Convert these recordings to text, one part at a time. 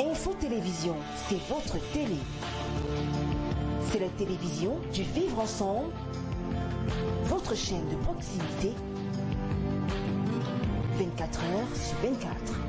Info Télévision, c'est votre télé. C'est la télévision du vivre ensemble, votre chaîne de proximité, 24 heures sur 24.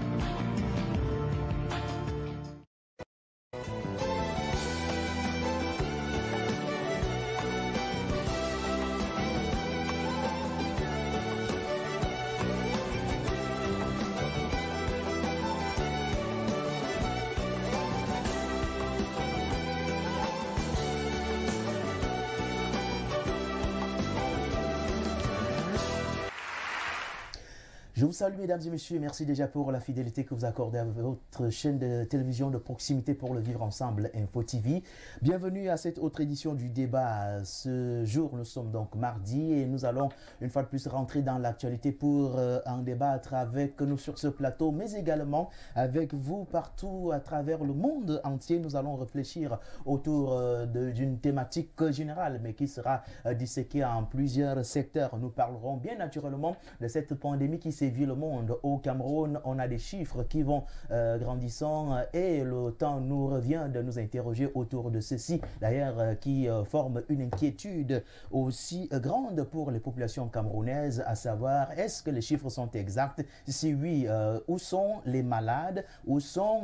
Je vous salue mesdames et messieurs, merci déjà pour la fidélité que vous accordez à votre chaîne de télévision de proximité pour le vivre ensemble, Info TV. Bienvenue à cette autre édition du débat. Ce jour, nous sommes donc mardi et nous allons une fois de plus rentrer dans l'actualité pour en débattre avec nous sur ce plateau, mais également avec vous partout à travers le monde entier. Nous allons réfléchir autour d'une thématique générale, mais qui sera disséquée en plusieurs secteurs. Nous parlerons bien naturellement de cette pandémie qui sévit le monde. Au Cameroun, on a des chiffres qui vont grandissant et le temps nous revient de nous interroger autour de ceci, d'ailleurs qui forme une inquiétude aussi grande pour les populations camerounaises, à savoir est-ce que les chiffres sont exacts? Si oui, où sont les malades? Où sont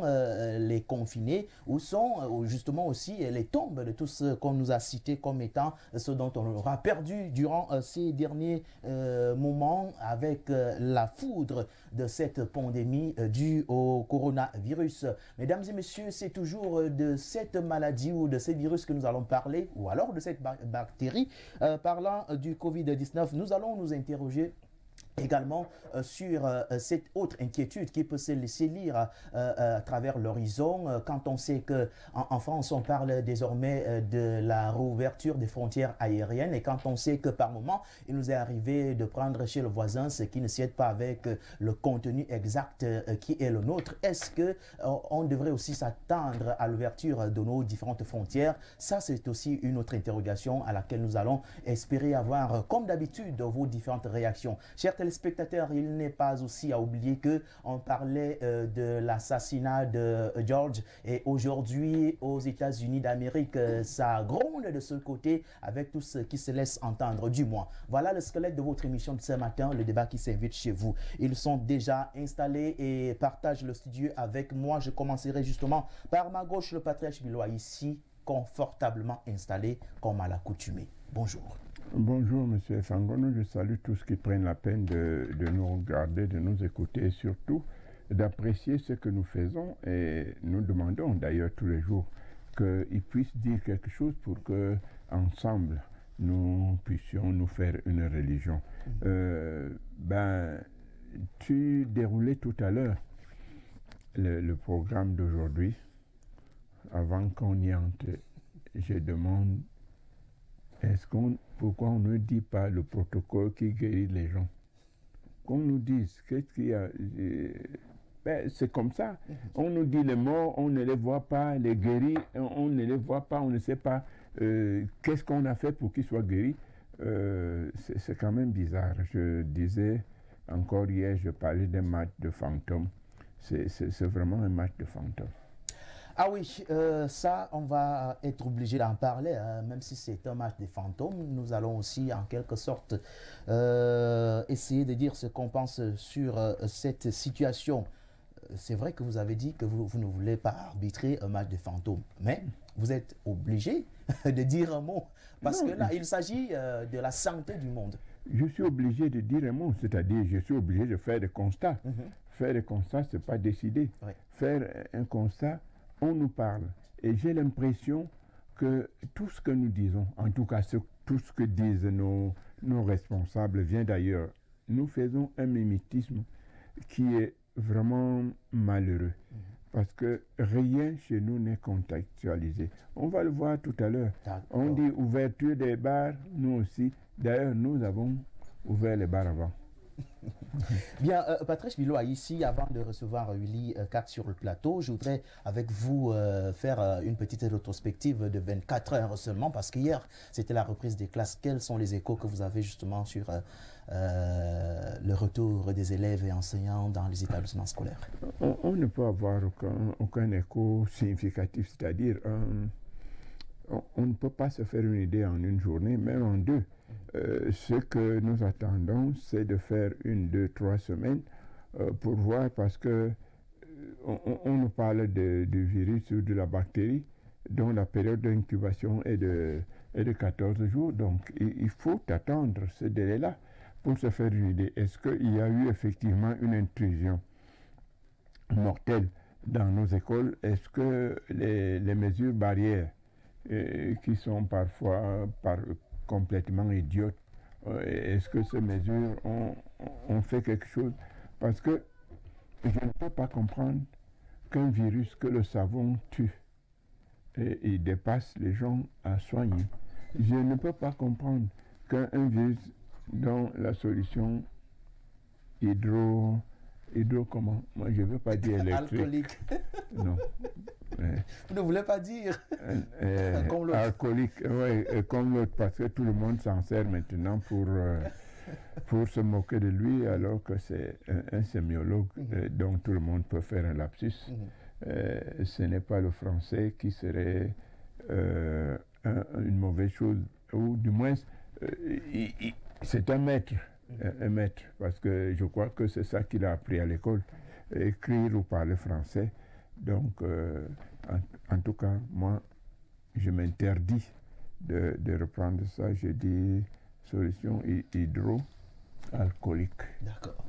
les confinés? Où sont justement aussi les tombes de tout ce qu'on nous a cité comme étant ce dont on aura perdu durant ces derniers moments avec la foudre de cette pandémie due au coronavirus. Mesdames et messieurs, c'est toujours de cette maladie ou de ces virus que nous allons parler, ou alors de cette bactérie. Parlant du Covid-19, nous allons nous interroger également sur cette autre inquiétude qui peut se laisser lire à travers l'horizon quand on sait qu'en France on parle désormais de la réouverture des frontières aériennes et quand on sait que par moment il nous est arrivé de prendre chez le voisin ce qui ne s'y aide pas avec le contenu exact qui est le nôtre. Est-ce que on devrait aussi s'attendre à l'ouverture de nos différentes frontières? Ça, c'est aussi une autre interrogation à laquelle nous allons espérer avoir comme d'habitude vos différentes réactions. Chers téléspectateurs, il n'est pas aussi à oublier que on parlait de l'assassinat de George et aujourd'hui aux États-Unis d'Amérique, ça gronde de ce côté avec tout ce qui se laisse entendre du moins. Voilà le squelette de votre émission de ce matin, le débat qui s'invite chez vous. Ils sont déjà installés et partagent le studio avec moi. Je commencerai justement par ma gauche, le patriarche Bilois, ici confortablement installé comme à l'accoutumée. Bonjour. Bonjour Monsieur Fangono, je salue tous qui prennent la peine de nous regarder, de nous écouter et surtout d'apprécier ce que nous faisons et nous demandons d'ailleurs tous les jours qu'ils puissent dire quelque chose pour que ensemble nous puissions nous faire une religion. Tu déroulais tout à l'heure le programme d'aujourd'hui. Avant qu'on y entre, je demande pourquoi on ne dit pas le protocole qui guérit les gens? Qu'on nous dise qu'est-ce qu'il y a. C'est comme ça. On nous dit les morts, on ne les voit pas, les guéris, on ne les voit pas, on ne sait pas qu'est-ce qu'on a fait pour qu'ils soient guéris. C'est quand même bizarre. Je disais encore hier, je parlais d'un match de fantômes. C'est vraiment un match de fantômes. Ah oui, ça, on va être obligé d'en parler, hein, même si c'est un match des fantômes. Nous allons aussi, en quelque sorte, essayer de dire ce qu'on pense sur cette situation. C'est vrai que vous avez dit que vous ne voulez pas arbitrer un match des fantômes, mais vous êtes obligé de dire un mot, parce que là, il s'agit de la santé du monde. Je suis obligé de dire un mot, c'est-à-dire je suis obligé de faire des constats. Faire des constats, ce n'est pas décider. Oui. Faire un constat, on nous parle. Et j'ai l'impression que tout ce que nous disons, en tout cas tout ce que disent nos responsables vient d'ailleurs. Nous faisons un mimétisme qui est vraiment malheureux. Parce que rien chez nous n'est contextualisé. On va le voir tout à l'heure. On dit ouverture des bars, nous aussi. D'ailleurs, nous avons ouvert les bars avant. Bien, Patrice Bilois, ici, avant de recevoir Willy Kat sur le plateau, je voudrais avec vous faire une petite rétrospective de 24 heures seulement, parce qu'hier, c'était la reprise des classes. Quels sont les échos que vous avez justement sur le retour des élèves et enseignants dans les établissements scolaires? On ne peut avoir aucun écho significatif, c'est-à-dire on ne peut pas se faire une idée en une journée, même en deux. Ce que nous attendons, c'est de faire 1, 2, 3 semaines pour voir, parce que on nous parle du virus ou de la bactérie, dont la période d'incubation est de 14 jours. Donc, il faut attendre ce délai-là pour se faire une idée. Est-ce qu'il y a eu effectivement une intrusion mortelle dans nos écoles? Est-ce que les mesures barrières qui sont parfois complètement idiotes, est-ce que ces mesures ont fait quelque chose? Parce que je ne peux pas comprendre qu'un virus que le savon tue et il dépasse les gens à soigner. Je ne peux pas comprendre qu'un virus dont la solution comment? Moi, je ne veux pas dire électrique. Alcoolique. Non. Vous ne voulez pas dire comme l'autre. Alcoolique, oui, comme l'autre, parce que tout le monde s'en sert maintenant pour se moquer de lui, alors que c'est un sémiologue, donc tout le monde peut faire un lapsus. Ce n'est pas le français qui serait une mauvaise chose, ou du moins, c'est un maître. Un maître, parce que je crois que c'est ça qu'il a appris à l'école, écrire ou parler français. Donc, en tout cas, moi, je m'interdis de reprendre ça. Je dis solution hydroalcoolique. D'accord.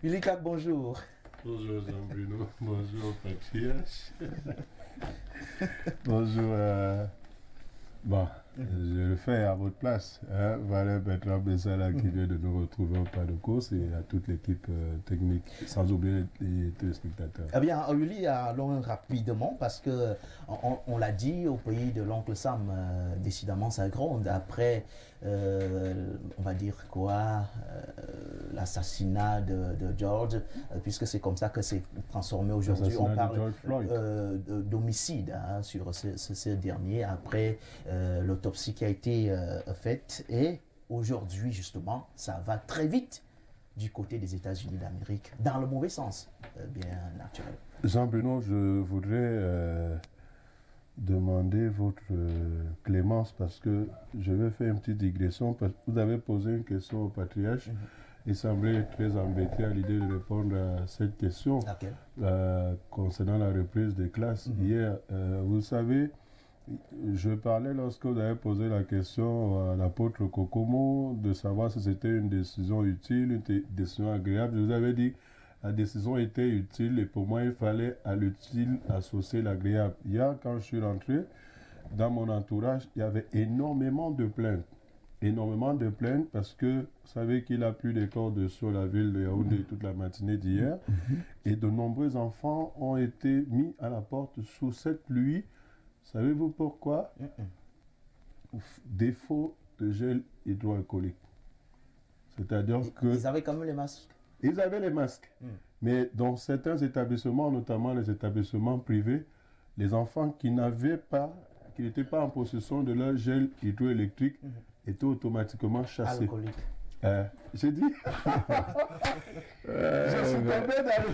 Ulika, bonjour. Bonjour Jean-Bruno, bonjour Patrice. Bonjour. Bon, je le fais à votre place. Valère Bertrand Bessala qui vient de nous retrouver au pas de course, et à toute l'équipe technique, sans oublier les téléspectateurs. Eh bien, Uli, allons rapidement, parce que on l'a dit, au pays de l'oncle Sam, décidément ça gronde. Après, on va dire quoi, l'assassinat de George, puisque c'est comme ça que c'est transformé aujourd'hui. On parle d'homicide sur ce dernier, après l'autopsie qui a été faite. Et aujourd'hui, justement, ça va très vite du côté des États-Unis d'Amérique, dans le mauvais sens, bien naturel. Jean-Bruno, je voudrais demander votre clémence, parce que je vais faire une petite digression. Parce que vous avez posé une question au patriarche. Il semblait très embêté à l'idée de répondre à cette question concernant la reprise des classes. Hier, vous savez, je parlais, lorsque vous avez posé la question à l'apôtre Kokomo de savoir si c'était une décision utile, une décision agréable. Je vous avais dit la décision était utile, et pour moi il fallait à l'utile associer l'agréable. Hier, quand je suis rentré, dans mon entourage, il y avait énormément de plaintes. Énormément de plaintes, parce que vous savez qu'il a plu des cordes sur la ville de Yaoundé toute la matinée d'hier, et de nombreux enfants ont été mis à la porte sous cette pluie. Savez-vous pourquoi? Défaut de gel hydroalcoolique. C'est-à-dire que... Ils avaient quand même les masques. Ils avaient les masques. Mais dans certains établissements, notamment les établissements privés, les enfants qui n'étaient pas en possession de leur gel hydroélectrique étaient automatiquement chassés. Alcoolique. J'ai dit. Je suis tombé dans le...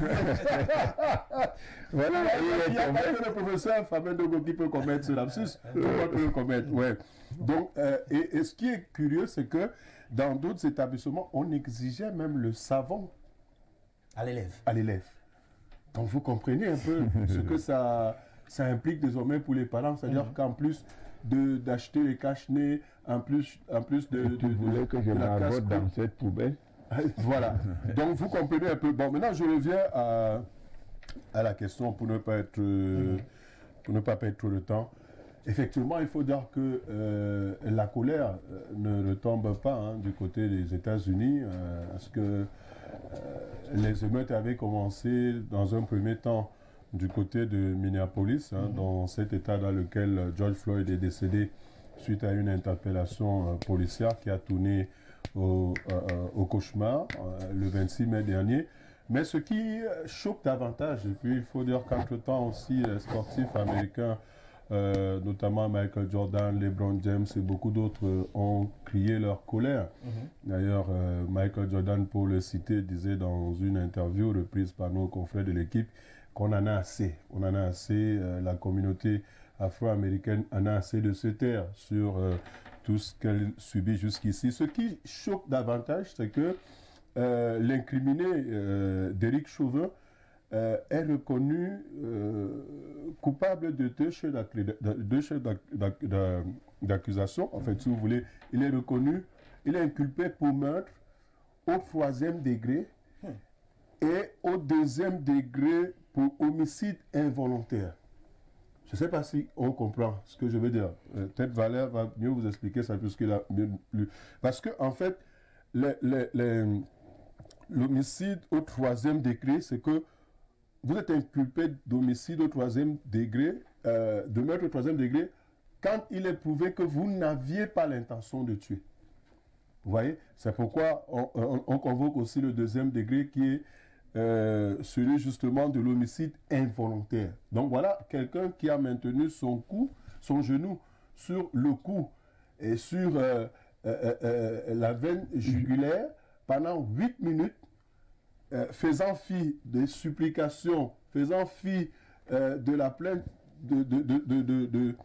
Voilà, il n'y a pas que le professeur Fabien Dogo qui peut commettre ce lapsus. Tout le monde peut le commettre, ouais. Donc, et ce qui est curieux, c'est que dans d'autres établissements, on exigeait même le savon à l'élève. À l'élève. Donc, vous comprenez un peu ce que ça implique désormais pour les parents. C'est-à-dire qu'en plus d'acheter les cache-nez, en plus de... Tu voulais que je m'arrête dans cette poubelle? Voilà. Donc, vous comprenez un peu. Bon, maintenant, je reviens à la question pour ne pas perdre trop de temps. Effectivement, il faut dire que la colère ne tombe pas du côté des États-Unis, parce que les émeutes avaient commencé dans un premier temps du côté de Minneapolis, dans cet état dans lequel George Floyd est décédé suite à une interpellation policière qui a tourné au cauchemar le 26 mai dernier. Mais ce qui choque davantage, et puis il faut dire qu'entre-temps aussi les sportifs américains notamment Michael Jordan, LeBron James et beaucoup d'autres ont crié leur colère. D'ailleurs, Michael Jordan, pour le citer, disait dans une interview reprise par nos confrères de l'équipe qu'on en a assez. On en a assez, la communauté afro-américaine en a assez de se taire sur tout ce qu'elle subit jusqu'ici. Ce qui choque davantage, c'est que l'incriminé d'Éric Chauvin est reconnu coupable de deux chefs d'accusation. En fait, si vous voulez, il est reconnu, il est inculpé pour meurtre au 3e degré et au 2e degré pour homicide involontaire. Je ne sais pas si on comprend ce que je veux dire. Peut-être Valère va mieux vous expliquer ça puisqu'il a mieux lu. Parce que, en fait, l'homicide au 3e degré, c'est que vous êtes inculpé d'homicide au 3e degré, de meurtre au 3e degré, quand il est prouvé que vous n'aviez pas l'intention de tuer. Vous voyez? C'est pourquoi on convoque aussi le 2e degré qui est celui justement de l'homicide involontaire. Donc voilà, quelqu'un qui a maintenu son genou sur le cou et sur la veine jugulaire pendant 8 minutes, faisant fi des supplications, faisant fi de la plainte de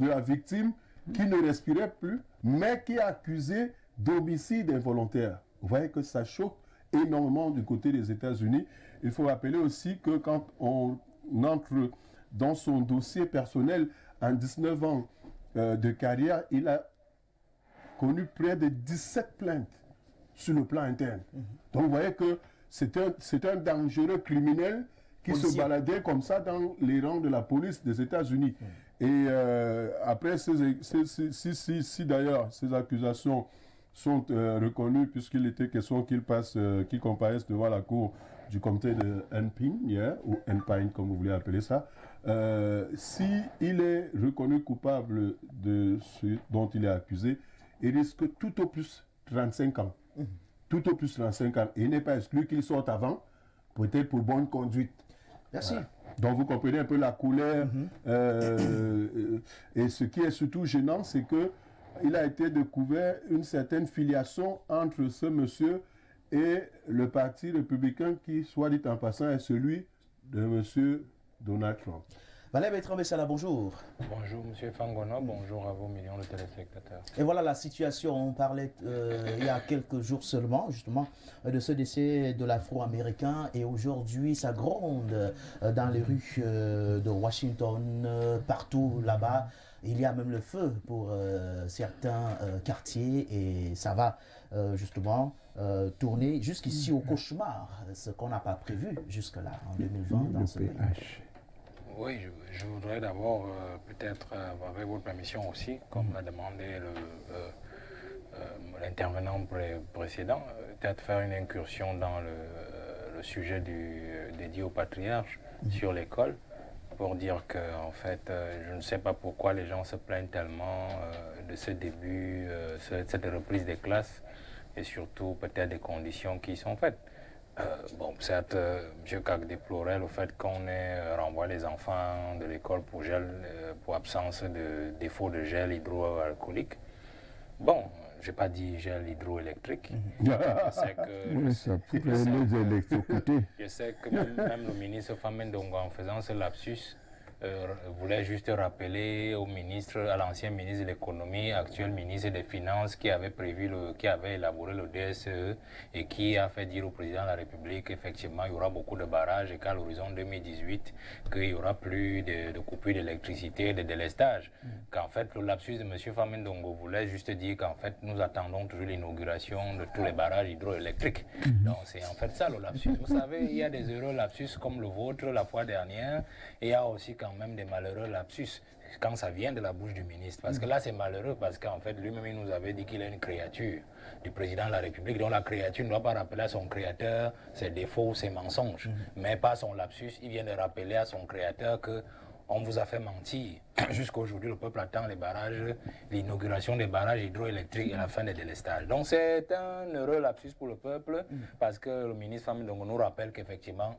la victime qui ne respirait plus, mais qui est accusé d'homicide involontaire. Vous voyez que ça choque énormément du côté des États-Unis. Il faut rappeler aussi que quand on entre dans son dossier personnel, en 19 ans de carrière, il a connu près de 17 plaintes sur le plan interne. Donc vous voyez que c'est un dangereux criminel qui se baladait comme ça dans les rangs de la police des États-Unis. Et après, si d'ailleurs ces accusations sont reconnues, puisqu'il était question qu'il comparaisse devant la cour du comté de Enping, ou Enping comme vous voulez appeler ça, s'il est reconnu coupable de ce dont il est accusé, il risque tout au plus 35 ans. Tout au plus 35 ans. Et il n'est pas exclu qu'il sorte avant, peut-être pour bonne conduite. Merci. Voilà. Donc vous comprenez un peu la colère. Et ce qui est surtout gênant, c'est qu'il a été découvert une certaine filiation entre ce monsieur et le parti républicain qui, soit dit en passant, est celui de monsieur Donald Trump. Valère Bertrand-Bessala, bonjour. Bonjour M. Fangona, bonjour à vos millions de téléspectateurs. Et voilà la situation, on parlait il y a quelques jours seulement justement de ce décès de l'Afro-Américain et aujourd'hui ça gronde dans les rues de Washington, partout là-bas. Il y a même le feu pour certains quartiers et ça va justement tourner jusqu'ici au cauchemar, ce qu'on n'a pas prévu jusque-là en 2020 dans ce pays. Oui, je voudrais d'abord, peut-être, avec votre permission aussi, comme l'a demandé l'intervenant précédent, peut-être faire une incursion dans le sujet dédié au patriarche sur l'école, pour dire que, en fait, je ne sais pas pourquoi les gens se plaignent tellement de ce début, cette reprise des classes, et surtout peut-être des conditions qui sont faites. Bon, certes, M. Kak déplorait le fait qu'on ait renvoyé les enfants de l'école pour absence de défaut de gel hydroalcoolique. Bon, je n'ai pas dit gel hydroélectrique. Je sais que même le ministre Famenne Ndongo, en faisant ce lapsus, voulait juste rappeler au ministre, à l'ancien ministre de l'économie, actuel ministre des Finances, qui avait élaboré le DSE et qui a fait dire au président de la République qu'effectivement il y aura beaucoup de barrages et qu'à l'horizon 2018, qu'il n'y aura plus de coupures d'électricité, de délestage. Qu'en fait, le lapsus de M. Famenne Ndongo voulait juste dire qu'en fait, nous attendons toujours l'inauguration de tous les barrages hydroélectriques. Donc c'est en fait ça le lapsus. Vous savez, il y a des heureux lapsus comme le vôtre la fois dernière, et il y a aussi quand même des malheureux lapsus quand ça vient de la bouche du ministre. Parce que là, c'est malheureux parce qu'en fait, lui-même, il nous avait dit qu'il est une créature du président de la République. Donc la créature ne doit pas rappeler à son créateur ses défauts, ses mensonges. Mais par son lapsus, il vient de rappeler à son créateur que on vous a fait mentir. Jusqu'aujourd'hui, le peuple attend les barrages, l'inauguration des barrages hydroélectriques et la fin des délestages. Donc c'est un heureux lapsus pour le peuple parce que le ministre Famenne Ndongo nous rappelle qu'effectivement,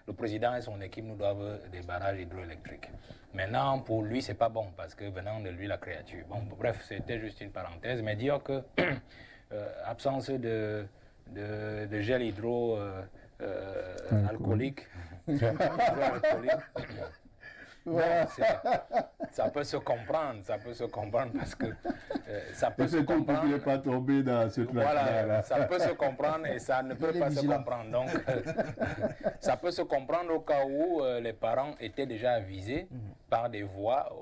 le président et son équipe nous doivent des barrages hydroélectriques. Maintenant, pour lui, c'est pas bon, parce que venant de lui, la créature. Bon, bref, c'était juste une parenthèse, mais dire que absence de gel hydroalcoolique, ça peut se comprendre, parce que ça peut se comprendre. Il n'est pas tombé dans ce Voilà, ça peut se comprendre et ça ne peut pas se comprendre. Donc, ça peut se comprendre au cas où les parents étaient déjà avisés par des voies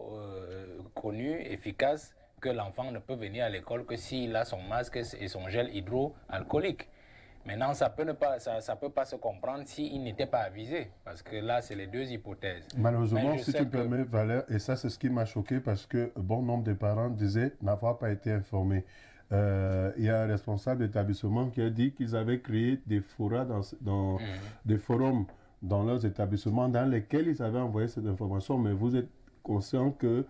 connues, efficaces, que l'enfant ne peut venir à l'école que s'il a son masque et son gel hydroalcoolique. Maintenant, ça peut pas se comprendre s'il n'était pas avisé, parce que là, c'est les deux hypothèses. Malheureusement, si tu me permets, Valère, et ça, c'est ce qui m'a choqué, parce que bon nombre de parents disaient n'avoir pas été informés. Il y a un responsable d'établissement qui a dit qu'ils avaient créé des des forums dans leurs établissements dans lesquels ils avaient envoyé cette information, mais vous êtes conscient que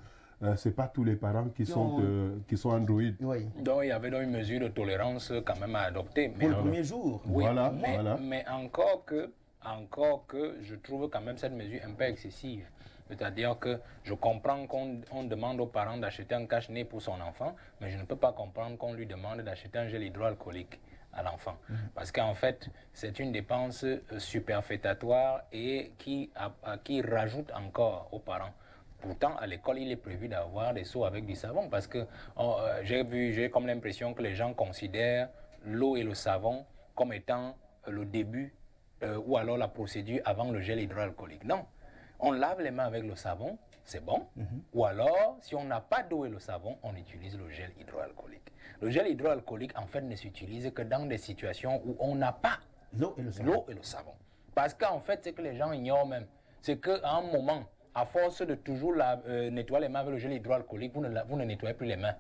ce n'est pas tous les parents qui sont Android. Oui. Donc, il y avait donc une mesure de tolérance quand même à adopter. Pour le premier jour. Oui, mais encore que je trouve quand même cette mesure un peu excessive. C'est-à-dire que je comprends qu'on demande aux parents d'acheter un cache-nez pour son enfant, mais je ne peux pas comprendre qu'on lui demande d'acheter un gel hydroalcoolique à l'enfant. Parce qu'en fait, c'est une dépense superfétatoire et qui rajoute encore aux parents. Pourtant, à l'école, il est prévu d'avoir des seaux avec du savon parce que j'ai comme l'impression que les gens considèrent l'eau et le savon comme étant le début ou alors la procédure avant le gel hydroalcoolique. Non, on lave les mains avec le savon, c'est bon. Ou alors, si on n'a pas d'eau et le savon, on utilise le gel hydroalcoolique. Le gel hydroalcoolique, en fait, ne s'utilise que dans des situations où on n'a pas l'eau et le savon. Parce qu'en fait, c'est que les gens ignorent même. C'est qu'à un moment, à force de toujours nettoyer les mains avec le gel hydroalcoolique, vous ne nettoyez plus les mains.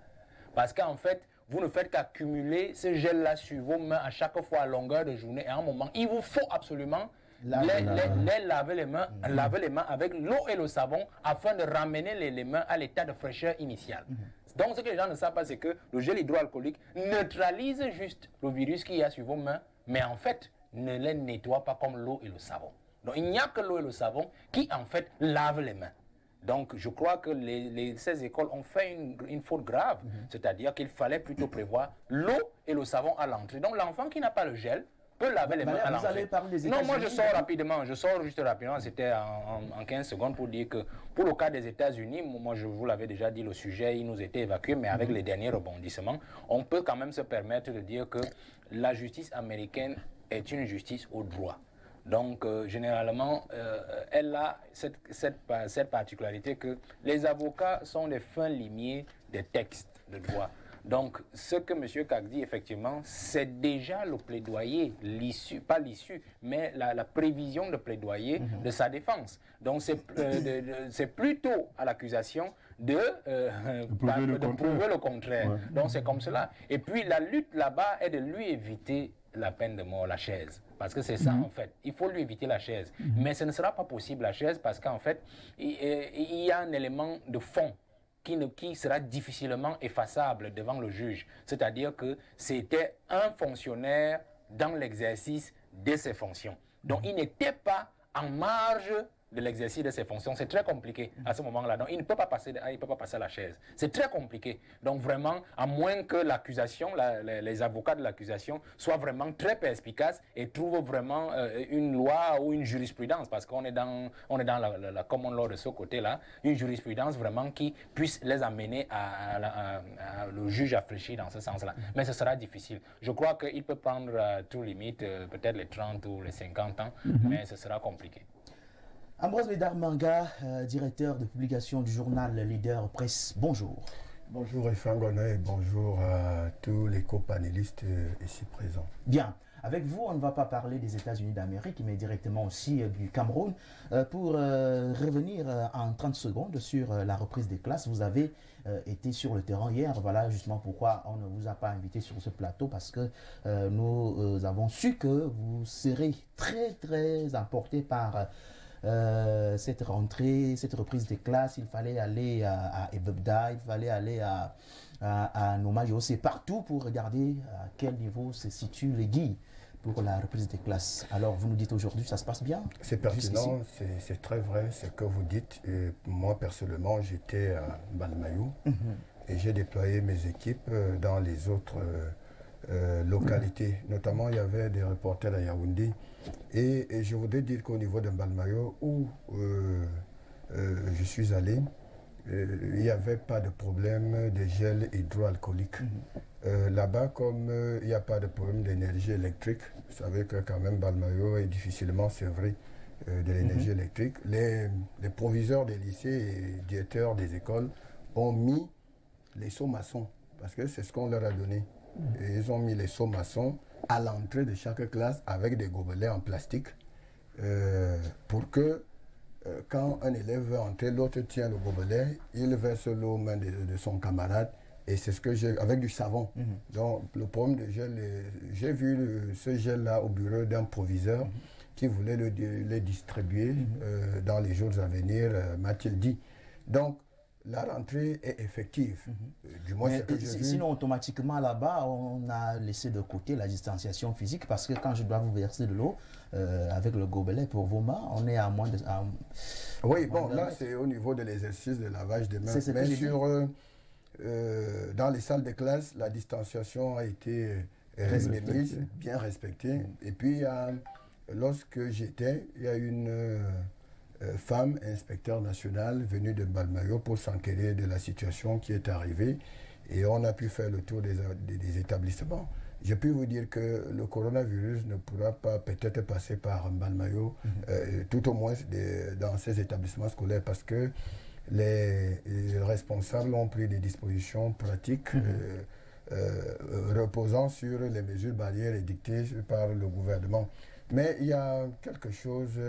Parce qu'en fait, vous ne faites qu'accumuler ce gel-là sur vos mains à chaque fois à longueur de journée. Et à un moment, il vous faut absolument laver les mains avec l'eau et le savon afin de ramener les mains à l'état de fraîcheur initiale. Donc, ce que les gens ne savent pas, c'est que le gel hydroalcoolique neutralise juste le virus qu'il y a sur vos mains, mais en fait, ne les nettoie pas comme l'eau et le savon. Donc, il n'y a que l'eau et le savon qui, en fait, lavent les mains. Donc, je crois que ces écoles ont fait une faute grave. C'est-à-dire qu'il fallait plutôt prévoir l'eau et le savon à l'entrée. Donc, l'enfant qui n'a pas le gel peut laver les mains à l'entrée. Non, moi, je sors rapidement. Je sors juste rapidement. C'était en 15 secondes pour dire que pour le cas des États-Unis, moi, je vous l'avais déjà dit, le sujet, il nous était évacué, mais avec les derniers rebondissements, on peut quand même se permettre de dire que la justice américaine est une justice au droit. Donc, généralement, elle a cette particularité que les avocats sont les fins limiers des textes de droit. Donc, ce que M. Kak dit, effectivement, c'est déjà le plaidoyer, l'issue, pas l'issue, mais la prévision de plaidoyer de sa défense. Donc, c'est plutôt à l'accusation de prouver le contraire. Ouais. Donc, c'est comme cela. Et puis, la lutte là-bas est de lui éviter la peine de mort, la chaise. Parce que c'est ça, en fait. Il faut lui éviter la chaise. Mais ce ne sera pas possible, la chaise, parce qu'en fait, il y a un élément de fond qui sera difficilement effaçable devant le juge. C'est-à-dire que c'était un fonctionnaire dans l'exercice de ses fonctions. Donc, il n'était pas en marge de l'exercice de ses fonctions. C'est très compliqué à ce moment-là. Donc, il ne peut pas passer à la chaise. C'est très compliqué. Donc, vraiment, à moins que l'accusation, les avocats de l'accusation soient vraiment très perspicaces et trouvent vraiment une loi ou une jurisprudence, parce qu'on est dans la common law de ce côté-là, une jurisprudence vraiment qui puisse les amener à le juge réfléchir dans ce sens-là. Mais ce sera difficile. Je crois qu'il peut prendre tout limite, peut-être les 30 ou les 50 ans, mais ce sera compliqué. Ambroise Médard Manga, directeur de publication du journal Leader Presse, bonjour. Bonjour Efangona et bonjour à tous les copanélistes ici présents. Bien, avec vous, on ne va pas parler des États-Unis d'Amérique, mais directement aussi du Cameroun. Pour revenir en 30 secondes sur la reprise des classes, vous avez été sur le terrain hier. Voilà justement pourquoi on ne vous a pas invité sur ce plateau, parce que nous avons su que vous serez très emporté par cette rentrée, cette reprise des classes. Il fallait aller à Ebebda, il fallait aller à Nomayo, c'est partout pour regarder à quel niveau se situent les guilles. pour la reprise des classes. Alors, vous nous dites aujourd'hui, ça se passe bien? C'est pertinent, c'est très vrai ce que vous dites. Et moi, personnellement, j'étais à Mbalmayou et j'ai déployé mes équipes dans les autres localités. Notamment, il y avait des reporters à Yaoundé. Et je voudrais dire qu'au niveau de Mbalmayou, où je suis allé, il n'y avait pas de problème de gel hydroalcoolique. Là-bas, comme il n'y a pas de problème d'énergie électrique, vous savez que quand même Mbalmayou est difficilement sevré de l'énergie électrique, les proviseurs des lycées et directeurs des écoles ont mis les seaux maçons, parce que c'est ce qu'on leur a donné. Et ils ont mis les seaux maçons à l'entrée de chaque classe avec des gobelets en plastique pour que quand un élève veut entrer, l'autre tient le gobelet, il verse l'eau aux mains de son camarade, et c'est ce que j'ai, avec du savon. Donc le problème de gel, j'ai vu ce gel-là au bureau d'un proviseur qui voulait le distribuer dans les jours à venir, m'a-t-il dit. Donc la rentrée est effective. Du moins, c'est que j'ai vu. Sinon, automatiquement, là-bas, on a laissé de côté la distanciation physique parce que quand je dois vous verser de l'eau avec le gobelet pour vos mains, on est à moins de... Oui, bon, là, c'est au niveau de l'exercice de lavage des mains. Mais sur, dans les salles de classe, la distanciation a été bien respectée. Et puis, lorsque j'étais, il y a une... femme, inspecteur national, venue de Mbalmayou pour s'enquérir de la situation qui est arrivée. Et on a pu faire le tour des établissements. Je peux vous dire que le coronavirus ne pourra pas peut-être passer par Mbalmayou, tout au moins dans ces établissements scolaires, parce que les responsables ont pris des dispositions pratiques reposant sur les mesures barrières édictées par le gouvernement. Mais il y a quelque chose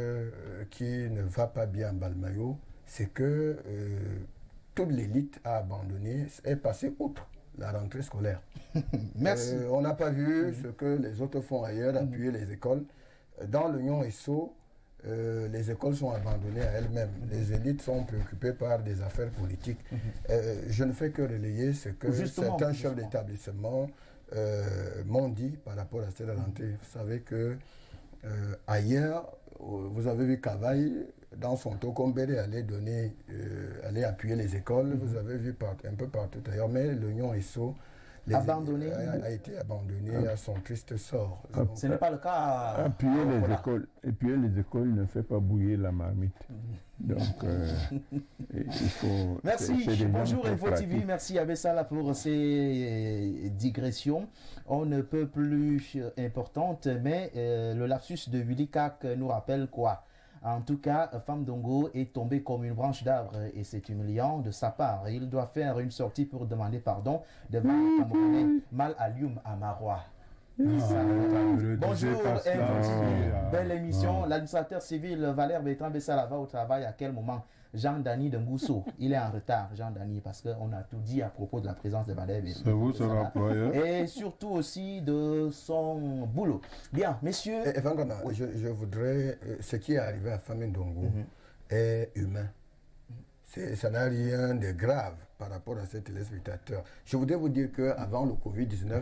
qui ne va pas bien à Mbalmayou, c'est que toute l'élite a abandonné, est passée outre la rentrée scolaire. Merci. On n'a pas vu ce que les autres font ailleurs, appuyer les écoles. Dans l'Union ESSO, les écoles sont abandonnées à elles-mêmes. Les élites sont préoccupées par des affaires politiques. Je ne fais que relayer ce que certains chefs d'établissement m'ont dit par rapport à cette rentrée. Vous savez que ailleurs, vous avez vu Cavaille dans son Tokombéré aller appuyer les écoles. Vous avez vu un peu partout ailleurs, mais l'Union ESSO a été abandonné à son triste sort. Ce n'est pas le cas. Appuyer les écoles ne fait pas bouillir la marmite. Donc, il faut... Merci. Bonjour Info TV. Merci Abessala pour ces digressions. On ne peut plus importante, mais le lapsus de Willy Kak nous rappelle quoi? En tout cas, Femme Dongo est tombée comme une branche d'arbre et c'est humiliant de sa part. Il doit faire une sortie pour demander pardon devant le Camerounais Mal Alioum Amarois. Bonjour, belle émission. L'administrateur civil Valère Bertrand Bessala va au travail à quel moment? Jean-Dany de Ngousso, il est en retard, Jean-Dany, parce qu'on a tout dit à propos de la présence de Valère Bertrand. C'est vous, son employeur. Et surtout aussi de son boulot. Bien, messieurs. Oui. Je voudrais. Ce qui est arrivé à Femme Dongo est humain. Ça n'a rien de grave par rapport à ces téléspectateurs. Je voudrais vous dire qu'avant le Covid-19,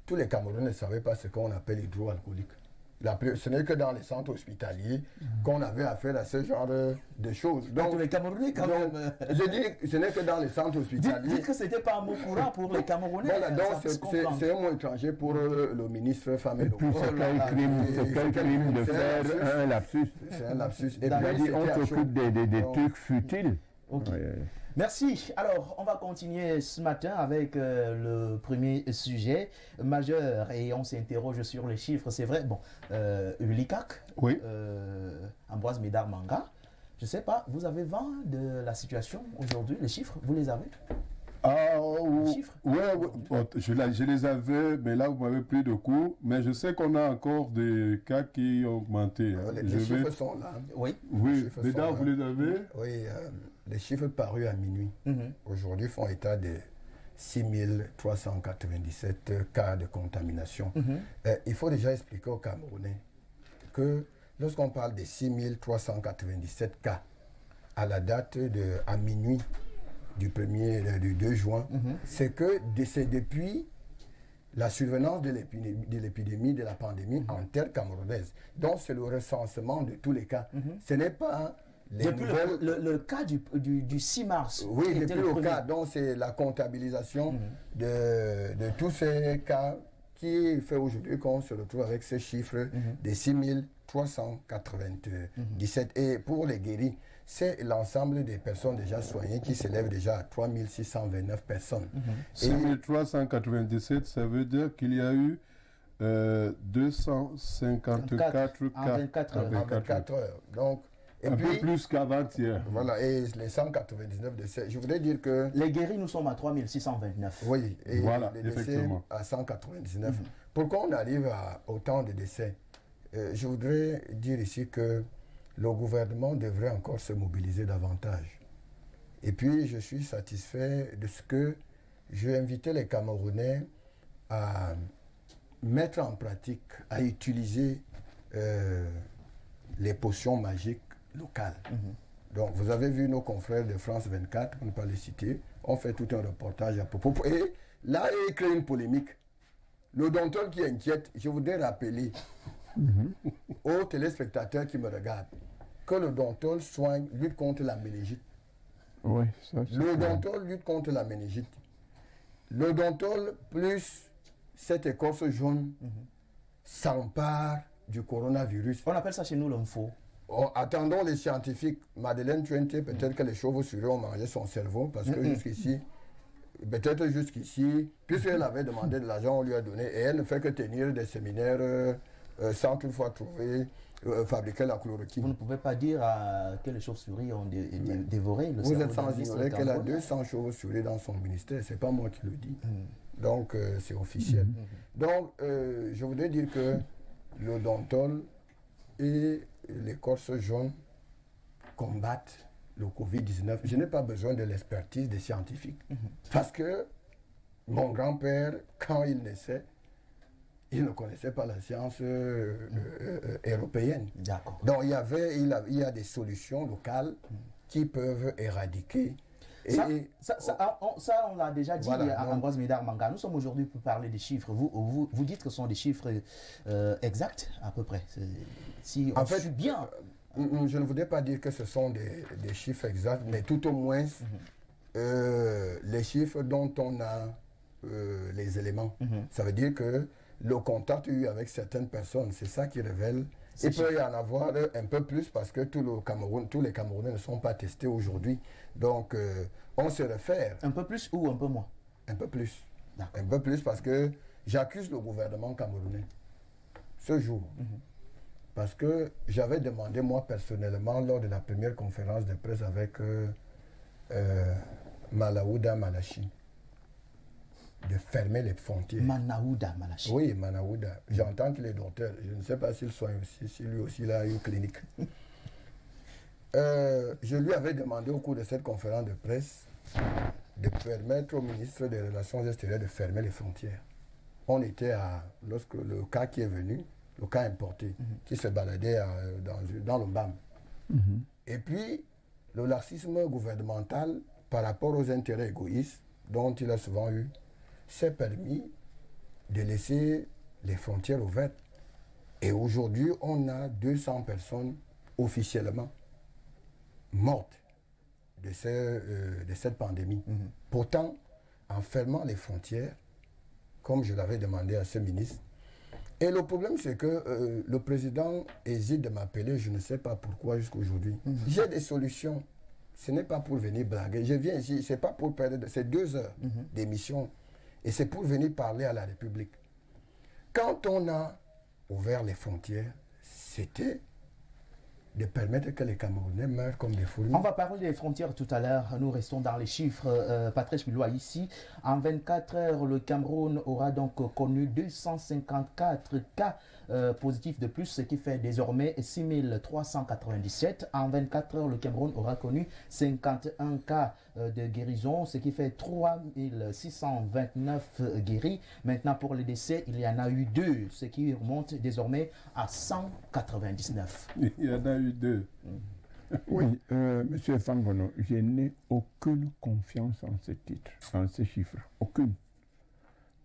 tous les Camerounais ne savaient pas ce qu'on appelle hydroalcoolique. Ce n'est que dans les centres hospitaliers qu'on avait affaire à ce genre de choses. Donc, tous les Camerounais, quand même. Je dis, ce n'est que dans les centres hospitaliers. Dites que ce n'était pas un mot courant pour les Camerounais. Voilà, donc c'est un mot étranger pour le ministre Femme Dongo. Et puis, c'est quel crime de faire un lapsus. C'est un lapsus. Et puis, on s'occupe des trucs futiles. Okay. Merci. Alors, on va continuer ce matin avec le premier sujet majeur et on s'interroge sur les chiffres. C'est vrai, bon, Willy Kak, oui. Ambroise Médard Manga, je ne sais pas, vous avez vent de la situation aujourd'hui, les chiffres, vous les avez? Oui, je les avais, mais là vous m'avez pris de coup. Mais je sais qu'on a encore des cas qui ont augmenté. Les chiffres sont là. Oui. Mesdames, vous les avez? Oui, les chiffres parus à minuit aujourd'hui font état de 6397 cas de contamination. Il faut déjà expliquer aux Camerounais que lorsqu'on parle de 6397 cas à la date à minuit du 2 juin, c'est que c'est depuis la survenance de l'épidémie, de la pandémie en terre camerounaise. Donc, c'est le recensement de tous les cas. Ce n'est pas les nouvelles... le cas du 6 mars. Oui, depuis le cas. Donc, c'est la comptabilisation de tous ces cas qui fait aujourd'hui qu'on se retrouve avec ces chiffres de 6397. Et pour les guéris, c'est l'ensemble des personnes déjà soignées qui s'élèvent déjà à 3629 personnes. 6397, ça veut dire qu'il y a eu 254 cas en 24 heures. Donc, et puis, peu plus qu'avant-hier. Voilà, et les 199 décès. Je voudrais dire que... Les guéris, nous sommes à 3629. Oui, et voilà, les décès à 199. Pourquoi on arrive à autant de décès? Je voudrais dire ici que le gouvernement devrait encore se mobiliser davantage. Et puis, je suis satisfait de ce que j'ai invité les Camerounais à mettre en pratique, à utiliser les potions magiques locales. Donc, vous avez vu nos confrères de France 24, pour ne pas les citer, ont fait tout un reportage à propos. Et là, il crée une polémique. Le docteur qui inquiète, je voudrais rappeler aux téléspectateurs qui me regardent que le docteur lutte contre la méningite. Oui, ça, le docteur lutte contre la méningite. Le docteur plus cette écorce jaune s'empare du coronavirus. On appelle ça chez nous l'info. Attendons les scientifiques. Madeleine Truenté, peut-être que les chauves-souris ont mangé son cerveau parce que jusqu'ici, peut-être jusqu'ici, puisqu'elle avait demandé de l'argent, on lui a donné et elle ne fait que tenir des séminaires sans toutefois trouver, fabriquer la chloroquine. Vous ne pouvez pas dire que les chauves-souris ont dévoré le cerveau. Vous êtes sans ignorer qu'elle a 200 chauves-souris dans son ministère. Ce n'est pas moi qui le dis. Donc, c'est officiel. Donc, je voudrais dire que le Dontol et l'écorce jaune combattent le Covid-19. Je n'ai pas besoin de l'expertise des scientifiques. Parce que mon grand-père, quand il naissait, il ne connaissait pas la science européenne. Donc il y a des solutions locales qui peuvent éradiquer. Ça, on l'a déjà dit à Ambroise Médard Manga. Nous sommes aujourd'hui pour parler des chiffres. Vous dites que ce sont des chiffres exacts, à peu près. Si on suit bien. Je ne voudrais pas dire que ce sont des chiffres exacts, mais tout au moins les chiffres dont on a les éléments. Ça veut dire que le contact eu avec certaines personnes, c'est ça qui révèle. Il peut y en avoir un peu plus parce que tous les Camerounais ne sont pas testés aujourd'hui. Donc, on se réfère. Un peu plus ou un peu moins? Un peu plus. Un peu plus parce que j'accuse le gouvernement camerounais ce jour. Parce que j'avais demandé, moi, personnellement, lors de la première conférence de presse avec Malaouda Malachi, de fermer les frontières. Manaouda Malachi. Oui, Manaouda. J'entends qu'il est docteur. Je ne sais pas s'il soigne aussi, si lui aussi il a une clinique. Je lui avais demandé au cours de cette conférence de presse de permettre au ministre des Relations extérieures de fermer les frontières. On était lorsque le cas qui est venu, le cas importé, qui se baladait dans le BAM. Et puis, le laxisme gouvernemental par rapport aux intérêts égoïstes dont il a souvent eu, s'est permis de laisser les frontières ouvertes. Et aujourd'hui, on a 200 personnes officiellement mortes de cette pandémie. Pourtant, en fermant les frontières, comme je l'avais demandé à ce ministre, et le problème, c'est que le président hésite de m'appeler, je ne sais pas pourquoi jusqu'à aujourd'hui. J'ai des solutions. Ce n'est pas pour venir blaguer. Je viens ici, ce n'est pas pour perdre... C'est 2 heures d'émission. Et c'est pour venir parler à la République. Quand on a ouvert les frontières, c'était de permettre que les Camerounais meurent comme des fourmis. On va parler des frontières tout à l'heure. Nous restons dans les chiffres. Patrice Milois ici. En 24 heures, le Cameroun aura donc connu 254 cas positifs de plus, ce qui fait désormais 6397. En 24 heures, le Cameroun aura connu 51 cas de guérison, ce qui fait 3629 guéris. Maintenant, pour les décès, il y en a eu 2, ce qui remonte désormais à 199. Il y en a eu 2. Oui, Monsieur Fangono, je n'ai aucune confiance en ce titre, en ces chiffres. Aucune.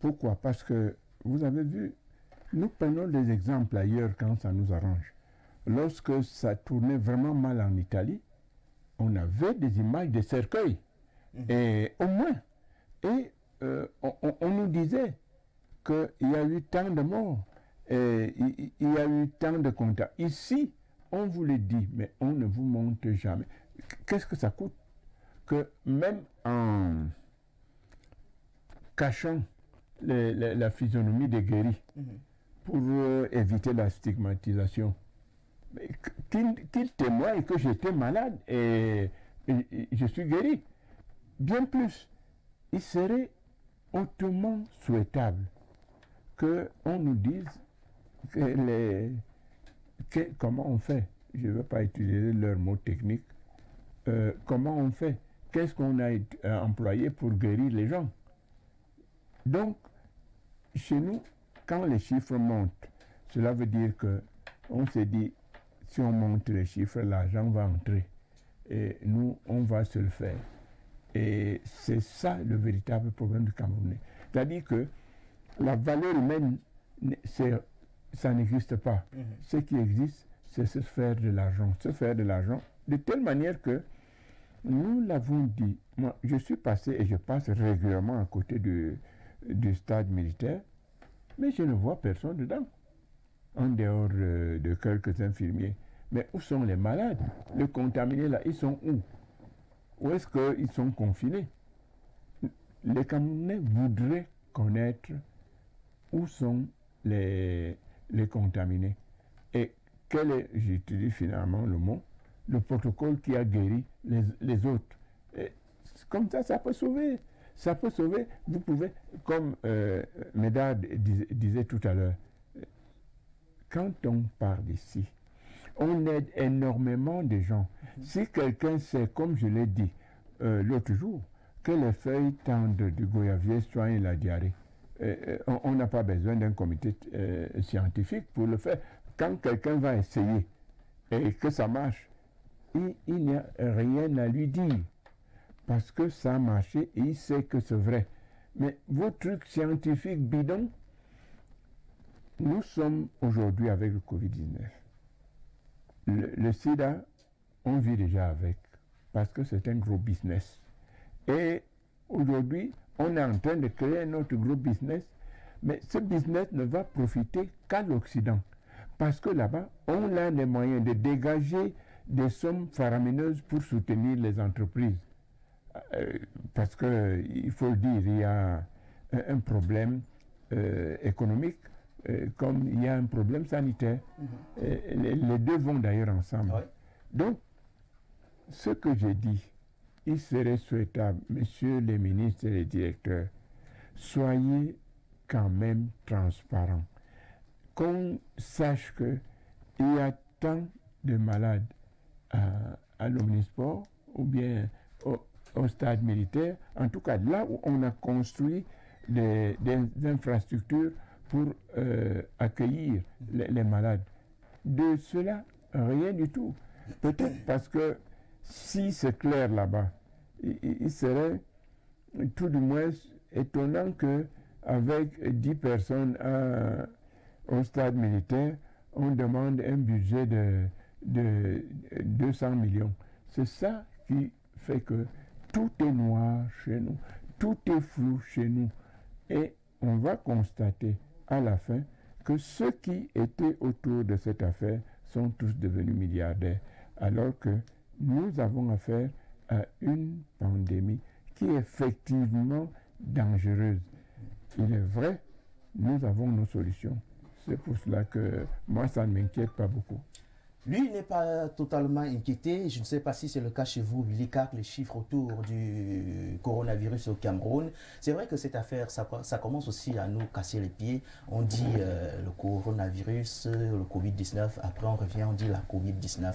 Pourquoi? Parce que, vous avez vu, nous prenons des exemples ailleurs quand ça nous arrange. Lorsque ça tournait vraiment mal en Italie, on avait des images de cercueils. Et au moins. Et on nous disait qu'il y a eu tant de morts, et il y a eu tant de contacts. Ici, on vous le dit, mais on ne vous montre jamais. Qu'est-ce que ça coûte? Que même en cachant la physionomie des guéris pour éviter la stigmatisation, qu'il témoigne que j'étais malade et je suis guéri. Bien plus, il serait hautement souhaitable qu'on nous dise comment on fait. Je ne veux pas utiliser leurs mots techniques. Comment on fait? Qu'est-ce qu'on a employé pour guérir les gens? Donc, chez nous, quand les chiffres montent, cela veut dire qu'on s'est dit, si on monte les chiffres, l'argent va entrer. Et nous, on va se le faire. Et c'est ça le véritable problème du Camerounais. C'est-à-dire que la valeur humaine, ça n'existe pas. Ce qui existe, c'est se faire de l'argent. Se faire de l'argent de telle manière que nous l'avons dit. Moi, je suis passé et je passe régulièrement à côté du stade militaire, mais je ne vois personne dedans, en dehors de quelques infirmiers. Mais où sont les malades? Les contaminés là, ils sont où? Où est-ce qu'ils sont confinés? Les Camerounais voudraient connaître où sont les contaminés. Et quel est, j'utilise finalement le mot, le protocole qui a guéri les autres. Et comme ça peut sauver. Ça peut sauver. Vous pouvez, comme Médard disait tout à l'heure, quand on part d'ici, on aide énormément de gens. Si quelqu'un sait, comme je l'ai dit l'autre jour, que les feuilles tendres du goyavier soignent la diarrhée, on n'a pas besoin d'un comité scientifique pour le faire. Quand quelqu'un va essayer et que ça marche, il n'y a rien à lui dire. Parce que ça a marché et il sait que c'est vrai. Mais vos trucs scientifiques bidons, nous sommes aujourd'hui avec le Covid-19. Le sida, on vit déjà avec, parce que c'est un gros business. Et aujourd'hui, on est en train de créer un autre gros business, mais ce business ne va profiter qu'à l'Occident. Parce que là-bas, on a les moyens de dégager des sommes faramineuses pour soutenir les entreprises. Parce qu'il faut le dire, il y a un problème économique, comme il y a un problème sanitaire. Les deux vont d'ailleurs ensemble. Ouais. Donc, ce que j'ai dit, il serait souhaitable, messieurs les ministres et les directeurs, soyez quand même transparents. Qu'on sache qu'il y a tant de malades à l'Omnisport ou bien au stade militaire, en tout cas là où on a construit des infrastructures pour accueillir les malades. De cela, rien du tout. Peut-être parce que si c'est clair là-bas, il serait tout du moins étonnant qu'avec 10 personnes au stade militaire, on demande un budget de 200 millions. C'est ça qui fait que tout est noir chez nous, tout est flou chez nous. Et on va constater à la fin que ceux qui étaient autour de cette affaire sont tous devenus milliardaires, alors que nous avons affaire à une pandémie qui est effectivement dangereuse. Il est vrai, nous avons nos solutions. C'est pour cela que moi, ça ne m'inquiète pas beaucoup. Lui n'est pas totalement inquiété. Je ne sais pas si c'est le cas chez vous, Willy Cac, les chiffres autour du coronavirus au Cameroun. C'est vrai que cette affaire, ça commence aussi à nous casser les pieds. On dit le coronavirus, le Covid-19. Après, on revient, on dit la Covid-19.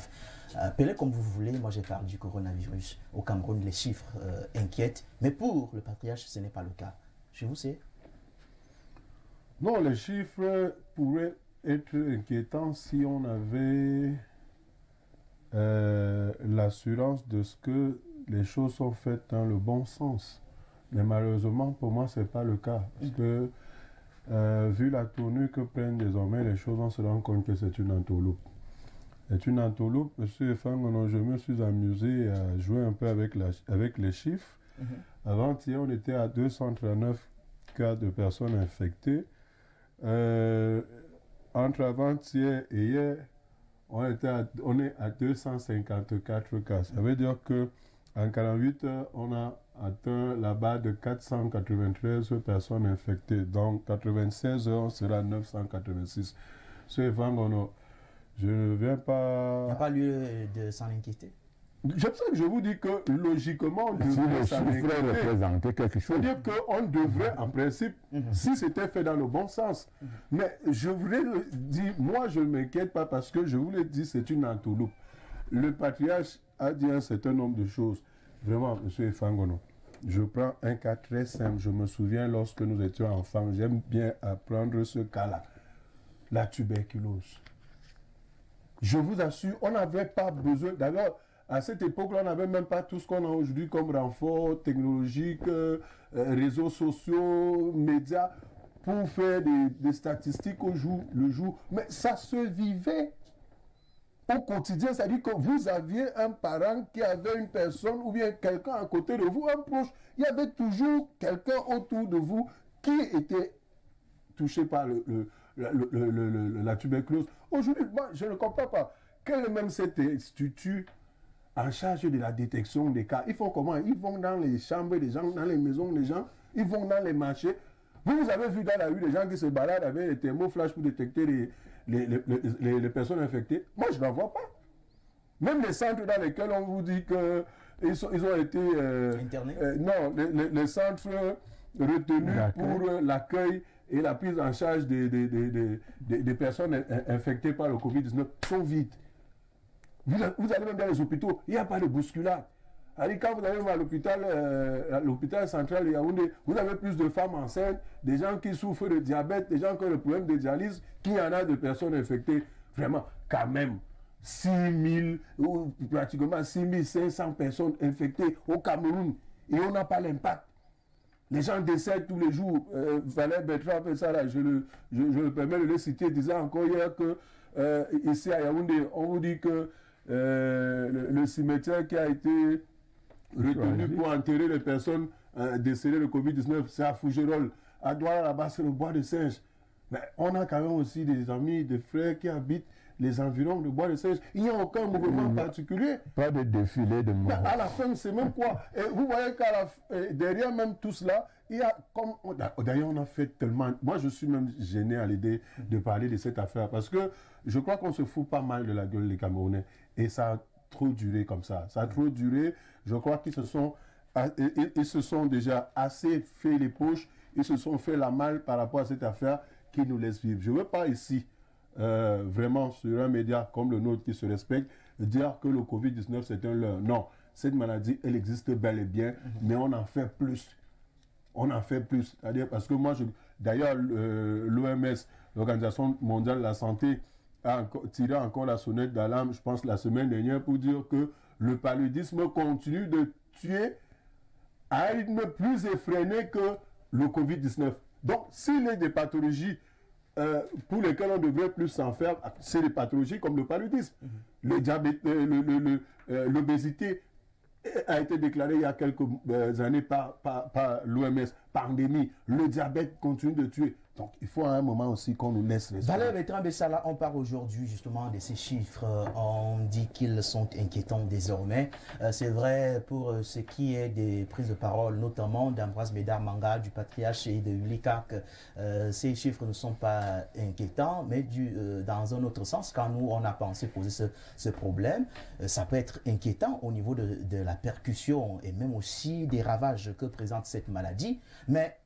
Appelez comme vous voulez. Moi, j'ai parlé du coronavirus. Au Cameroun, les chiffres inquiètent. Mais pour le patriarche, ce n'est pas le cas. Chez vous, c'est? Non, les chiffres pourraient être inquiétant si on avait l'assurance de ce que les choses sont faites dans le bon sens. Mais malheureusement, pour moi, ce n'est pas le cas. Parce que, vu la tournure que prennent désormais les choses, on se rend compte que c'est une entourloupe. C'est une entourloupe. Monsieur Fangono, je me suis amusé à jouer un peu avec les chiffres. Avant-hier, on était à 239 cas de personnes infectées. Entre avant-hier et hier, on est à 254 cas. Ça veut dire qu'en 48 heures, on a atteint la barre de 493 personnes infectées. Donc, 96 heures, on sera à 986. Monsieur Fangono, je ne viens pas... Il n'y a pas lieu de s'en inquiéter. Je vous dis que logiquement, on devrait s'en représenter quelque chose. C'est-à-dire qu'on devrait, en principe, si c'était fait dans le bon sens. Mais je voulais dire, moi je ne m'inquiète pas parce que je vous l'ai dit, c'est une entourloupe. Le patriarche a dit un certain nombre de choses. Vraiment, M. Fangono, je prends un cas très simple. Je me souviens lorsque nous étions enfants, j'aime bien apprendre ce cas-là. La tuberculose. Je vous assure, on n'avait pas besoin, d'ailleurs, à cette époque-là, on n'avait même pas tout ce qu'on a aujourd'hui comme renfort technologique, réseaux sociaux, médias, pour faire des statistiques le jour. Mais ça se vivait au quotidien. C'est-à-dire que vous aviez un parent qui avait une personne ou bien quelqu'un à côté de vous, un proche. Il y avait toujours quelqu'un autour de vous qui était touché par la tuberculose. Aujourd'hui, moi, je ne comprends pas. Quel est même cet institut en charge de la détection des cas? Ils font comment? Ils vont dans les chambres des gens, dans les maisons des gens, ils vont dans les marchés. Vous avez vu dans la rue des gens qui se baladent avec les thermoflash pour détecter les personnes infectées? Moi, je n'en vois pas. Même les centres dans lesquels on vous dit qu'ils ont été... internés? Non, les centres retenus pour l'accueil et la prise en charge des personnes infectées par le Covid-19 sont vides. Vous allez même dans les hôpitaux, il n'y a pas de bousculade. Quand vous allez à l'hôpital central de Yaoundé, vous avez plus de femmes enceintes, des gens qui souffrent de diabète, des gens qui ont le problème de dialyse, qu'il y en a de personnes infectées. Vraiment, quand même, 6 000 ou pratiquement 6 500 personnes infectées au Cameroun et on n'a pas l'impact. Les gens décèdent tous les jours. Valère Bertrand fait ça là, je me permets de le citer, disant encore hier que ici à Yaoundé, on vous dit que le cimetière qui a été retenu pour enterrer les personnes décédées de Covid-19, c'est à Fougerolles. À Douala, là-bas, c'est le bois de singe. Mais on a quand même aussi des amis, des frères qui habitent les environs de bois de singe. Il n'y a aucun mouvement particulier. Pas de défilé de morts. À la fin, c'est même quoi? Et vous voyez derrière même tout cela, il y a comme... D'ailleurs, on a fait tellement... Moi, je suis même gêné à l'idée de parler de cette affaire parce que je crois qu'on se fout pas mal de la gueule des Camerounais. Et ça a trop duré comme ça. Ça a trop duré. Je crois qu'ils se sont déjà assez fait les poches. Ils se sont fait la malle par rapport à cette affaire qui nous laisse vivre. Je ne veux pas ici, vraiment sur un média comme le nôtre qui se respecte, dire que le Covid-19 c'est un leurre. Non, cette maladie, elle existe bel et bien, mais on en fait plus. On en fait plus. C'est-à-dire parce que moi, d'ailleurs, l'OMS, l'Organisation mondiale de la santé, a tiré encore la sonnette d'alarme, je pense, la semaine dernière, pour dire que le paludisme continue de tuer à un rythme plus effréné que le Covid-19. Donc, s'il y a des pathologies pour lesquelles on devrait plus s'en faire, c'est des pathologies comme le paludisme. Le diabète, l'obésité a été déclarée il y a quelques années par l'OMS, pandémie. Le diabète continue de tuer. Donc, il faut à un moment aussi qu'on nous laisse respirer. Valère Bertrand Bessala, on parle aujourd'hui justement de ces chiffres. On dit qu'ils sont inquiétants désormais. C'est vrai pour ce qui est des prises de parole, notamment d'Ambroise Bédard Manga, du Patriarche et de Ulika, que ces chiffres ne sont pas inquiétants, mais dans un autre sens, quand nous, on a pensé poser ce problème, ça peut être inquiétant au niveau de la percussion et même aussi des ravages que présente cette maladie. Mais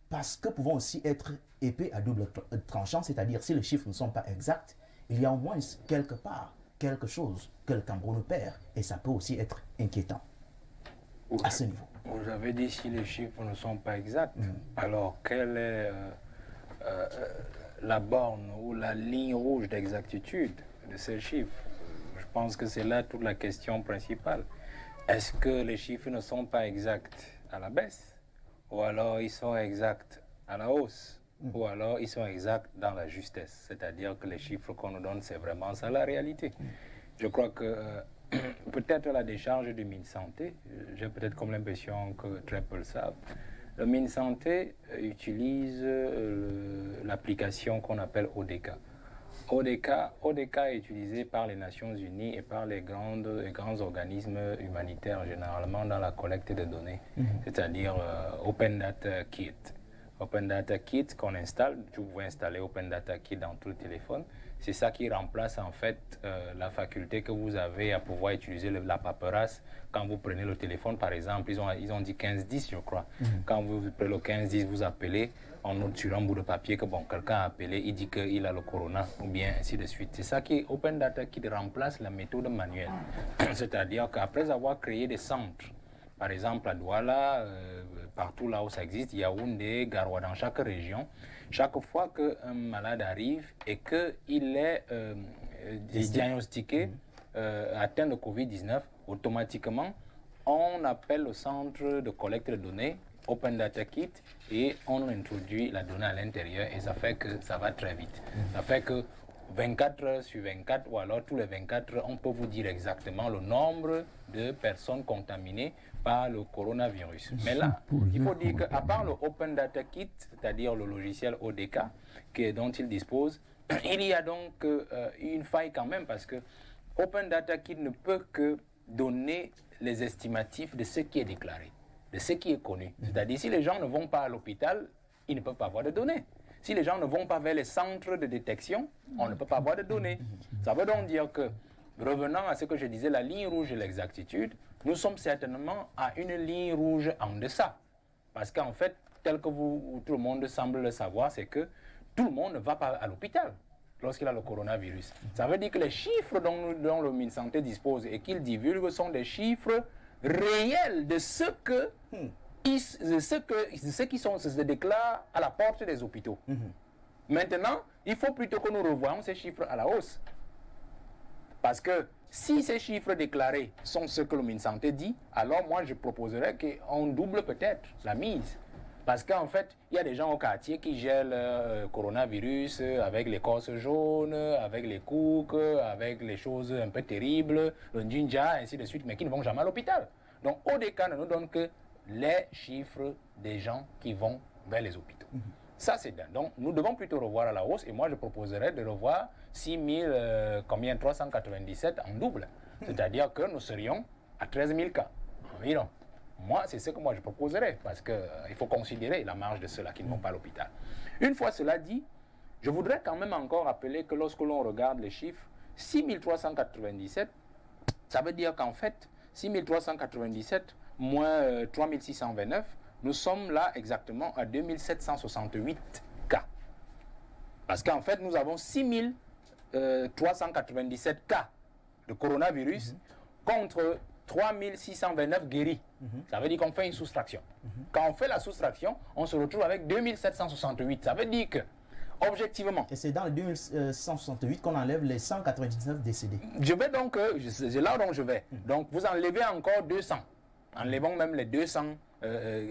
parce que pouvons aussi être épais à double tranchant, c'est-à-dire si les chiffres ne sont pas exacts, il y a au moins quelque part quelque chose que le Cameroun perd et ça peut aussi être inquiétant à ce niveau. Vous avez dit si les chiffres ne sont pas exacts, alors quelle est la borne ou la ligne rouge d'exactitude de ces chiffres? Je pense que c'est là toute la question principale. Est-ce que les chiffres ne sont pas exacts à la baisse ou alors ils sont exacts à la hausse, ou alors ils sont exacts dans la justesse. C'est-à-dire que les chiffres qu'on nous donne, c'est vraiment ça la réalité. Je crois que peut-être la décharge du MinSanté, j'ai peut-être comme l'impression que très peu le savent, le MinSanté utilise l'application qu'on appelle ODK. ODK est utilisé par les Nations Unies et par les grands organismes humanitaires généralement dans la collecte de données, c'est-à-dire Open Data Kit. Open Data Kit qu'on installe, vous pouvez installer Open Data Kit dans tout le téléphone. C'est ça qui remplace en fait la faculté que vous avez à pouvoir utiliser la paperasse quand vous prenez le téléphone. Par exemple, ils ont dit 1510 je crois. Quand vous prenez le 1510, vous appelez, on note sur un bout de papier que bon, quelqu'un a appelé, il dit qu'il a le corona ou bien ainsi de suite. C'est ça qui Open Data Kit remplace la méthode manuelle. C'est-à-dire qu'après avoir créé des centres, par exemple à Douala, partout là où ça existe, Yaoundé, Garoua, dans chaque région, chaque fois qu'un malade arrive et qu'il est diagnostiqué atteint de Covid-19, automatiquement, on appelle le centre de collecte de données, Open Data Kit, et on introduit la donnée à l'intérieur et ça fait que ça va très vite. Ça fait que 24 heures sur 24 ou alors tous les 24 heures, on peut vous dire exactement le nombre de personnes contaminées par le coronavirus. Mais là, il faut dire qu'à part le Open Data Kit, c'est-à-dire le logiciel ODK dont il dispose, il y a donc une faille quand même parce que Open Data Kit ne peut que donner les estimatifs de ce qui est déclaré, de ce qui est connu. C'est-à-dire si les gens ne vont pas à l'hôpital, ils ne peuvent pas avoir de données. Si les gens ne vont pas vers les centres de détection, on ne peut pas avoir de données. Ça veut donc dire que, revenant à ce que je disais, la ligne rouge et l'exactitude, nous sommes certainement à une ligne rouge en deçà. Parce qu'en fait, tel que tout le monde semble le savoir, c'est que tout le monde ne va pas à l'hôpital lorsqu'il a le coronavirus. Ça veut dire que les chiffres dont le MinSanté dispose et qu'il divulgue sont des chiffres réels de ce que... ceux qui se déclarent à la porte des hôpitaux. Maintenant, il faut plutôt que nous revoyions ces chiffres à la hausse. Parce que si ces chiffres déclarés sont ceux que le MinSanté dit, alors moi je proposerais qu'on double peut-être la mise. Parce qu'en fait, il y a des gens au quartier qui gèrent le coronavirus avec l'écorce jaune, avec les cooks, avec les choses un peu terribles, le ninja, ainsi de suite, mais qui ne vont jamais à l'hôpital. Donc ODK ne nous donne que les chiffres des gens qui vont vers les hôpitaux. Ça, c'est dingue. Donc, nous devons plutôt revoir à la hausse. Et moi, je proposerais de revoir 397 en double. C'est-à-dire que nous serions à 13 000 cas environ. Moi, c'est ce que moi je proposerais. Parce qu'il faut considérer la marge de ceux-là qui ne vont pas à l'hôpital. Une fois cela dit, je voudrais quand même encore rappeler que lorsque l'on regarde les chiffres, 397, ça veut dire qu'en fait, 397 moins 3629, nous sommes là exactement à 2768 cas. Parce qu'en fait, nous avons 6397 cas de coronavirus contre 3629 guéris. Ça veut dire qu'on fait une soustraction. Quand on fait la soustraction, on se retrouve avec 2768. Ça veut dire que, objectivement... Et c'est dans le 2168 qu'on enlève les 199 décédés. Je vais donc... c'est là où je vais. Donc, vous enlevez encore 200. Enlevons même les 200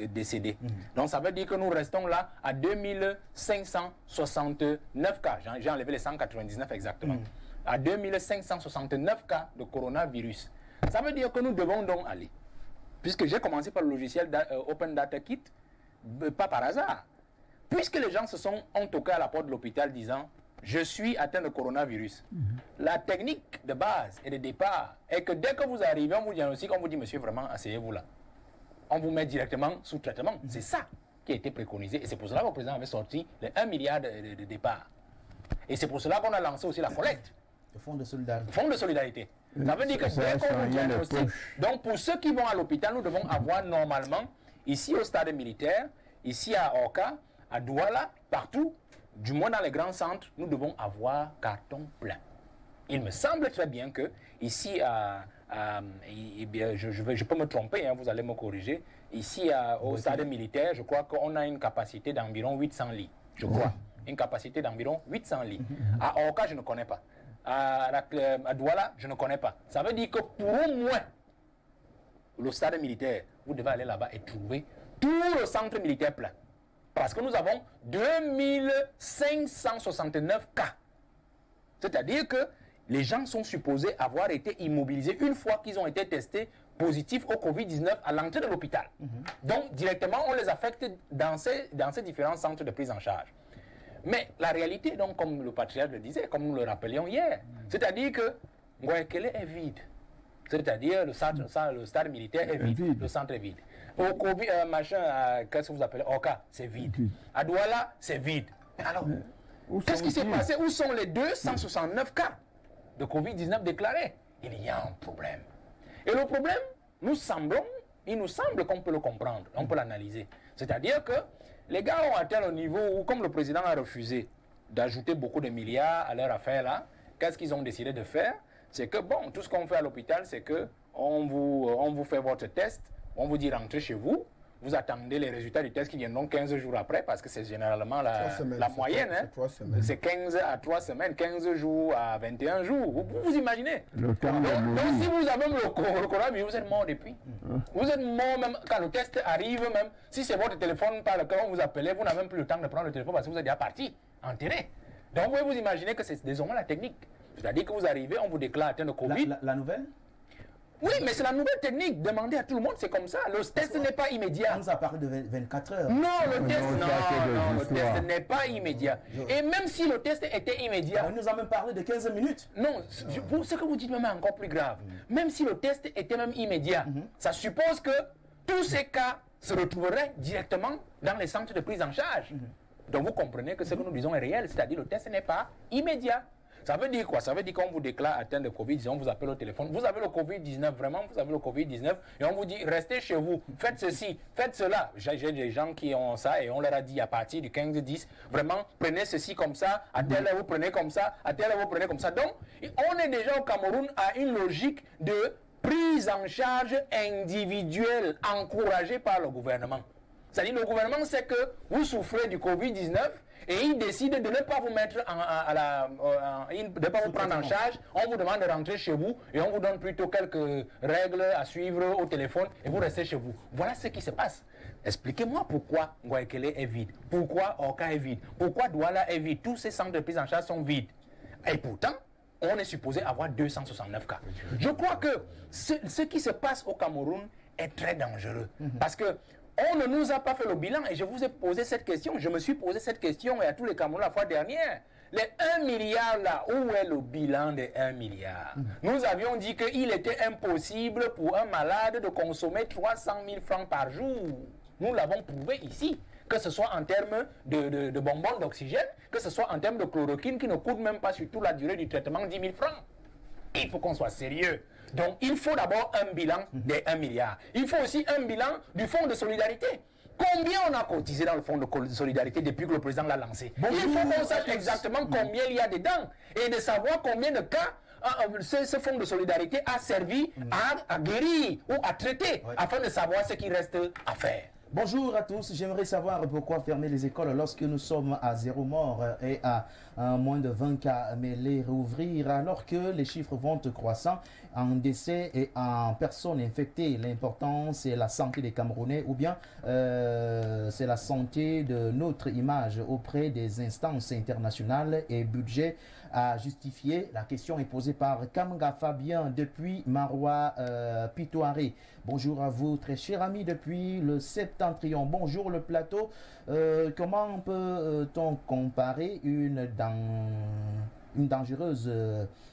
décédés. Donc ça veut dire que nous restons là à 2569 cas. J'ai enlevé les 199 exactement. À 2569 cas de coronavirus. Ça veut dire que nous devons donc aller. Puisque j'ai commencé par le logiciel Open Data Kit, pas par hasard. Puisque les gens ont toqué à la porte de l'hôpital disant « Je suis atteint de coronavirus ». La technique de base et de départ est que dès que vous arrivez, on vous diagnostique, on vous dit « Monsieur, vraiment, asseyez-vous là ». On vous met directement sous traitement. C'est ça qui a été préconisé. Et c'est pour cela que le président avait sorti les 1 milliard de départ. Et c'est pour cela qu'on a lancé aussi la collecte. Le fonds de solidarité. Fonds de solidarité. Ça veut dire que dès qu'on vous diagnostique, donc pour ceux qui vont à l'hôpital, nous devons avoir normalement, ici au stade militaire, ici à Orca, à Douala, partout, du moins dans les grands centres, nous devons avoir carton plein. Il me semble très bien que ici je peux me tromper, hein, vous allez me corriger. Ici au stade militaire, je crois qu'on a une capacité d'environ 800 lits. Je crois. Une capacité d'environ 800 lits. À Orca, je ne connais pas. À Douala, je ne connais pas. Ça veut dire que pour au moins le stade militaire, vous devez aller là-bas et trouver tout le centre militaire plein. Parce que nous avons 2569 cas. C'est-à-dire que les gens sont supposés avoir été immobilisés une fois qu'ils ont été testés positifs au Covid-19 à l'entrée de l'hôpital. Donc, directement, on les affecte dans ces différents centres de prise en charge. Mais la réalité, donc, comme le patriarche le disait, comme nous le rappelions hier, c'est-à-dire que Ngoekele est vide. C'est-à-dire le stade militaire est vide, le centre est vide. Au Covid, qu'est-ce que vous appelez Oka, c'est vide. À Douala, c'est vide. Mais alors, qu'est-ce qui s'est passé? Où sont les 269 cas de Covid-19 déclarés? Il y a un problème. Et le problème, il nous semble qu'on peut le comprendre, on peut l'analyser. C'est-à-dire que les gars ont atteint le niveau où, comme le président a refusé d'ajouter beaucoup de milliards à leur affaire là, qu'est-ce qu'ils ont décidé de faire? C'est que, bon, tout ce qu'on fait à l'hôpital, c'est que on vous fait votre test, on vous dit rentrez chez vous, vous attendez les résultats du test qui viendront 15 jours après, parce que c'est généralement la moyenne. C'est 15 à 3 semaines, 15 jours à 21 jours. Vous imaginez? Donc si vous avez le coronavirus, vous êtes mort depuis. Vous êtes mort même quand le test arrive, même si c'est votre téléphone par lequel on vous appelait, vous n'avez même plus le temps de prendre le téléphone parce que vous êtes déjà parti, enterré. Donc vous pouvez vous imaginer que c'est désormais la technique. C'est-à-dire que vous arrivez, on vous déclare atteint de Covid. La nouvelle? Oui, mais c'est la nouvelle technique. Demandez à tout le monde, c'est comme ça. Le test n'est pas immédiat. On nous a parlé de 24 heures. Non, le test n'est pas immédiat. Et même si le test était immédiat... On nous a même parlé de 15 minutes. Non, ce que vous dites même est encore plus grave. Même si le test était même immédiat, ça suppose que tous ces cas se retrouveraient directement dans les centres de prise en charge. Donc vous comprenez que ce que nous disons est réel, c'est-à-dire le test n'est pas immédiat. Ça veut dire quoi? Ça veut dire qu'on vous déclare atteint de Covid, on vous appelle au téléphone, vous avez le Covid-19, vraiment, vous avez le Covid-19, et on vous dit, restez chez vous, faites ceci, faites cela. J'ai des gens qui ont ça, et on leur a dit à partir du 15-10, vraiment, prenez ceci comme ça, à tel heure vous prenez comme ça, à tel heure vous prenez comme ça. Donc, on est déjà au Cameroun à une logique de prise en charge individuelle, encouragée par le gouvernement. C'est-à-dire le gouvernement sait que vous souffrez du Covid-19 et il décide de ne pas vous mettre de ne pas vous prendre en charge. On vous demande de rentrer chez vous et on vous donne plutôt quelques règles à suivre au téléphone et vous restez chez vous. Voilà ce qui se passe. Expliquez-moi pourquoi Ngoekele est vide, pourquoi Oka est vide, pourquoi Douala est vide. Tous ces centres de prise en charge sont vides. Et pourtant, on est supposé avoir 269 cas. Je crois que ce qui se passe au Cameroun est très dangereux parce que on ne nous a pas fait le bilan et je vous ai posé cette question, je me suis posé cette question et à tous les Camerounais la fois dernière. Les 1 milliard là, où est le bilan des 1 milliard? Nous avions dit qu'il était impossible pour un malade de consommer 300 000 francs par jour. Nous l'avons prouvé ici, que ce soit en termes de bonbons d'oxygène, que ce soit en termes de chloroquine qui ne coûte même pas sur toute la durée du traitement 10 000 francs. Il faut qu'on soit sérieux. Donc, il faut d'abord un bilan des 1 milliard. Il faut aussi un bilan du fonds de solidarité. Combien on a cotisé dans le fonds de solidarité depuis que le président l'a lancé? Il faut qu'on sache exactement combien il y a dedans et de savoir combien de cas ce fonds de solidarité a servi à guérir ou à traiter afin de savoir ce qui reste à faire. Bonjour à tous, j'aimerais savoir pourquoi fermer les écoles lorsque nous sommes à 0 mort et à moins de 20 cas, mais les rouvrir alors que les chiffres vont croissant en décès et en personnes infectées. L'important, c'est la santé des Camerounais ou bien c'est la santé de notre image auprès des instances internationales et budget à justifier. La question est posée par Kamga Fabien depuis Marois Pitoiré. Bonjour à vous, très chers amis depuis le Septentrion. Bonjour le plateau. Comment peut-on comparer une dangereuse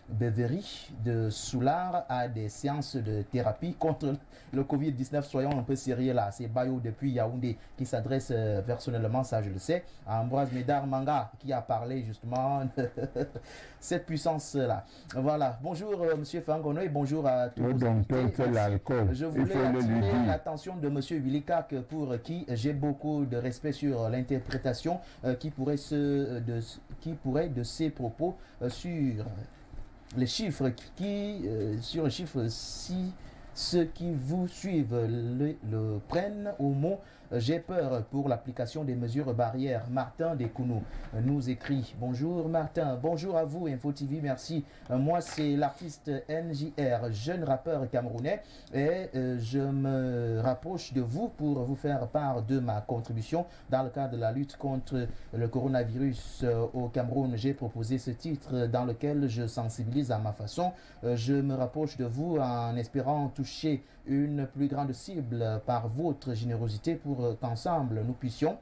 beuverie de soulard à des séances de thérapie contre le Covid-19? Soyons un peu sérieux là. C'est Bayo depuis Yaoundé qui s'adresse personnellement, ça je le sais, à Ambroise Médard Manga qui a parlé justement de cette puissance-là. Voilà. Bonjour Monsieur Fangono et bonjour à tous. Je voulais attirer l'attention de Monsieur Willikak pour qui j'ai beaucoup de respect sur l'interprétation qui pourrait de ses propos sur les chiffres sur les chiffres si ceux qui vous suivent le prennent au mot J'ai peur pour l'application des mesures barrières. Martin Dekounou nous écrit. Bonjour Martin, bonjour à vous Info TV, merci. Moi c'est l'artiste NJR, jeune rappeur camerounais, et je me rapproche de vous pour vous faire part de ma contribution dans le cadre de la lutte contre le coronavirus au Cameroun. J'ai proposé ce titre dans lequel je sensibilise à ma façon. Je me rapproche de vous en espérant toucher une plus grande cible par votre générosité pour qu'ensemble nous puissions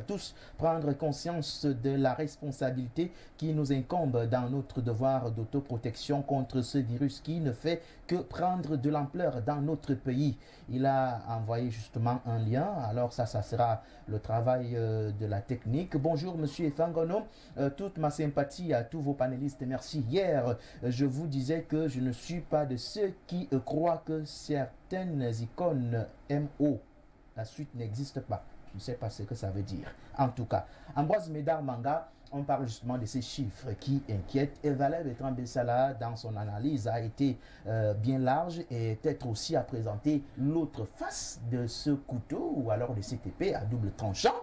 tous prendre conscience de la responsabilité qui nous incombe dans notre devoir d'autoprotection contre ce virus qui ne fait que prendre de l'ampleur dans notre pays. Il a envoyé justement un lien, alors ça sera le travail de la technique. Bonjour Monsieur Efangono, toute ma sympathie à tous vos panélistes, merci. Hier, je vous disais que je ne suis pas de ceux qui croient que certaines icônes MO, la suite n'existe pas. Je ne sais pas ce que ça veut dire. En tout cas, Ambroise Médard Manga, on parle justement de ces chiffres qui inquiètent. Et Valère Bertrand Bessala, dans son analyse, a été bien large et peut-être aussi à présenter l'autre face de ce couteau ou alors de cette épée à double tranchant.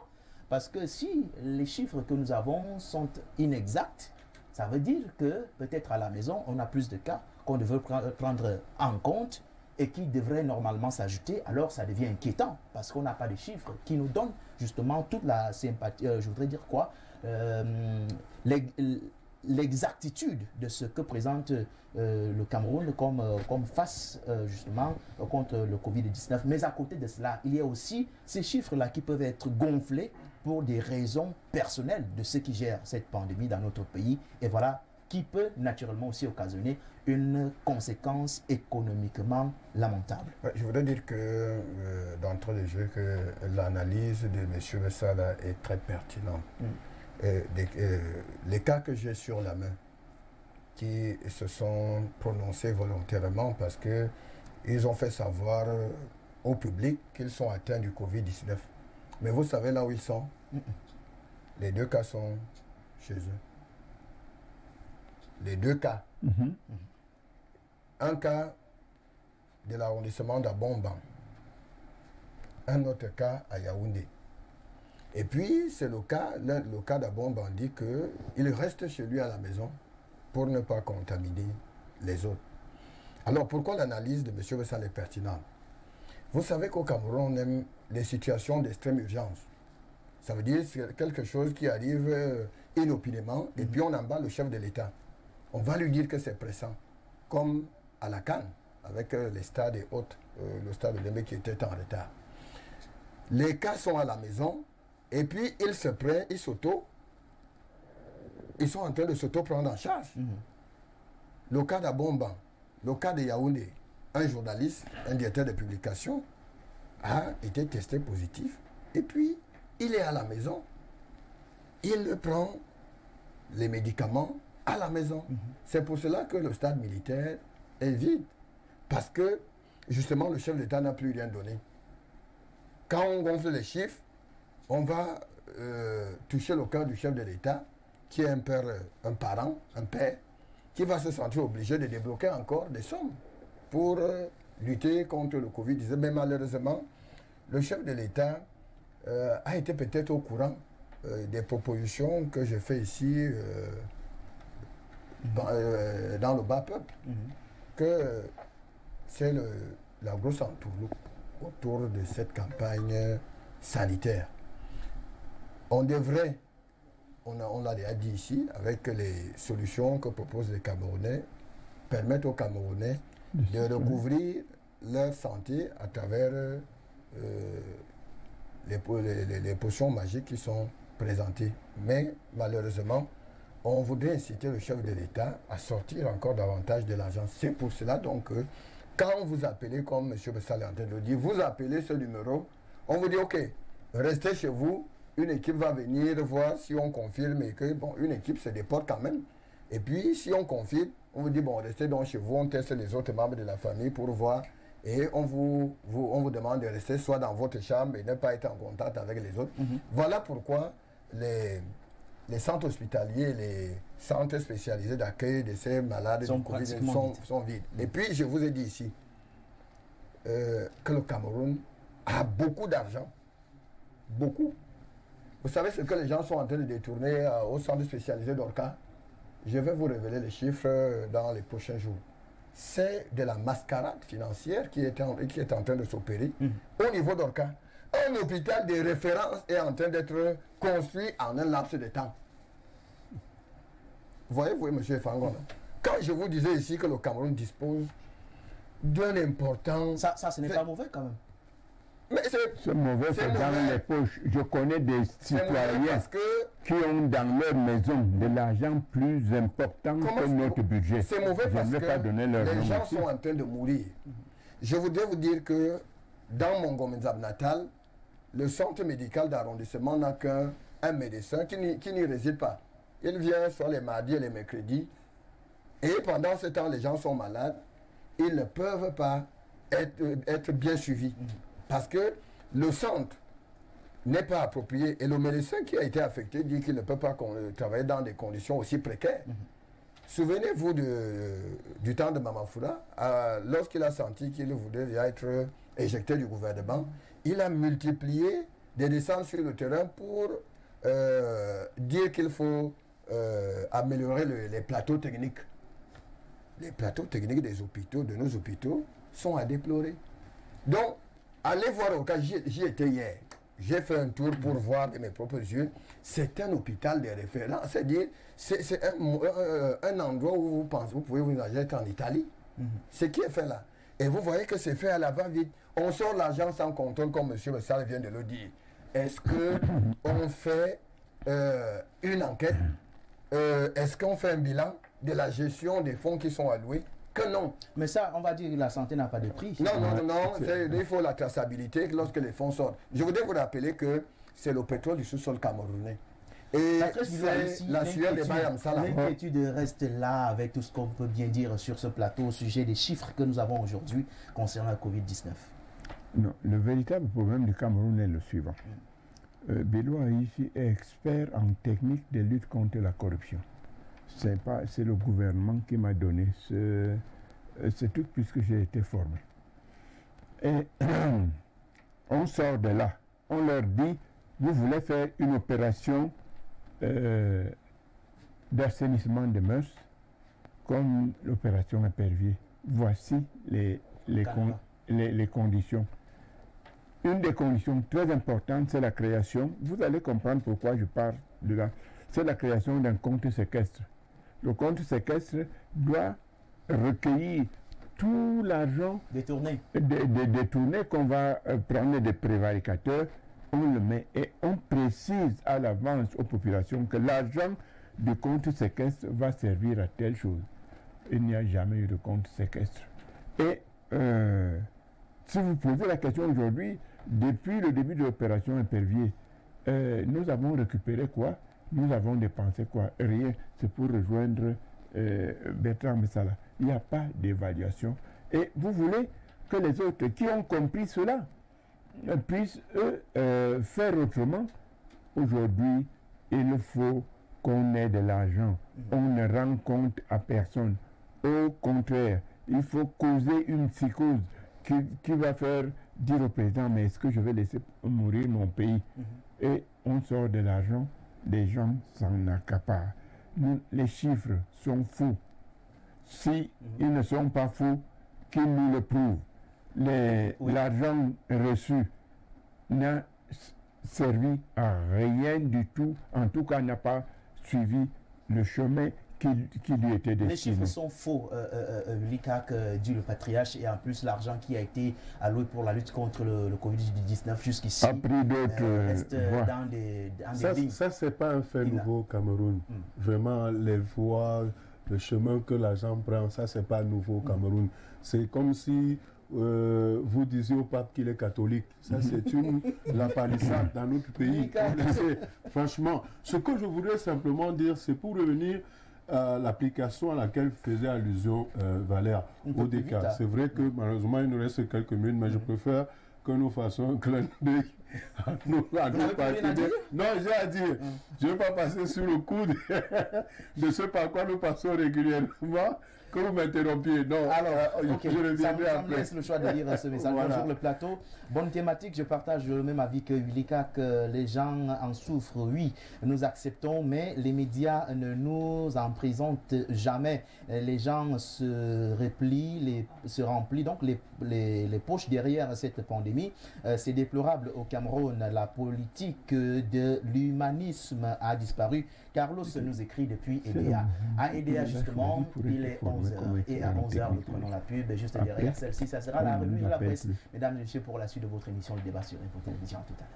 Parce que si les chiffres que nous avons sont inexacts, ça veut dire que peut-être à la maison, on a plus de cas qu'on devrait prendre en compte et qui devrait normalement s'ajouter, alors ça devient inquiétant parce qu'on n'a pas de chiffres qui nous donnent justement toute la sympathie, je voudrais dire quoi, l'exactitude de ce que présente le Cameroun comme face justement contre le Covid-19. Mais à côté de cela, il y a aussi ces chiffres-là qui peuvent être gonflés pour des raisons personnelles de ceux qui gèrent cette pandémie dans notre pays. Et voilà, qui peut naturellement aussi occasionner une conséquence économiquement lamentable. Je voudrais dire que d'entrée de jeu, que l'analyse de M. Bessala est très pertinente. Les cas que j'ai sur la main, qui se sont prononcés volontairement parce qu'ils ont fait savoir au public qu'ils sont atteints du Covid-19. Mais vous savez là où ils sont? Les deux cas sont chez eux. Les deux cas. Un cas de l'arrondissement d'Abomban, un autre cas à Yaoundé. Et puis, c'est le cas d'Abomban dit qu'il reste chez lui à la maison pour ne pas contaminer les autres. Alors, pourquoi l'analyse de M. Bessala est pertinente? Vous savez qu'au Cameroun, on aime les situations d'extrême urgence. Ça veut dire que c'est quelque chose qui arrive inopinément et puis on emballe le chef de l'État. On va lui dire que c'est pressant, comme à la CAN, avec les stades et autres, le stade de Lembe qui était en retard. Les cas sont à la maison, et puis ils se prennent, ils sont en train de s'auto-prendre en charge. Le cas d'Abomban, le cas de Yaoundé, un journaliste, un directeur de publication, a été testé positif, et puis il est à la maison, il prend les médicaments à la maison. C'est pour cela que le stade militaire est vide. Parce que, justement, le chef d'État n'a plus rien donné. Quand on gonfle les chiffres, on va toucher le cœur du chef de l'État, qui est un père, un parent, un père, qui va se sentir obligé de débloquer encore des sommes pour lutter contre le Covid-19. Mais malheureusement, le chef de l'État a été peut-être au courant des propositions que je fais ici dans le bas peuple, que c'est la grosse entourloupe autour de cette campagne sanitaire. On devrait, on l'a déjà dit ici, avec les solutions que proposent les Camerounais, permettre aux Camerounais de recouvrir leur santé à travers les potions magiques qui sont présentées. Mais malheureusement, on voudrait inciter le chef de l'État à sortir encore davantage de l'argent. C'est pour cela donc que quand vous appelez, comme M. Bessala est en train de le dire, vous appelez ce numéro, on vous dit ok, restez chez vous, une équipe va venir voir si on confirme et que bon, une équipe se déporte quand même. Et puis si on confirme, on vous dit bon, restez donc chez vous, on teste les autres membres de la famille pour voir et on vous demande de rester soit dans votre chambre et ne pas être en contact avec les autres. Voilà pourquoi les centres hospitaliers, les centres spécialisés d'accueil de ces malades sont vides. Et puis, je vous ai dit ici que le Cameroun a beaucoup d'argent beaucoup. Vous savez ce que les gens sont en train de détourner au centre spécialisé d'Orca? Je vais vous révéler les chiffres dans les prochains jours. C'est de la mascarade financière qui est en train de s'opérer au niveau d'Orca. Un hôpital de référence est en train d'être construit en un laps de temps. Voyez-vous, M. Fangon, quand je vous disais ici que le Cameroun dispose d'un important... Ça, ce n'est pas mauvais quand même. Mais c'est mauvais, c'est dans les poches. Je connais des citoyens qui ont dans leur maison de l'argent plus important que notre budget. C'est mauvais parce que les gens sont en train de mourir. Je voudrais vous dire que dans mon Gomenzab natal, le centre médical d'arrondissement n'a qu'un médecin qui n'y réside pas. Il vient soit les mardis et les mercredis. Et pendant ce temps, les gens sont malades. Ils ne peuvent pas être bien suivis. Parce que le centre n'est pas approprié. Et le médecin qui a été affecté dit qu'il ne peut pas travailler dans des conditions aussi précaires. Souvenez-vous du temps de Mamafoura, lorsqu'il a senti qu'il voulait être éjecté du gouvernement, il a multiplié des descentes sur le terrain pour dire qu'il faut améliorer les plateaux techniques. Les plateaux techniques des hôpitaux, de nos hôpitaux, sont à déplorer. Donc, allez voir au cas, j'y étais hier. J'ai fait un tour pour voir de mes propres yeux. C'est un hôpital de référence. C'est-à-dire, c'est un endroit où vous pouvez vous imaginer être en Italie. Ce qui est fait là. Et vous voyez que c'est fait à la va-vite. On sort l'argent sans contrôle, comme M. Bessal vient de le dire. Est-ce qu'on fait une enquête? Est-ce qu'on fait un bilan de la gestion des fonds qui sont alloués? Que non. Mais ça, on va dire que la santé n'a pas de prix. Non. Il faut la traçabilité lorsque les fonds sortent. Je voudrais vous rappeler que c'est le pétrole du sous-sol camerounais. Et c'est la sueur des Bayamsala. L'inquiétude reste là avec tout ce qu'on peut bien dire sur ce plateau au sujet des chiffres que nous avons aujourd'hui concernant la Covid-19. Non, le véritable problème du Cameroun est le suivant. Bélois ici est expert en technique de lutte contre la corruption. C'est le gouvernement qui m'a donné ce truc puisque j'ai été formé. Et on sort de là. On leur dit, vous voulez faire une opération d'assainissement des mœurs comme l'opération Épervier. Voici les conditions. Une des conditions très importantes, c'est la création. Vous allez comprendre pourquoi je parle de là. C'est la création d'un compte séquestre. Le compte séquestre doit recueillir tout l'argent détourné qu'on va prendre des prévaricateurs. On le met et on précise à l'avance aux populations que l'argent du compte séquestre va servir à telle chose. Il n'y a jamais eu de compte séquestre. Et si vous posez la question aujourd'hui, depuis le début de l'opération Épervier, nous avons récupéré quoi? Nous avons dépensé quoi? Rien. C'est pour rejoindre Bertrand Messala. Il n'y a pas d'évaluation. Et vous voulez que les autres qui ont compris cela puissent, eux, faire autrement. Aujourd'hui, il faut qu'on ait de l'argent. On ne rend compte à personne. Au contraire, il faut causer une psychose qui va faire dire au président, mais est-ce que je vais laisser mourir mon pays? Et on sort de l'argent. Les gens s'en accaparent. Les chiffres sont fous. Si ils ne sont pas fous, qu'ils nous le prouvent. L'argent reçu n'a servi à rien du tout. En tout cas, n'a pas suivi le chemin qui lui était destiné. Les chiffres sont faux, l'ICAC dit le patriarche, et en plus l'argent qui a été alloué pour la lutte contre le Covid-19 jusqu'ici a pris d'autres reste dans des lignes. Ça, c'est pas un fait nouveau au Cameroun. Vraiment, les voies, le chemin que l'argent prend, ça, c'est pas nouveau au Cameroun. C'est comme si vous disiez au pape qu'il est catholique. Ça, c'est la palissade dans notre pays. Franchement, ce que je voudrais simplement dire, c'est pour revenir à l'application à laquelle faisait allusion Valère ODK. C'est vrai que malheureusement, il nous reste quelques minutes, mais je préfère que nous fassions un clin d'œil nous partenaires. Non, j'ai à dire, je ne veux pas passer sur le coude de ce par quoi nous passons régulièrement. Que vous m'interrompiez. Non, alors, je reviendrai ça après. me laisse le choix de lire ce message. Voilà. Bonjour le plateau. Bonne thématique, je partage le même avis que Ulika, que les gens en souffrent. Oui, nous acceptons, mais les médias ne nous en présentent jamais. Les gens se replient, se remplissent donc les poches derrière cette pandémie. C'est déplorable au Cameroun. La politique de l'humanisme a disparu. Carlos nous écrit depuis EDA. À EDA, justement, il est 11h. Et à 11h, nous prenons la pub. Juste derrière celle-ci, ça sera la revue de la presse. Mesdames et messieurs, pour la suite de votre émission, le débat sur Info Télévision. À tout à l'heure.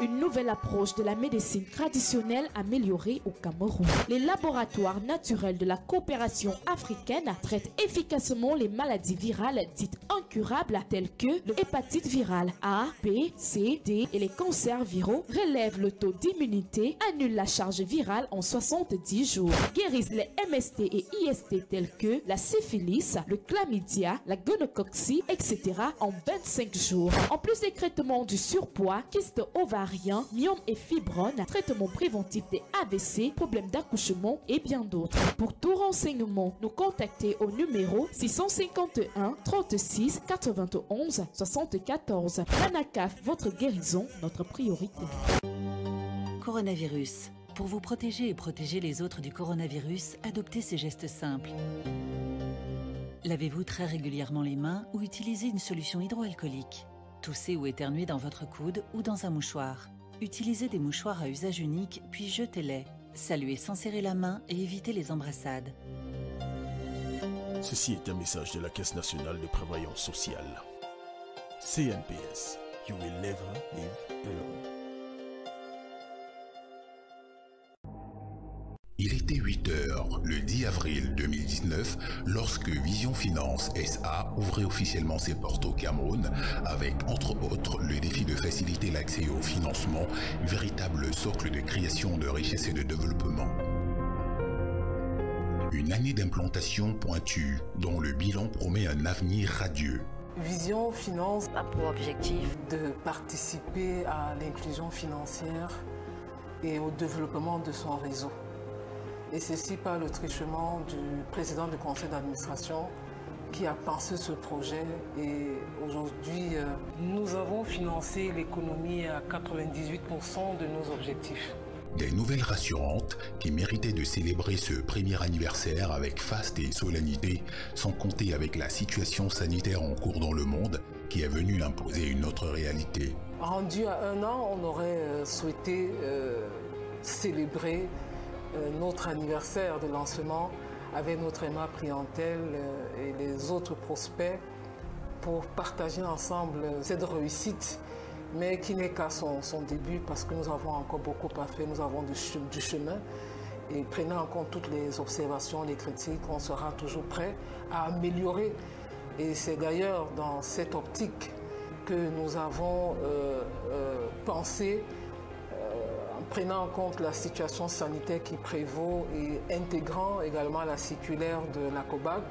Une nouvelle approche de la médecine traditionnelle améliorée au Cameroun. Les laboratoires naturels de la coopération africaine traitent efficacement les maladies virales dites incurables telles que l'hépatite virale A, B, C, D et les cancers viraux, relèvent le taux d'immunité, annulent la charge virale en 70 jours, guérissent les MST et IST tels que la syphilis, le chlamydia, la gonococcie, etc. en 25 jours. En plus des traitements du surpoids, kyste ovarien, myome et fibrome, traitement préventif des AVC, problèmes d'accouchement et bien d'autres. Pour tout renseignement, nous contacter au numéro 651 36 91 74. Anacaf, votre guérison, notre priorité. Coronavirus. Pour vous protéger et protéger les autres du coronavirus, adoptez ces gestes simples. Lavez-vous très régulièrement les mains ou utilisez une solution hydroalcoolique. Toussez ou éternuez dans votre coude ou dans un mouchoir. Utilisez des mouchoirs à usage unique, puis jetez-les. Saluez sans serrer la main et évitez les embrassades. Ceci est un message de la Caisse nationale de prévoyance sociale. CNPS. You will never live alone. Il était 8h le 10 avril 2019 lorsque Vision Finance SA ouvrait officiellement ses portes au Cameroun avec, entre autres, le défi de faciliter l'accès au financement, véritable socle de création de richesse et de développement. Une année d'implantation pointue dont le bilan promet un avenir radieux. Vision Finance a pour objectif de participer à l'inclusion financière et au développement de son réseau. Et ceci par le truchement du président du conseil d'administration qui a pensé ce projet. Et aujourd'hui, nous avons financé l'économie à 98% de nos objectifs. Des nouvelles rassurantes qui méritaient de célébrer ce premier anniversaire avec faste et solennité, sans compter avec la situation sanitaire en cours dans le monde qui est venue imposer une autre réalité. Rendu à 1 an, on aurait souhaité célébrer notre anniversaire de lancement avec notre aimable clientèle et les autres prospects pour partager ensemble cette réussite, mais qui n'est qu'à son début parce que nous avons encore beaucoup à faire, nous avons du chemin. Et prenant en compte toutes les observations, les critiques, on sera toujours prêt à améliorer. Et c'est d'ailleurs dans cette optique que nous avons pensé, prenant en compte la situation sanitaire qui prévaut et intégrant également la circulaire de la COBAC,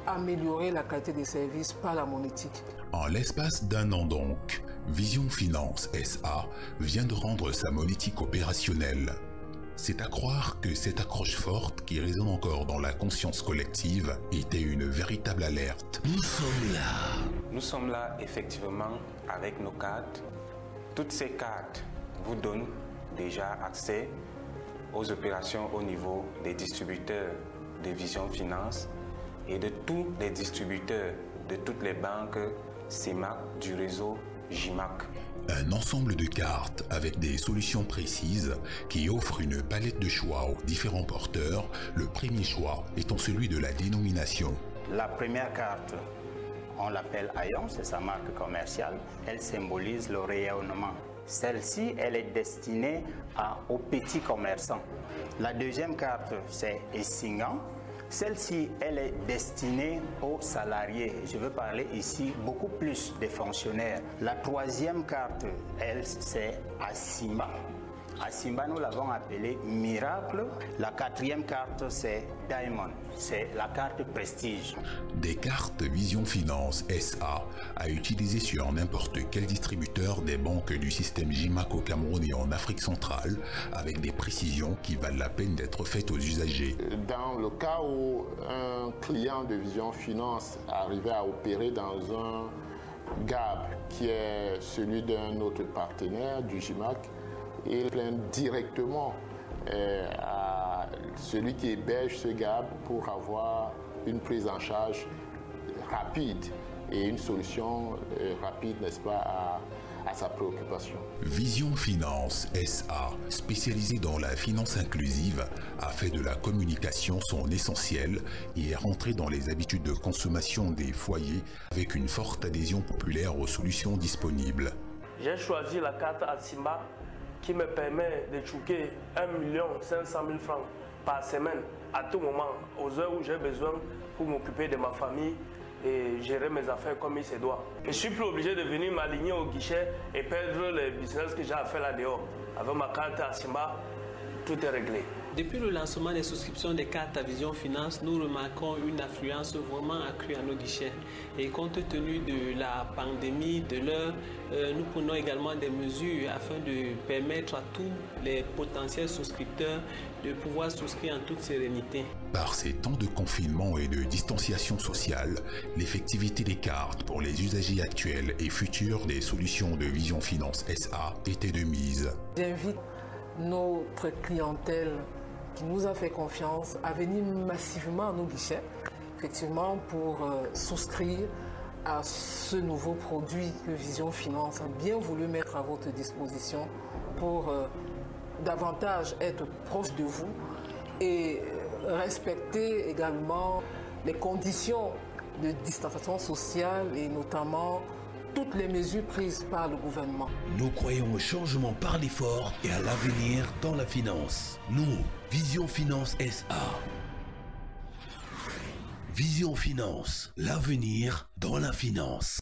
améliorer la qualité des services par la monétique. En l'espace d'1 an donc, Vision Finance SA vient de rendre sa monétique opérationnelle. C'est à croire que cette accroche forte qui résonne encore dans la conscience collective était une véritable alerte. Nous sommes là. Nous sommes là effectivement avec nos cartes. Toutes ces cartes vous donnent déjà accès aux opérations au niveau des distributeurs de Vision Finance et de tous les distributeurs de toutes les banques CEMAC du réseau JIMAC. Un ensemble de cartes avec des solutions précises qui offrent une palette de choix aux différents porteurs, le premier choix étant celui de la dénomination. La première carte, on l'appelle Ayon, c'est sa marque commerciale. Elle symbolise le rayonnement. Celle-ci, elle est destinée aux petits commerçants. La deuxième carte, c'est Essingan. Celle-ci, elle est destinée aux salariés. Je veux parler ici beaucoup plus des fonctionnaires. La troisième carte, elle, c'est Asimba. Asimba, nous l'avons appelée Miracle. La quatrième carte, c'est Diamond. C'est la carte Prestige. Des cartes Vision Finance SA à utiliser sur n'importe quel distributeur des banques du système JIMAC au Cameroun et en Afrique centrale, avec des précisions qui valent la peine d'être faites aux usagers. Dans le cas où un client de Vision Finance arrivait à opérer dans un GAB qui est celui d'un autre partenaire du JIMAC, il plaint directement à celui qui héberge ce GAB pour avoir une prise en charge rapide et une solution rapide, n'est-ce pas, à sa préoccupation. Vision Finance SA, spécialisée dans la finance inclusive, a fait de la communication son essentiel et est rentrée dans les habitudes de consommation des foyers avec une forte adhésion populaire aux solutions disponibles. J'ai choisi la carte Asimba qui me permet de chouquer 1 500 000 francs par semaine à tout moment, aux heures où j'ai besoin pour m'occuper de ma famille et gérer mes affaires comme il se doit. Je ne suis plus obligé de venir m'aligner au guichet et perdre les business que j'ai à faire là dehors. Avec ma carte Asimba, tout est réglé. Depuis le lancement des souscriptions des cartes à Vision Finance, nous remarquons une affluence vraiment accrue à nos guichets. Et compte tenu de la pandémie, de l'heure, nous prenons également des mesures afin de permettre à tous les potentiels souscripteurs de pouvoir souscrire en toute sérénité. Par ces temps de confinement et de distanciation sociale, l'effectivité des cartes pour les usagers actuels et futurs des solutions de Vision Finance SA était de mise. J'invite notre clientèle qui nous a fait confiance à venir massivement à nos guichets, effectivement pour souscrire à ce nouveau produit que Vision Finance a bien voulu mettre à votre disposition pour davantage être proche de vous et respecter également les conditions de distanciation sociale et notamment toutes les mesures prises par le gouvernement. Nous croyons au changement par l'effort et à l'avenir dans la finance. Nous, Vision Finance SA. Vision Finance, l'avenir dans la finance.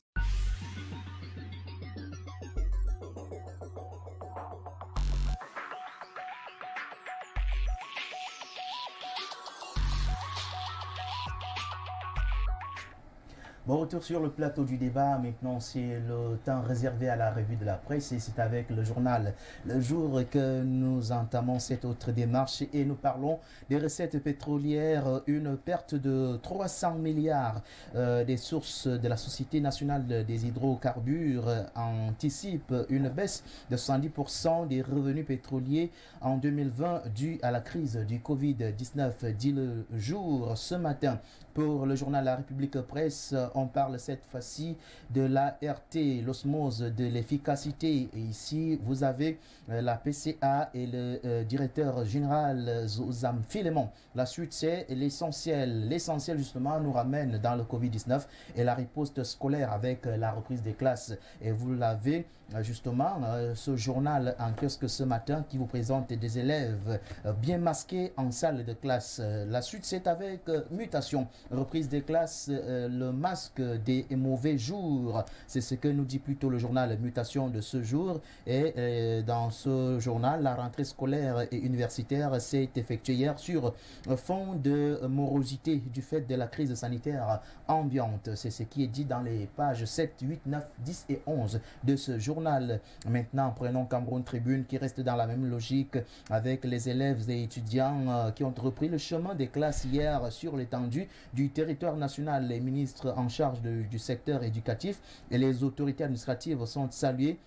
Bon, retour sur le plateau du débat. Maintenant, c'est le temps réservé à la revue de la presse et c'est avec le journal Le Jour que nous entamons cette autre démarche et nous parlons des recettes pétrolières. Une perte de 300 milliards des sources de la Société nationale des hydrocarbures anticipe une baisse de 70% des revenus pétroliers en 2020 due à la crise du Covid-19, dit Le Jour ce matin. Pour le journal La République Presse, on parle cette fois-ci de l'ART, l'osmose de l'efficacité. Et ici, vous avez la PCA et le directeur général Zozam Philemon. La suite, c'est l'essentiel. L'essentiel, justement, nous ramène dans le Covid-19 et la riposte scolaire avec la reprise des classes. Et vous l'avez, justement, ce journal en kiosque ce matin qui vous présente des élèves bien masqués en salle de classe. La suite, c'est avec mutation. Reprise des classes, le masque des mauvais jours. C'est ce que nous dit plutôt le journal Mutation de ce jour. Et dans ce journal, la rentrée scolaire et universitaire s'est effectuée hier sur fond de morosité du fait de la crise sanitaire ambiante. C'est ce qui est dit dans les pages 7, 8, 9, 10 et 11 de ce journal. Maintenant, prenons Cameroun Tribune qui reste dans la même logique avec les élèves et étudiants qui ont repris le chemin des classes hier sur l'étendue du territoire national. Les ministres en charge du secteur éducatif et les autorités administratives ont salué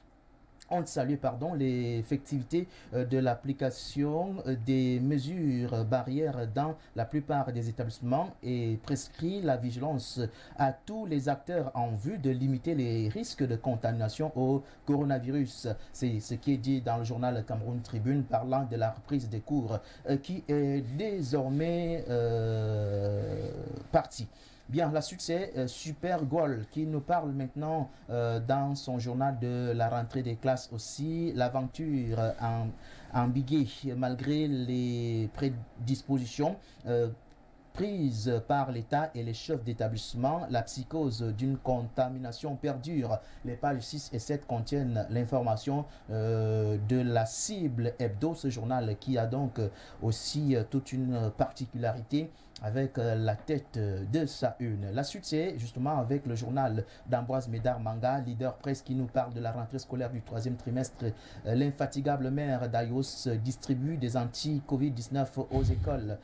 l'effectivité de l'application des mesures barrières dans la plupart des établissements et prescrit la vigilance à tous les acteurs en vue de limiter les risques de contamination au coronavirus. C'est ce qui est dit dans le journal Cameroun Tribune parlant de la reprise des cours qui est désormais partie. Bien, la suite c'est Super Goal qui nous parle maintenant dans son journal de la rentrée des classes aussi. L'aventure ambiguë malgré les prédispositions prise par l'État et les chefs d'établissement. La psychose d'une contamination perdure. Les pages 6 et 7 contiennent l'information de la cible hebdo, ce journal qui a donc aussi toute une particularité avec la tête de sa une. La suite, c'est justement avec le journal d'Ambroise Médard Manga, leader presse, qui nous parle de la rentrée scolaire du 3e trimestre. L'infatigable maire d'Ayos distribue des anti-Covid-19 aux écoles.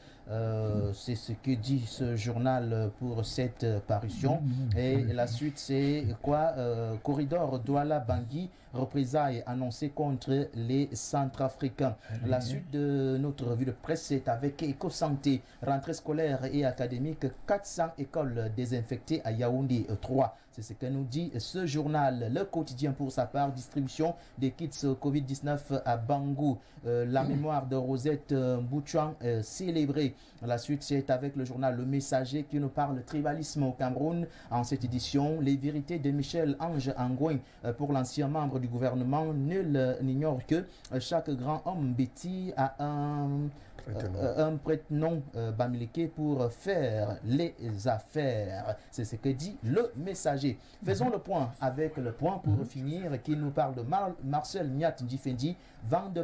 C'est ce que dit ce journal pour cette parution. Et la suite, c'est quoi? Corridor Douala-Bangui, représailles annoncées contre les Centrafricains. La suite de notre revue de presse, c'est avec Éco-Santé, rentrée scolaire et académique, 400 écoles désinfectées à Yaoundé 3. C'est ce que nous dit ce journal. Le quotidien, pour sa part, distribution des kits Covid-19 à Bangou. La mémoire de Rosette Mbouchouan célébrée. La suite, c'est avec le journal Le Messager qui nous parle tribalisme au Cameroun. En cette édition, les vérités de Michel Ange Angouin pour l'ancien membre du gouvernement. Nul n'ignore que chaque grand homme bêtis a un prête-nom bamileke pour faire les affaires. C'est ce que dit Le Messager. Faisons le point avec le point pour finir, qui nous parle de Marcel Niat Ndifendi, vent de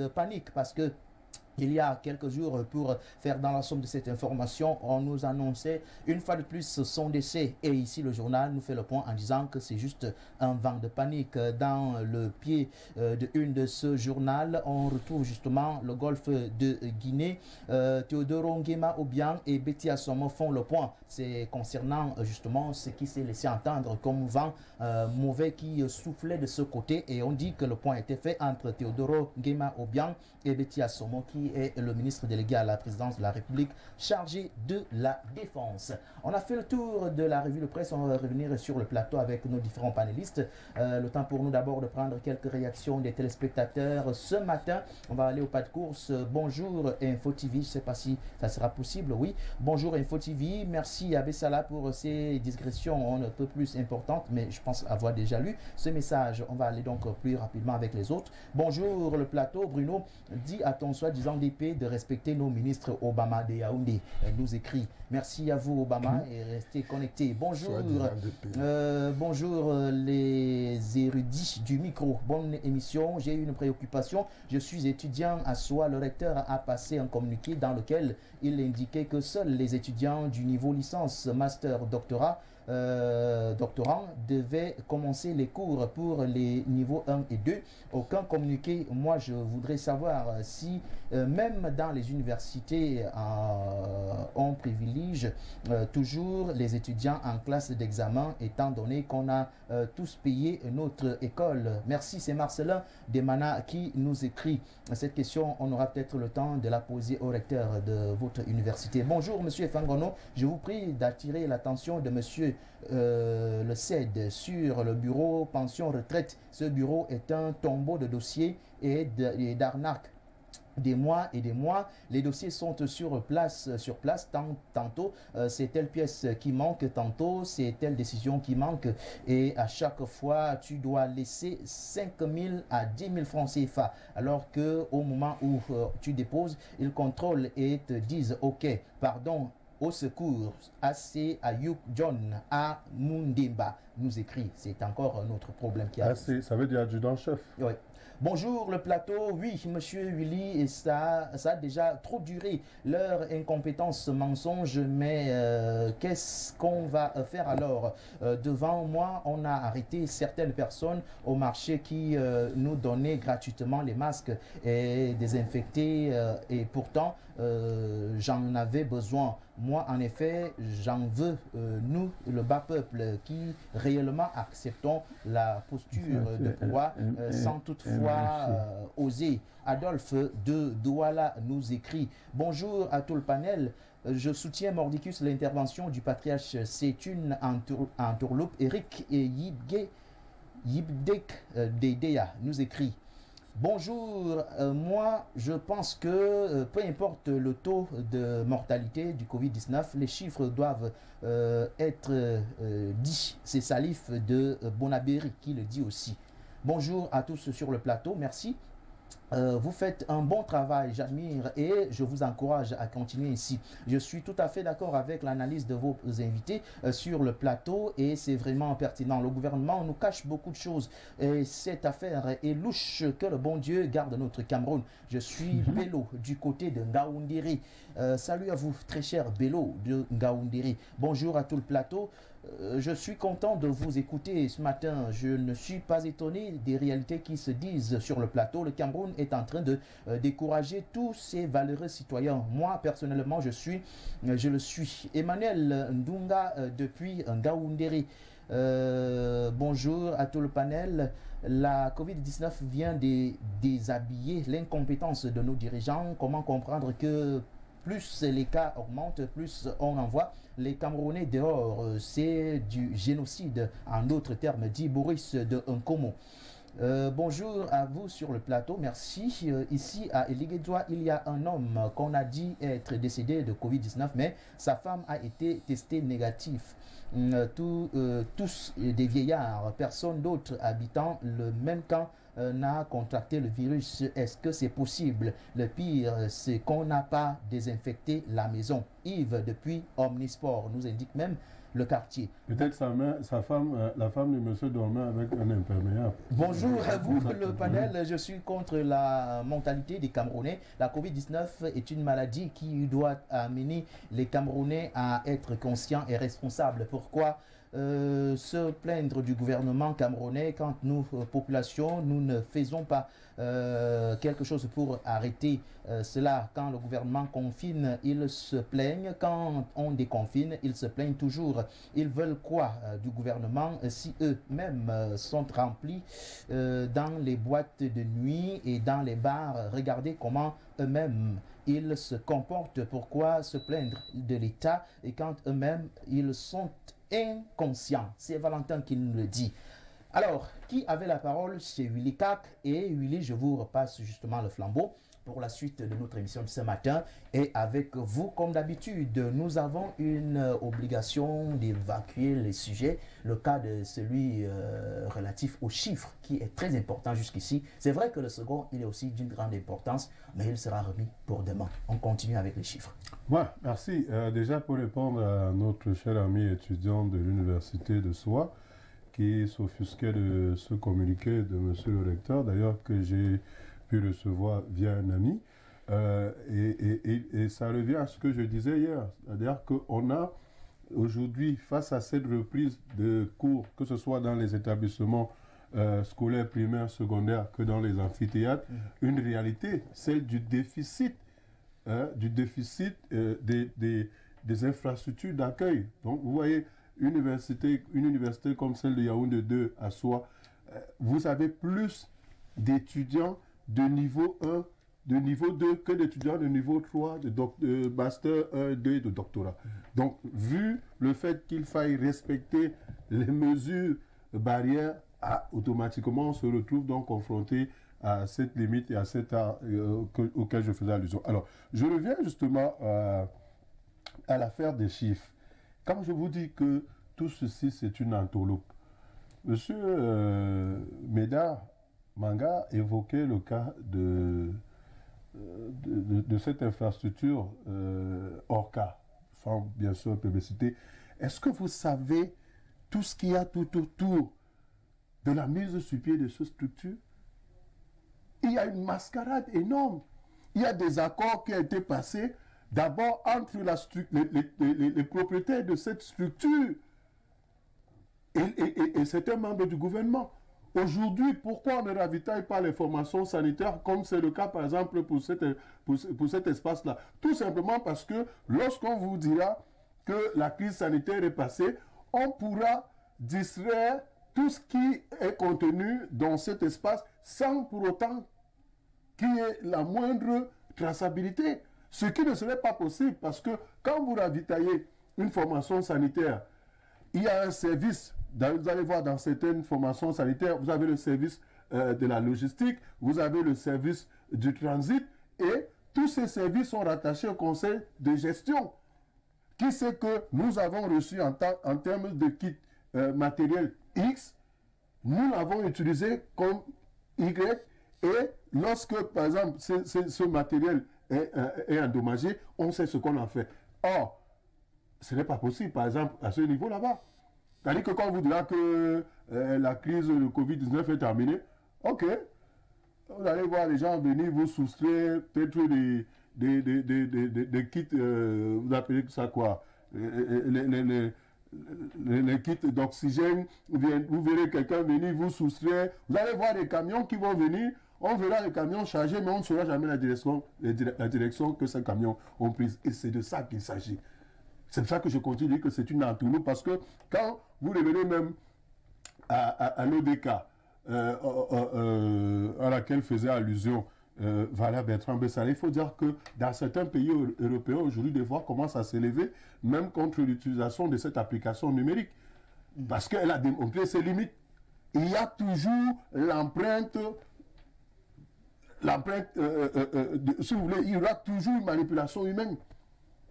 panique parce que il y a quelques jours, pour faire dans la somme de cette information, on nous annonçait une fois de plus son décès. Et ici, le journal nous fait le point en disant que c'est juste un vent de panique. Dans le pied de une de ce journal, on retrouve justement le golfe de Guinée. Théodoro Nguema Obiang et Betty Assomo font le point. C'est concernant justement ce qui s'est laissé entendre comme vent mauvais qui soufflait de ce côté. Et on dit que le point a été fait entre Théodoro Nguema Obiang et Betty Assomo, qui est le ministre délégué à la présidence de la République chargé de la défense. On a fait le tour de la revue de presse. On va revenir sur le plateau avec nos différents panélistes. Le temps pour nous d'abord de prendre quelques réactions des téléspectateurs. Ce matin, on va aller au pas de course. Bonjour Info TV, je ne sais pas si ça sera possible, oui. Bonjour Info TV, merci à Bessala pour ces digressions un peu plus importantes, mais je pense avoir déjà lu ce message. On va aller donc plus rapidement avec les autres. Bonjour le plateau, Bruno. Dit à ton soi-disant DP de respecter nos ministres. Obama de Yaoundé nous écrit. Merci à vous Obama et restez connectés. Bonjour, bonjour les érudits du micro. Bonne émission. J'ai une préoccupation. Je suis étudiant à Soa. Le recteur a passé un communiqué dans lequel il indiquait que seuls les étudiants du niveau licence, master, doctorat doctorants devaient commencer les cours pour les niveaux 1 et 2. Aucun communiqué. Moi, je voudrais savoir si même dans les universités, on privilégie toujours les étudiants en classe d'examen, étant donné qu'on a tous payé notre école. Merci, c'est Marcelin Demana qui nous écrit. Cette question, on aura peut-être le temps de la poser au recteur de votre université. Bonjour, monsieur Fangono. Je vous prie d'attirer l'attention de monsieur le CED sur le bureau pension retraite. Ce bureau est un tombeau de dossiers et d'arnaques. Des mois et des mois, les dossiers sont sur place, tantôt c'est telle pièce qui manque, tantôt c'est telle décision qui manque, et à chaque fois tu dois laisser 5 000 à 10 000 francs CFA, alors que au moment où tu déposes, ils contrôlent et te disent ok, pardon, au secours, AC Ayouk John à Mundimba nous écrit. C'est encore un autre problème qui arrive. Ça veut dire adjudant-chef. Oui. Bonjour le plateau, oui monsieur Willy, et ça a déjà trop duré, leur incompétence, mensonge, mais qu'est-ce qu'on va faire alors? Devant moi, on a arrêté certaines personnes au marché qui nous donnaient gratuitement les masques et désinfectés, et pourtant j'en avais besoin. Moi, en effet, j'en veux, nous, le bas peuple, qui réellement acceptons la posture de pouvoir sans toutefois oser. Adolphe de Douala nous écrit. Bonjour à tout le panel. Je soutiens mordicus l'intervention du patriarche Sétune en tourloupe. Eric et Yibdek Dedea nous écrit. Bonjour, moi je pense que peu importe le taux de mortalité du Covid-19, les chiffres doivent être dits. C'est Salif de Bonabéry qui le dit aussi. Bonjour à tous sur le plateau, merci. Vous faites un bon travail, j'admire et je vous encourage à continuer ici. Je suis tout à fait d'accord avec l'analyse de vos invités sur le plateau et c'est vraiment pertinent. Le gouvernement nous cache beaucoup de choses et cette affaire est louche. Que le bon Dieu garde notre Cameroun. Je suis Bello du côté de Ngaoundiri. Salut à vous, très cher Bello de Ngaoundiri. Bonjour à tout le plateau. Je suis content de vous écouter ce matin. Je ne suis pas étonné des réalités qui se disent sur le plateau. Le Cameroun est en train de décourager tous ces valeureux citoyens. Moi, personnellement, je le suis. Emmanuel Ndunga depuis Ngaoundiri. Bonjour à tout le panel. La Covid-19 vient déshabiller l'incompétence de nos dirigeants. Comment comprendre que plus les cas augmentent, plus on envoie les Camerounais dehors. C'est du génocide, en d'autres termes, dit Boris de Nkomo. Bonjour à vous sur le plateau, merci. Ici à Eligedjoa, il y a un homme qu'on a dit être décédé de Covid-19, mais sa femme a été testée négative. Tous des vieillards, personne d'autre habitant le même camp n'a contracté le virus. Est-ce que c'est possible? Le pire, c'est qu'on n'a pas désinfecté la maison. Yves, depuis Omnisport, nous indique même le quartier. Peut-être sa femme, la femme de monsieur dormait avec un imperméable. Bonjour à vous, le panel. Je suis contre la mentalité des Camerounais. La Covid-19 est une maladie qui doit amener les Camerounais à être conscients et responsables. Pourquoi se plaindre du gouvernement camerounais quand nous, population, nous ne faisons pas quelque chose pour arrêter cela? Quand le gouvernement confine, ils se plaignent. Quand on déconfine, ils se plaignent toujours. Ils veulent quoi du gouvernement si eux-mêmes sont remplis dans les boîtes de nuit et dans les bars? Regardez comment eux-mêmes ils se comportent. Pourquoi se plaindre de l'État et quand eux-mêmes ils sont inconscients? C'est Valentin qui nous le dit. Alors, qui avait la parole? C'est Willy Kak. Et Willy, je vous repasse justement le flambeau pour la suite de notre émission de ce matin. Et avec vous, comme d'habitude, nous avons une obligation d'évacuer les sujets. Le cas de celui relatif aux chiffres, qui est très important jusqu'ici. C'est vrai que le second, il est aussi d'une grande importance, mais il sera remis pour demain. On continue avec les chiffres. Ouais, merci. Déjà, pour répondre à notre cher ami étudiant de l'université de Soie, qui s'offusquait de ce communiqué de monsieur le recteur, d'ailleurs que j'ai pu recevoir via un ami. Et ça revient à ce que je disais hier, c'est-à-dire qu'on a aujourd'hui, face à cette reprise de cours, que ce soit dans les établissements scolaires, primaires, secondaires, que dans les amphithéâtres, une réalité, celle du déficit, des infrastructures d'accueil. Donc vous voyez, une université comme celle de Yaoundé 2 à Soie, vous avez plus d'étudiants de niveau 1, de niveau 2 que d'étudiants de niveau 3, de master 1, 2 et de doctorat. Donc, vu le fait qu'il faille respecter les mesures barrières, automatiquement on se retrouve donc confronté à cette limite et à cet art auquel je faisais allusion. Alors, je reviens justement à l'affaire des chiffres. Quand je vous dis que tout ceci, c'est une entourloupe, Monsieur Médard Manga évoquait le cas de cette infrastructure ORCA, sans bien sûr publicité. Est-ce que vous savez tout ce qu'il y a tout autour de la mise sur pied de cette structure? Il y a une mascarade énorme. Il y a des accords qui ont été passés d'abord entre les propriétaires de cette structure et certains membres du gouvernement. Aujourd'hui, pourquoi on ne ravitaille pas les formations sanitaires comme c'est le cas par exemple pour cet espace-là? Tout simplement parce que lorsqu'on vous dira que la crise sanitaire est passée, on pourra distraire tout ce qui est contenu dans cet espace sans pour autant qu'il y ait la moindre traçabilité. Ce qui ne serait pas possible parce que quand vous ravitaillez une formation sanitaire, il y a un service. Vous allez voir dans certaines formations sanitaires, vous avez le service de la logistique, vous avez le service du transit et tous ces services sont rattachés au conseil de gestion qui sait que nous avons reçu en termes de kit matériel X, nous l'avons utilisé comme Y Et lorsque, par exemple, ce matériel est endommagé, on sait ce qu'on en fait. Or, ce n'est pas possible, par exemple, à ce niveau là-bas. C'est-à-dire que quand on vous dira que la crise de Covid-19 est terminée, ok, vous allez voir les gens venir vous soustraire peut-être des kits, vous appelez ça quoi, les kits d'oxygène, vous verrez quelqu'un venir vous soustraire, vous allez voir des camions qui vont venir, on verra les camions chargés, mais on ne saura jamais la direction que ces camions ont prise. Et c'est de ça qu'il s'agit. C'est pour ça que je continue que c'est une entourloupe, parce que quand vous revenez même à l'ODK, à laquelle faisait allusion Valérie Bertrand Bessala, il faut dire que dans certains pays européens, aujourd'hui, des voix commencent à s'élever, même contre l'utilisation de cette application numérique, parce qu'elle a démontré ses limites. Il y a toujours l'empreinte, si vous voulez, il y aura toujours une manipulation humaine.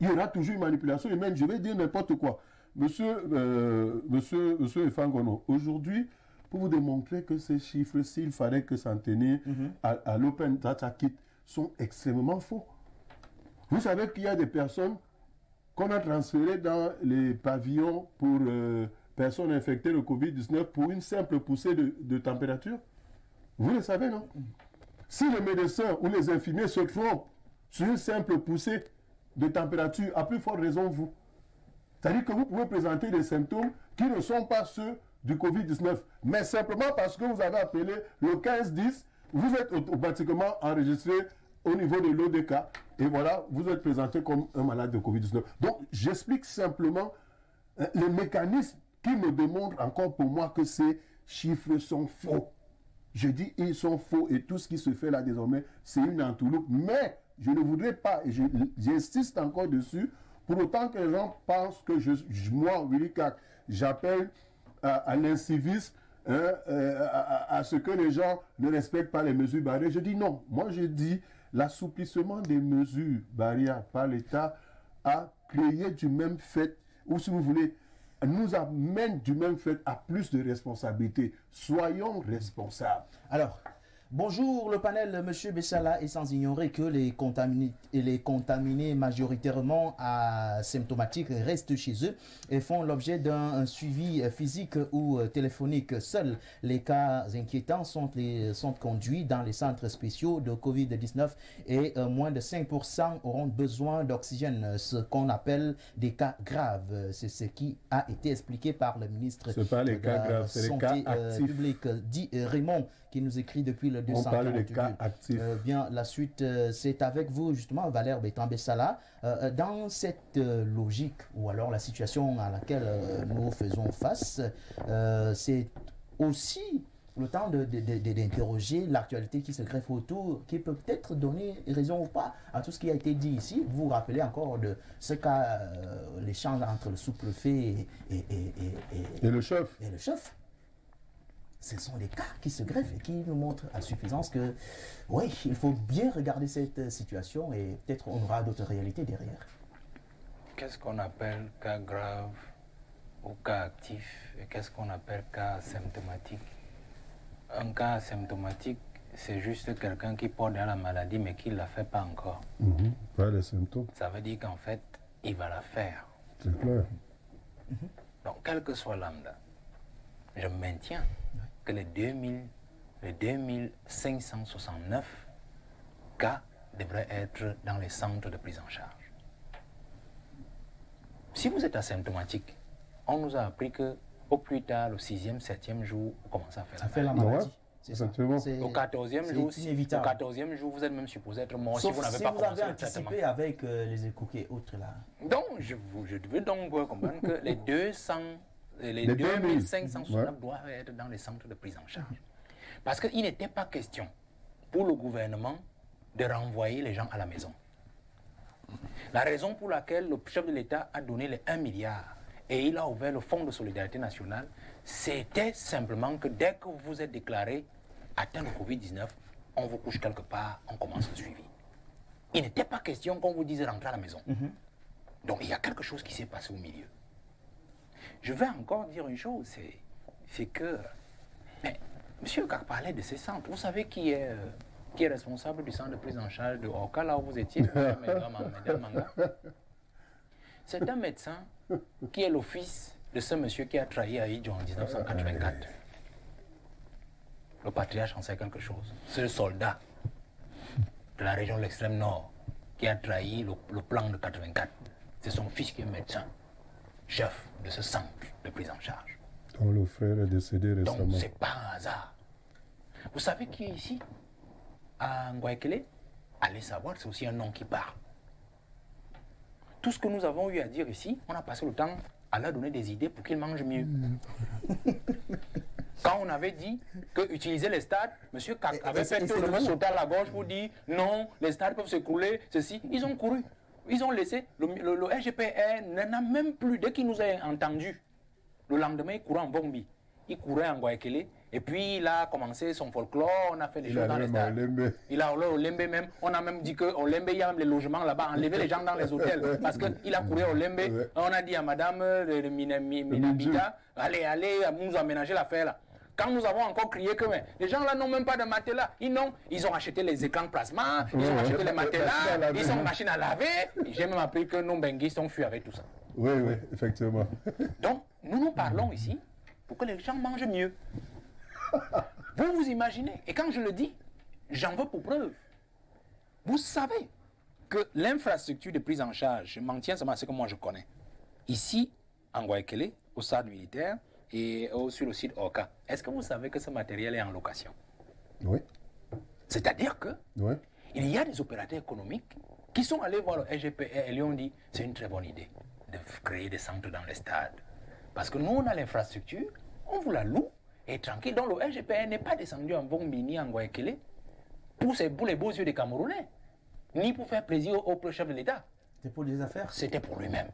Il y aura toujours une manipulation humaine. Je vais dire n'importe quoi. Monsieur Efangono, aujourd'hui, pour vous démontrer que ces chiffres, s'il fallait que s'en tenir à l'Open Data Kit, sont extrêmement faux. Vous savez qu'il y a des personnes qu'on a transférées dans les pavillons pour personnes infectées de Covid-19 pour une simple poussée de température. Vous le savez, non? Si les médecins ou les infirmiers se trompent sur une simple poussée de température, à plus forte raison vous. C'est-à-dire que vous pouvez présenter des symptômes qui ne sont pas ceux du Covid-19, mais simplement parce que vous avez appelé le 1510, vous êtes automatiquement enregistré au niveau de l'ODK, et voilà, vous êtes présenté comme un malade de Covid-19. Donc, j'explique simplement les mécanismes qui me démontrent encore pour moi que ces chiffres sont faux. Je dis, ils sont faux, et tout ce qui se fait là désormais, c'est une entourloupe, mais je ne voudrais pas, et j'insiste encore dessus, pour autant que les gens pensent que moi, Willy Kak, j'appelle à l'incivisme, à ce que les gens ne respectent pas les mesures barrières. Je dis non. Moi, je dis l'assouplissement des mesures barrières par l'État a créé du même fait, ou si vous voulez, nous amène du même fait à plus de responsabilités. Soyons responsables. Alors, bonjour le panel, monsieur Bessala, et sans ignorer que les contaminés majoritairement asymptomatiques restent chez eux et font l'objet d'un suivi physique ou téléphonique. Seuls les cas inquiétants sont conduits dans les centres spéciaux de Covid-19 et moins de 5% auront besoin d'oxygène, ce qu'on appelle des cas graves. C'est ce qui a été expliqué par le ministre de la Santé publique, dit Raymond, qui nous écrit depuis le 248. On parle des cas actifs. Bien, la suite, c'est avec vous justement, Valérie Bertrand Bessala. Dans cette logique, ou alors la situation à laquelle nous faisons face, c'est aussi le temps d'interroger l'actualité qui se greffe autour, qui peut peut-être donner raison ou pas à tout ce qui a été dit ici. Vous vous rappelez encore de ce qu'a l'échange entre le sous-préfet et le chef. Ce sont des cas qui se greffent et qui nous montrent à suffisance que, oui, il faut bien regarder cette situation et peut-être on aura d'autres réalités derrière. Qu'est-ce qu'on appelle cas grave ou cas actif et qu'est-ce qu'on appelle cas symptomatique? Un cas symptomatique, c'est juste quelqu'un qui porte la maladie mais qui ne la fait pas encore. Pas les symptômes. Ça veut dire qu'en fait, il va la faire. C'est clair. Donc, quel que soit lambda, je maintiens que les 2569 cas devraient être dans les centres de prise en charge. Si vous êtes asymptomatique, on nous a appris que au plus tard, le 6e, 7e jour, vous commencez à faire la maladie. C'est ça. Au 14e jour, vous êtes même supposé être mort si vous n'avez pas commencé le traitement. Anticipé avec les écoquets et autres là. Donc, je veux donc comprendre que les 2569 doivent être dans les centres de prise en charge. Parce qu'il n'était pas question pour le gouvernement de renvoyer les gens à la maison. La raison pour laquelle le chef de l'État a donné les 1 milliard et il a ouvert le fonds de solidarité nationale, c'était simplement que dès que vous êtes déclaré atteint de Covid-19, on vous couche quelque part, on commence le suivi. Il n'était pas question qu'on vous dise rentrer à la maison. Donc il y a quelque chose qui s'est passé au milieu. Je vais encore dire une chose, c'est que Monsieur Kak parlait de ces centres. Vous savez qui est responsable du centre de prise en charge de Oka, là où vous étiez? C'est un médecin qui est l'office de ce monsieur qui a trahi à Idjo en 1984. Le patriarche en sait quelque chose. Ce soldat de la région de l'extrême nord qui a trahi le plan de 84. C'est son fils qui est médecin, chef de ce centre de prise en charge. Dont le frère est décédé récemment. Donc c'est pas un hasard. Vous savez qui est ici? À Ngouaekele? Allez savoir, c'est aussi un nom qui parle. Tout ce que nous avons eu à dire ici, on a passé le temps à leur donner des idées pour qu'ils mangent mieux. Quand on avait dit que utiliser les stades, M. Kak avait fait tout le monde sauter à la gorge pour dire non, les stades peuvent s'écrouler, ceci. Ils ont couru. Ils ont laissé. Le RGPR n'en a même plus. Dès qu'il nous a entendus, le lendemain, il courait en Bombi. Il courait en Ngouaekele. Et puis, il a commencé son folklore. On a fait des choses dans les stades. Il a au Lembe même. On a même dit qu'au Lembe, il y a même les logements là-bas. Enlever les gens dans les hôtels. Parce qu'il a couru au Lembe. On a dit à madame de Minabida, allez, nous aménager l'affaire là. Quand nous avons encore crié que les gens là n'ont même pas de matelas, ils ont acheté les écrans plasma, ils ont acheté les matelas, ils ont une machine à laver. J'ai même appris que nos benguistes ont fui avec tout ça. Oui, effectivement. Donc, nous parlons ici pour que les gens mangent mieux. Vous imaginez, et quand je le dis, j'en veux pour preuve. Vous savez que l'infrastructure de prise en charge, je m'en tiens seulement à ce que moi je connais. Ici, en Ngouaekele, au stade militaire, et sur le site Oka. Est-ce que vous savez que ce matériel est en location? Oui. C'est-à-dire que il y a des opérateurs économiques qui sont allés voir le RGPR et lui ont dit c'est une très bonne idée de créer des centres dans les stades. Parce que nous, on a l'infrastructure, on vous la loue et tranquille. Donc le RGPR n'est pas descendu en Bombi ni en Ngouaekele pour les beaux yeux des Camerounais, ni pour faire plaisir au chef de l'État. C'était pour les affaires? C'était pour lui-même.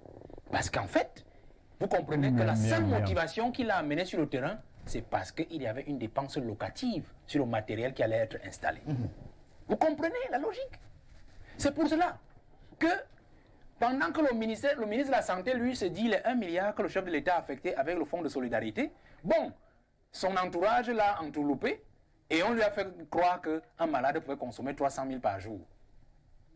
Parce qu'en fait, vous comprenez que la seule motivation qu'il a amené sur le terrain, c'est parce qu'il y avait une dépense locative sur le matériel qui allait être installé. Vous comprenez la logique? C'est pour cela que pendant que le ministre de la Santé, lui, se dit les 1 milliard que le chef de l'État a affecté avec le fonds de solidarité, bon, son entourage l'a entourloupé et on lui a fait croire qu'un malade pouvait consommer 300 000 par jour.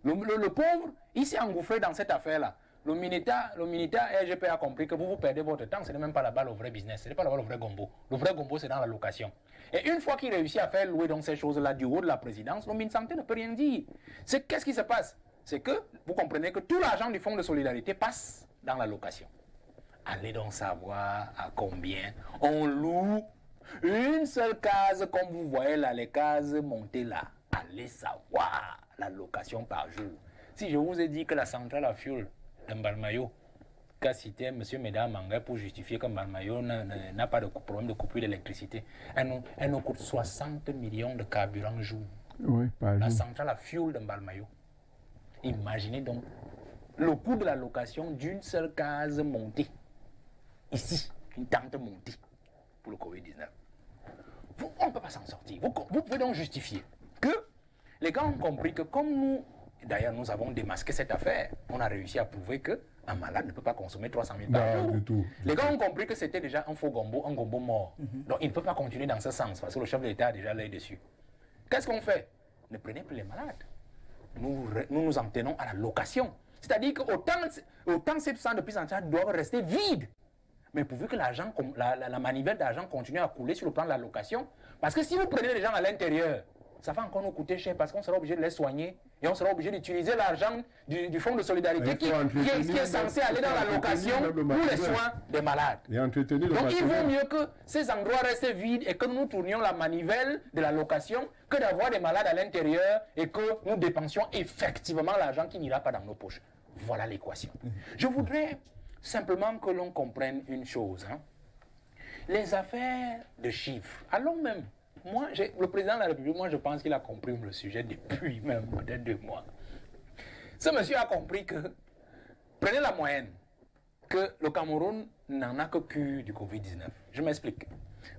Le pauvre, il s'est engouffré dans cette affaire-là. Le militaire RGP a compris que vous perdez votre temps, ce n'est même pas là-bas le vrai business, ce n'est pas là-bas le vrai gombo. Le vrai gombo, c'est dans la location. Et une fois qu'il réussit à faire louer donc ces choses-là du haut de la présidence, le ministre de la Santé ne peut rien dire. Qu'est-ce qui se passe? C'est que vous comprenez que tout l'argent du fonds de solidarité passe dans la location. Allez donc savoir à combien on loue une seule case, comme vous voyez là, les cases montées là. Allez savoir la location par jour. Si je vous ai dit que la centrale à fuel de Mbalmayo, qu'a cité M. Meda Manga pour justifier que Mbalmayo n'a pas de problème de coupure d'électricité, elle nous coûte 60 millions de carburant jour. Oui, par la jour. centrale à fuel de Mbalmayo. Imaginez donc le coût de la location d'une seule case montée. Ici, une tente montée pour le Covid-19. On ne peut pas s'en sortir. Vous pouvez donc justifier que les gars ont compris que comme nous, d'ailleurs nous avons démasqué cette affaire, on a réussi à prouver qu'un malade ne peut pas consommer 300 000 par jour. Les gars ont compris que c'était déjà un faux gombo, un gombo mort. Donc ils ne peuvent pas continuer dans ce sens parce que le chef de l'État a déjà l'œil dessus. Qu'est-ce qu'on fait? Ne prenez plus les malades. Nous en tenons à la location. C'est-à-dire qu'autant ces centres de prise en charge doivent rester vides. Mais pourvu que l'argent, la manivelle d'argent continue à couler sur le plan de la location, parce que si vous prenez les gens à l'intérieur, ça va encore nous coûter cher parce qu'on sera obligé de les soigner et on sera obligé d'utiliser l'argent du fonds de solidarité qui est censé aller dans la location pour les soins des malades. Donc il vaut mieux que ces endroits restent vides et que nous tournions la manivelle de la location que d'avoir des malades à l'intérieur et que nous dépensions effectivement l'argent qui n'ira pas dans nos poches. Voilà l'équation. Je voudrais simplement que l'on comprenne une chose. Les affaires de chiffres, allons même. Moi, le président de la République, moi je pense qu'il a compris le sujet depuis même peut-être 2 mois. Ce monsieur a compris que, prenez la moyenne, que le Cameroun n'en a que cure du Covid-19. Je m'explique.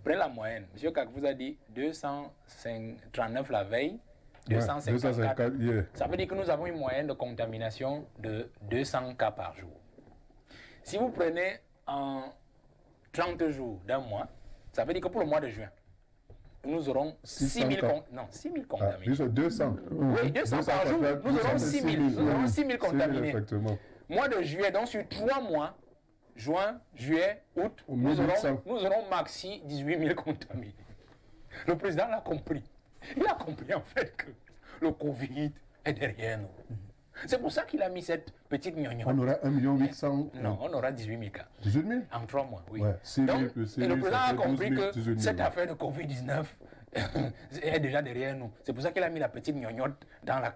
Prenez la moyenne. Monsieur Kak vous a dit 239 la veille, 254. Ça veut dire que nous avons une moyenne de contamination de 200 cas par jour. Si vous prenez en 30 jours d'un mois, ça veut dire que pour le mois de juin, nous aurons 6 000 contaminés. 200. Oui, 200 par jour. Nous aurons 6 000. Nous aurons 6 000 contaminés. Mois de juillet, donc sur 3 mois, juin, juillet, août, nous aurons maxi 18 000 contaminés. Le président l'a compris. Il a compris en fait que le Covid est derrière nous. C'est pour ça qu'il a mis cette petite gnognotte. On aura 1 800 000. Non, on aura 18 000 cas. 18 000 en 3 mois, oui. Ouais, Donc, et le président a compris que cette affaire de Covid-19 est déjà derrière nous. C'est pour ça qu'il a mis la petite gnognotte dans la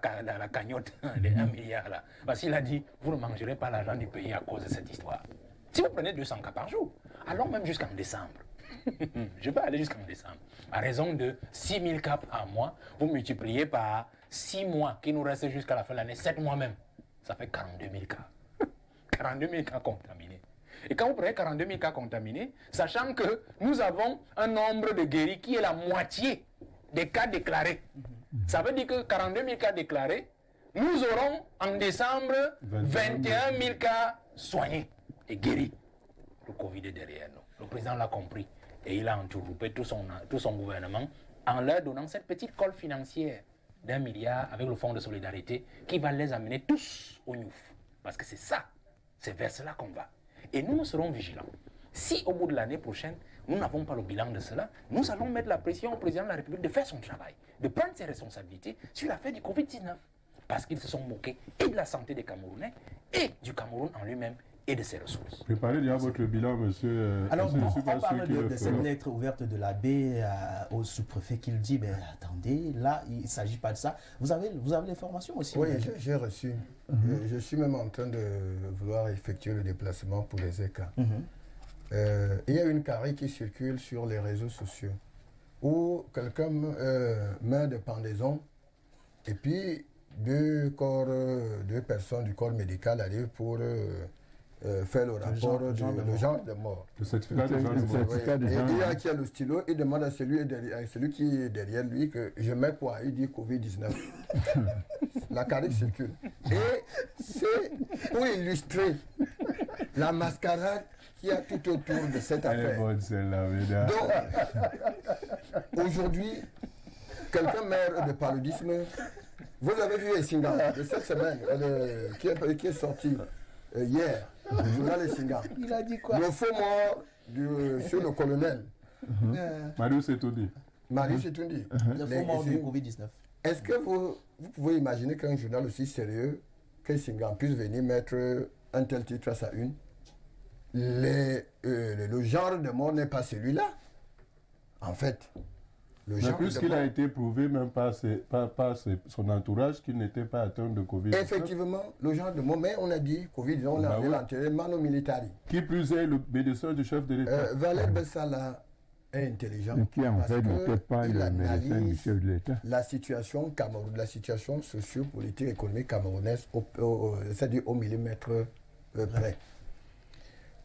cagnotte des 1 milliard là. Parce qu'il a dit, vous ne mangerez pas l'argent du pays à cause de cette histoire. Si vous prenez 200 cas par jour, allons même jusqu'en décembre. Je peux aller jusqu'en décembre. À raison de 6 000 cas par mois, vous multipliez par 6 mois qui nous restent jusqu'à la fin de l'année, 7 mois même. Ça fait 42 000 cas. 42 000 cas contaminés. Et quand vous prenez 42 000 cas contaminés, sachant que nous avons un nombre de guéris qui est la moitié des cas déclarés. Ça veut dire que 42 000 cas déclarés, nous aurons en décembre 21 000 cas soignés et guéris. Le Covid est derrière nous. Le président l'a compris. Et il a entourloupé tout son gouvernement en leur donnant cette petite colle financière d'1 milliard avec le fonds de solidarité qui va les amener tous au NIOF. Parce que c'est ça, c'est vers cela qu'on va. Et nous serons vigilants. Si au bout de l'année prochaine, nous n'avons pas le bilan de cela, nous allons mettre la pression au président de la République de faire son travail, de prendre ses responsabilités sur l'affaire du Covid-19. Parce qu'ils se sont moqués et de la santé des Camerounais et du Cameroun en lui-même et de ses ressources. Préparez déjà votre bilan, monsieur. Alors, on parle de cette lettre ouverte de l'abbé au sous-préfet qui dit, mais attendez, là, il ne s'agit pas de ça. Vous avez l'information aussi? Oui, j'ai reçu. Je suis même en train de vouloir effectuer le déplacement pour les ECA. Il y a une carré qui circule sur les réseaux sociaux où quelqu'un meurt de pendaison et puis deux personnes du corps médical arrivent pour faire le rapport le genre de mort. Le certificat de genre de mort. Et il y a qui a le stylo, il demande à celui qui est derrière lui que je mets quoi? Il dit Covid-19. La carré circule. Et c'est pour illustrer la mascarade qu'il y a tout autour de cette affaire. Elle est bonne celle-là, donc, aujourd'hui, quelqu'un meurt de paludisme. Vous avez vu Essinga de cette semaine qui est sorti hier, le journal Essinga. Il a dit quoi? Le faux mort sur le colonel. Marius Etoundi. Marius Etoundi. Le faux mort du Covid-19. Est-ce que vous pouvez imaginer qu'un journal aussi sérieux qu'Essinga puisse venir mettre un tel titre à sa une? Le genre de mort n'est pas celui-là. En fait, mais puisqu'il a été prouvé même par son entourage qu'il n'était pas atteint de Covid. Effectivement, le genre de mot, mais on a dit Covid, on a enterré mano militari. Qui plus est le médecin du chef de l'État. Valère Bessala est intelligent. Mais qui en fait n'était pas le médecin du chef de l'État. La situation socio-politique, économique camerounaise, c'est-à-dire au millimètre près.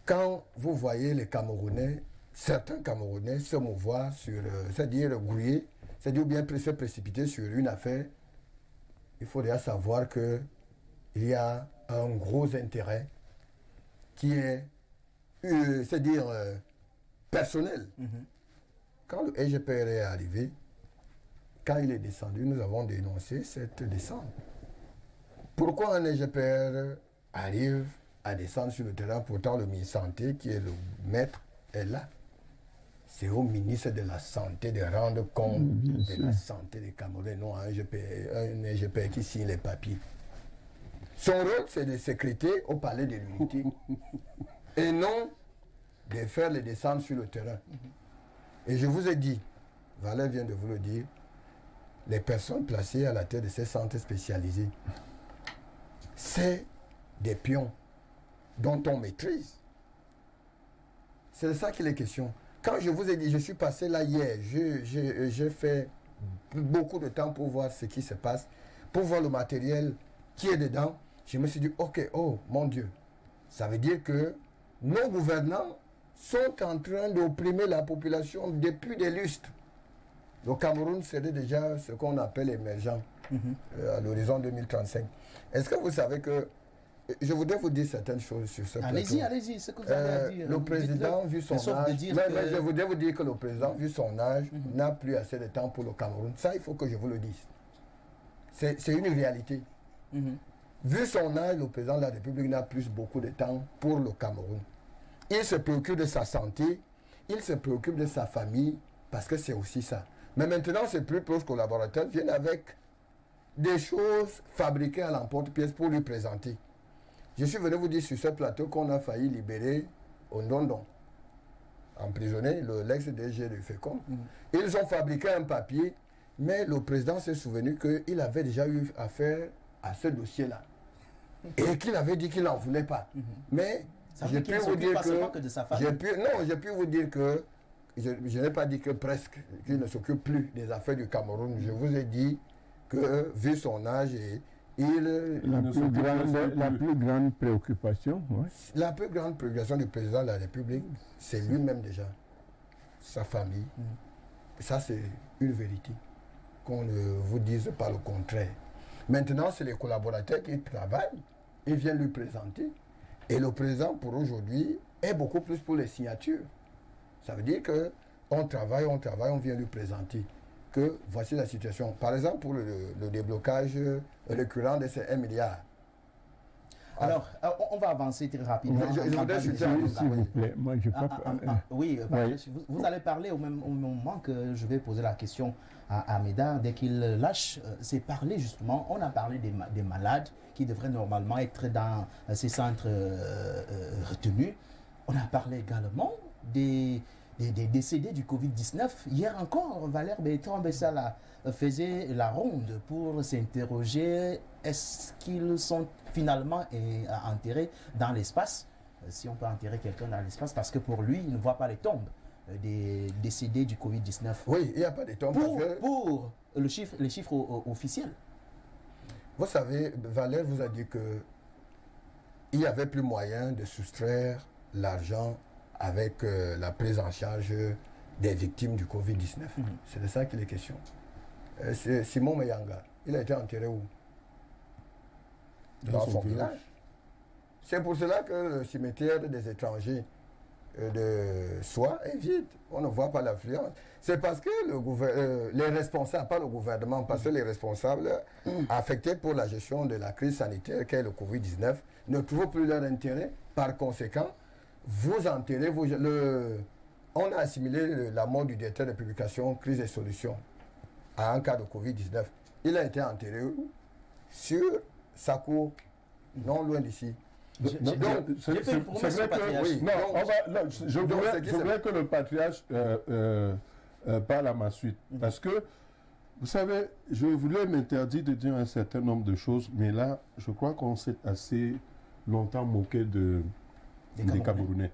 Quand vous voyez les Camerounais, certains Camerounais se mouvoir sur, c'est-à-dire grouiller, c'est-à-dire bien se précipiter sur une affaire, il faut déjà savoir qu'il y a un gros intérêt qui est, c'est-à-dire personnel. Quand le EGPR est arrivé, quand il est descendu, nous avons dénoncé cette descente. Pourquoi un EGPR arrive à descendre sur le terrain, pourtant le ministre Santé, qui est le maître, est là? C'est au ministre de la Santé de rendre compte de la santé des Camerounais, non un EGPR qui signe les papiers. Son rôle, c'est de sécréter au palais de l'unité et non de faire les descentes sur le terrain. Et je vous ai dit, Valère vient de vous le dire, les personnes placées à la tête de ces centres spécialisés, c'est des pions dont on maîtrise. C'est de ça qu'il est question. Quand je vous ai dit, je suis passé là hier, j'ai fait beaucoup de temps pour voir ce qui se passe, pour voir le matériel qui est dedans. Je me suis dit, ok, oh mon Dieu, ça veut dire que nos gouvernants sont en train d'opprimer la population depuis des lustres. Le Cameroun serait déjà ce qu'on appelle émergent à l'horizon 2035. Est-ce que vous savez que Je voudrais vous dire certaines choses sur ce plateau. Allez-y, ce que vous avez à dire. Le président, vu son âge, mais je voudrais vous dire que le président, vu son âge, n'a plus assez de temps pour le Cameroun. Ça, il faut que je vous le dise. C'est une réalité. Vu son âge, le président de la République n'a plus beaucoup de temps pour le Cameroun. Il se préoccupe de sa santé, il se préoccupe de sa famille, parce que c'est aussi ça. Mais maintenant, ses plus proches collaborateurs viennent avec des choses fabriquées à l'emporte-pièce pour lui présenter. Je suis venu vous dire sur ce plateau qu'on a failli libérer Ondondon, emprisonné, l'ex-DG de FECOM. Ils ont fabriqué un papier, mais le président s'est souvenu qu'il avait déjà eu affaire à ce dossier-là. Et qu'il avait dit qu'il n'en voulait pas. Mais j'ai pu vous dire que je n'ai pas dit que presque, qu'il ne s'occupe plus des affaires du Cameroun. Je vous ai dit que, vu son âge, la plus grande préoccupation, la plus grande préoccupation du président de la République, c'est lui-même déjà, sa famille. Ça, c'est une vérité, qu'on ne vous dise pas le contraire. Maintenant, c'est les collaborateurs qui travaillent, ils viennent lui présenter. Et le président, pour aujourd'hui, est beaucoup plus pour les signatures. Ça veut dire qu'on travaille, on vient lui présenter que voici la situation. Par exemple, pour le déblocage récurrent de ces 1 milliard. Alors, on va avancer très rapidement. Je voudrais s'il vous plaît. Moi, je vous allez parler au moment que je vais poser la question à Médard. Dès qu'il lâche, c'est parler justement. On a parlé des malades qui devraient normalement être dans ces centres retenus. On a parlé également des décédés du Covid-19. Hier encore, Valère Bertrand Bessala faisait la ronde pour s'interroger, est-ce qu'ils sont finalement enterrés dans l'espace, si on peut enterrer quelqu'un dans l'espace, parce que pour lui, il ne voit pas les tombes des décédés du Covid-19. Oui, il n'y a pas de tombes. Pour les chiffres officiels. Vous savez, Valère vous a dit qu'il n'y avait plus moyen de soustraire l'argent avec la prise en charge des victimes du Covid-19. C'est de ça qu'il est question. C'est Simon Mayanga. Il a été enterré où? Dans son village. C'est pour cela que le cimetière des étrangers de Soie est vide. On ne voit pas l'affluence. C'est parce que les responsables, pas le gouvernement, parce que les responsables affectés pour la gestion de la crise sanitaire qu'est le Covid-19 ne trouvent plus leur intérêt. Par conséquent, vous enterrez, on a assimilé la mort du directeur de publication Crise et Solutions à un cas de Covid-19. Il a été enterré sur sa cour, non loin d'ici. Je voudrais que le patriarche parle à ma suite. Parce que, vous savez, je voulais m'interdire de dire un certain nombre de choses, mais là, je crois qu'on s'est assez longtemps moqué des Camerounais.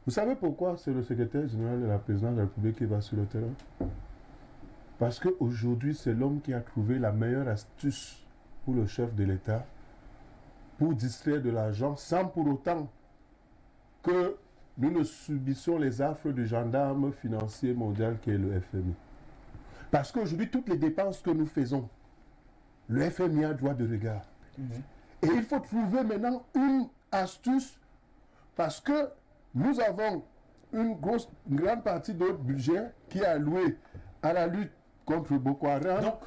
Vous savez pourquoi c'est le secrétaire général de la présidence de la République qui va sur le terrain? Parce qu'aujourd'hui, c'est l'homme qui a trouvé la meilleure astuce pour le chef de l'État pour distraire de l'argent sans pour autant que nous ne subissions les affres du gendarme financier mondial qui est le FMI. Parce qu'aujourd'hui, toutes les dépenses que nous faisons, le FMI a droit de regard. Et il faut trouver maintenant une astuce parce que nous avons une grande partie de notre budget qui est alloué à la lutte contre Boko Haram. Donc,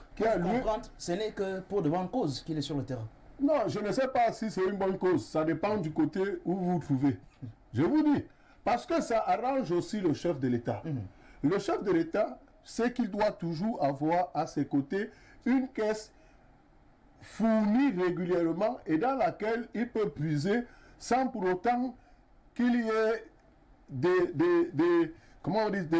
ce n'est que pour de bonnes causes qu'il est sur le terrain. Non, je ne sais pas si c'est une bonne cause. Ça dépend du côté où vous vous trouvez. Je vous dis, parce que ça arrange aussi le chef de l'État. Le chef de l'État sait qu'il doit toujours avoir à ses côtés une caisse fournie régulièrement et dans laquelle il peut puiser sans pour autant qu'il y ait des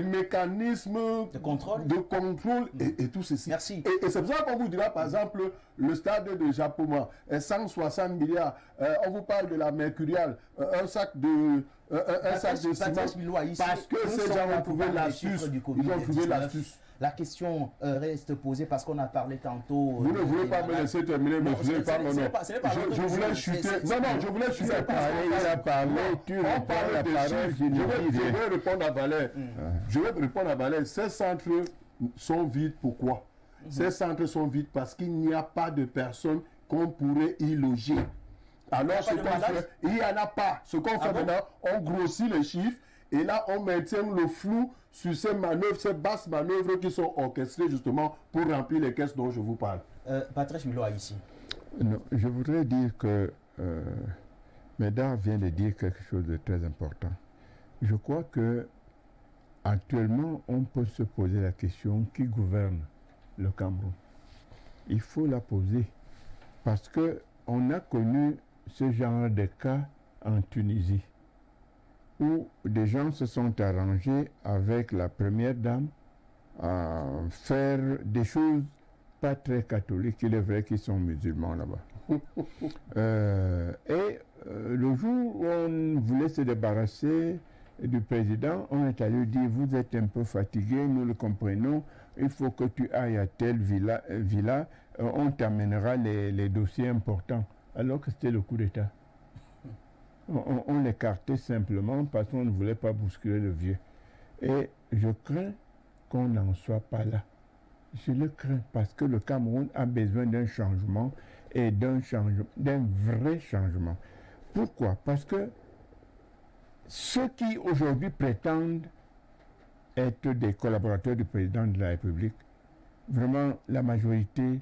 mécanismes de contrôle et tout ceci. Merci. Et c'est pour ça qu'on vous dira, par exemple, le stade de Japoma, 160 milliards. On vous parle de la Mercurial, un sac de ciment. Parce que ces gens ont trouvé l'astuce. Ils ont trouvé l'astuce. La question reste posée parce qu'on a parlé tantôt... Vous ne voulez pas me laisser terminer, mais vous n'avez pas mon nom. Je voulais chuter. Non, je voulais chuter. Il a parlé, tu réponds la parole. Je vais répondre à Valère. Je vais répondre à Valère. Ces centres sont vides. Pourquoi? Ces centres sont vides parce qu'il n'y a pas de personnes qu'on pourrait y loger. Alors, il n'y en a pas. Ce qu'on fait maintenant, on grossit les chiffres et là, on maintient le flou sur ces manœuvres, ces basses manœuvres qui sont orchestrées justement pour remplir les caisses dont je vous parle. Patrice Miloa ici. Non, je voudrais dire que Médard vient de dire quelque chose de très important. Je crois que actuellement, on peut se poser la question qui gouverne le Cameroun. Il faut la poser parce qu'on a connu ce genre de cas en Tunisie où des gens se sont arrangés avec la première dame à faire des choses pas très catholiques. Il est vrai qu'ils sont musulmans là-bas. Le jour où on voulait se débarrasser du président, on est allé dire, vous êtes un peu fatigué, nous le comprenons, il faut que tu ailles à telle villa, on t'amènera les dossiers importants. Alors que c'était le coup d'État. On l'écartait simplement parce qu'on ne voulait pas bousculer le vieux. Et je crains qu'on n'en soit pas là. Je le crains parce que le Cameroun a besoin d'un changement et d'un vrai changement. Pourquoi? Parce que ceux qui aujourd'hui prétendent être des collaborateurs du président de la République, vraiment la majorité,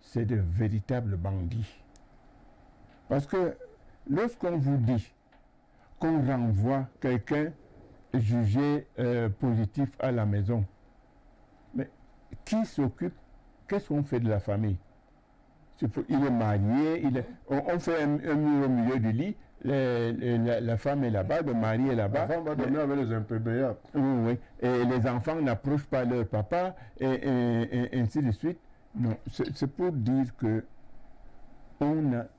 c'est de véritables bandits. Parce que lorsqu'on vous dit qu'on renvoie quelqu'un jugé positif à la maison, mais qui s'occupe? Qu'est-ce qu'on fait de la famille? Il est marié, on fait un mur au milieu du lit, la femme est là-bas, le mari est là-bas. La femme va dormir avec les impayés. Oui, et les enfants n'approchent pas leur papa, et ainsi de suite. Non, c'est pour dire que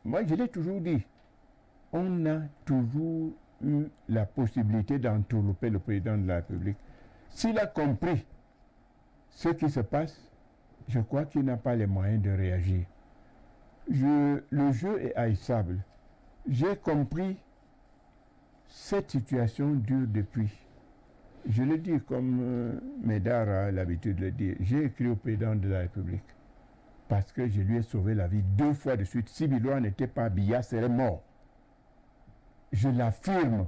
moi je l'ai toujours dit, on a toujours eu la possibilité d'entourlouper le président de la République. S'il a compris ce qui se passe, je crois qu'il n'a pas les moyens de réagir. Le jeu est haïssable. J'ai compris cette situation dure depuis. Je le dis comme Médard a l'habitude de le dire. J'ai écrit au président de la République parce que je lui ai sauvé la vie 2 fois de suite. Si Bilois n'était pas Biya, serait mort. Je l'affirme.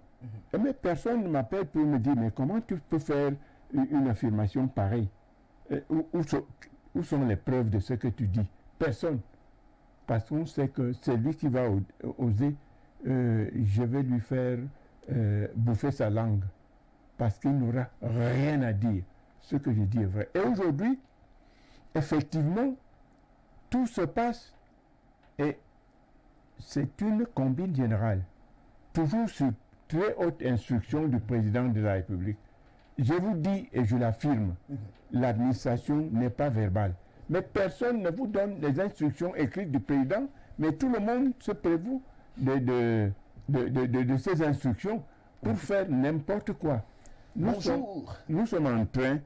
Mais personne ne m'appelle pour me dire, mais comment tu peux faire une affirmation pareille? Où sont les preuves de ce que tu dis? Personne. Parce qu'on sait que c'est lui qui va oser, je vais lui faire bouffer sa langue. Parce qu'il n'aura rien à dire. Ce que je dis est vrai. Et aujourd'hui, effectivement, tout se passe et c'est une combine générale. Toujours sur très haute instruction du président de la République. Je vous dis et je l'affirme, l'administration n'est pas verbale. Mais personne ne vous donne les instructions écrites du président, mais tout le monde se prévaut de ces instructions pour faire n'importe quoi. Nous sommes en train,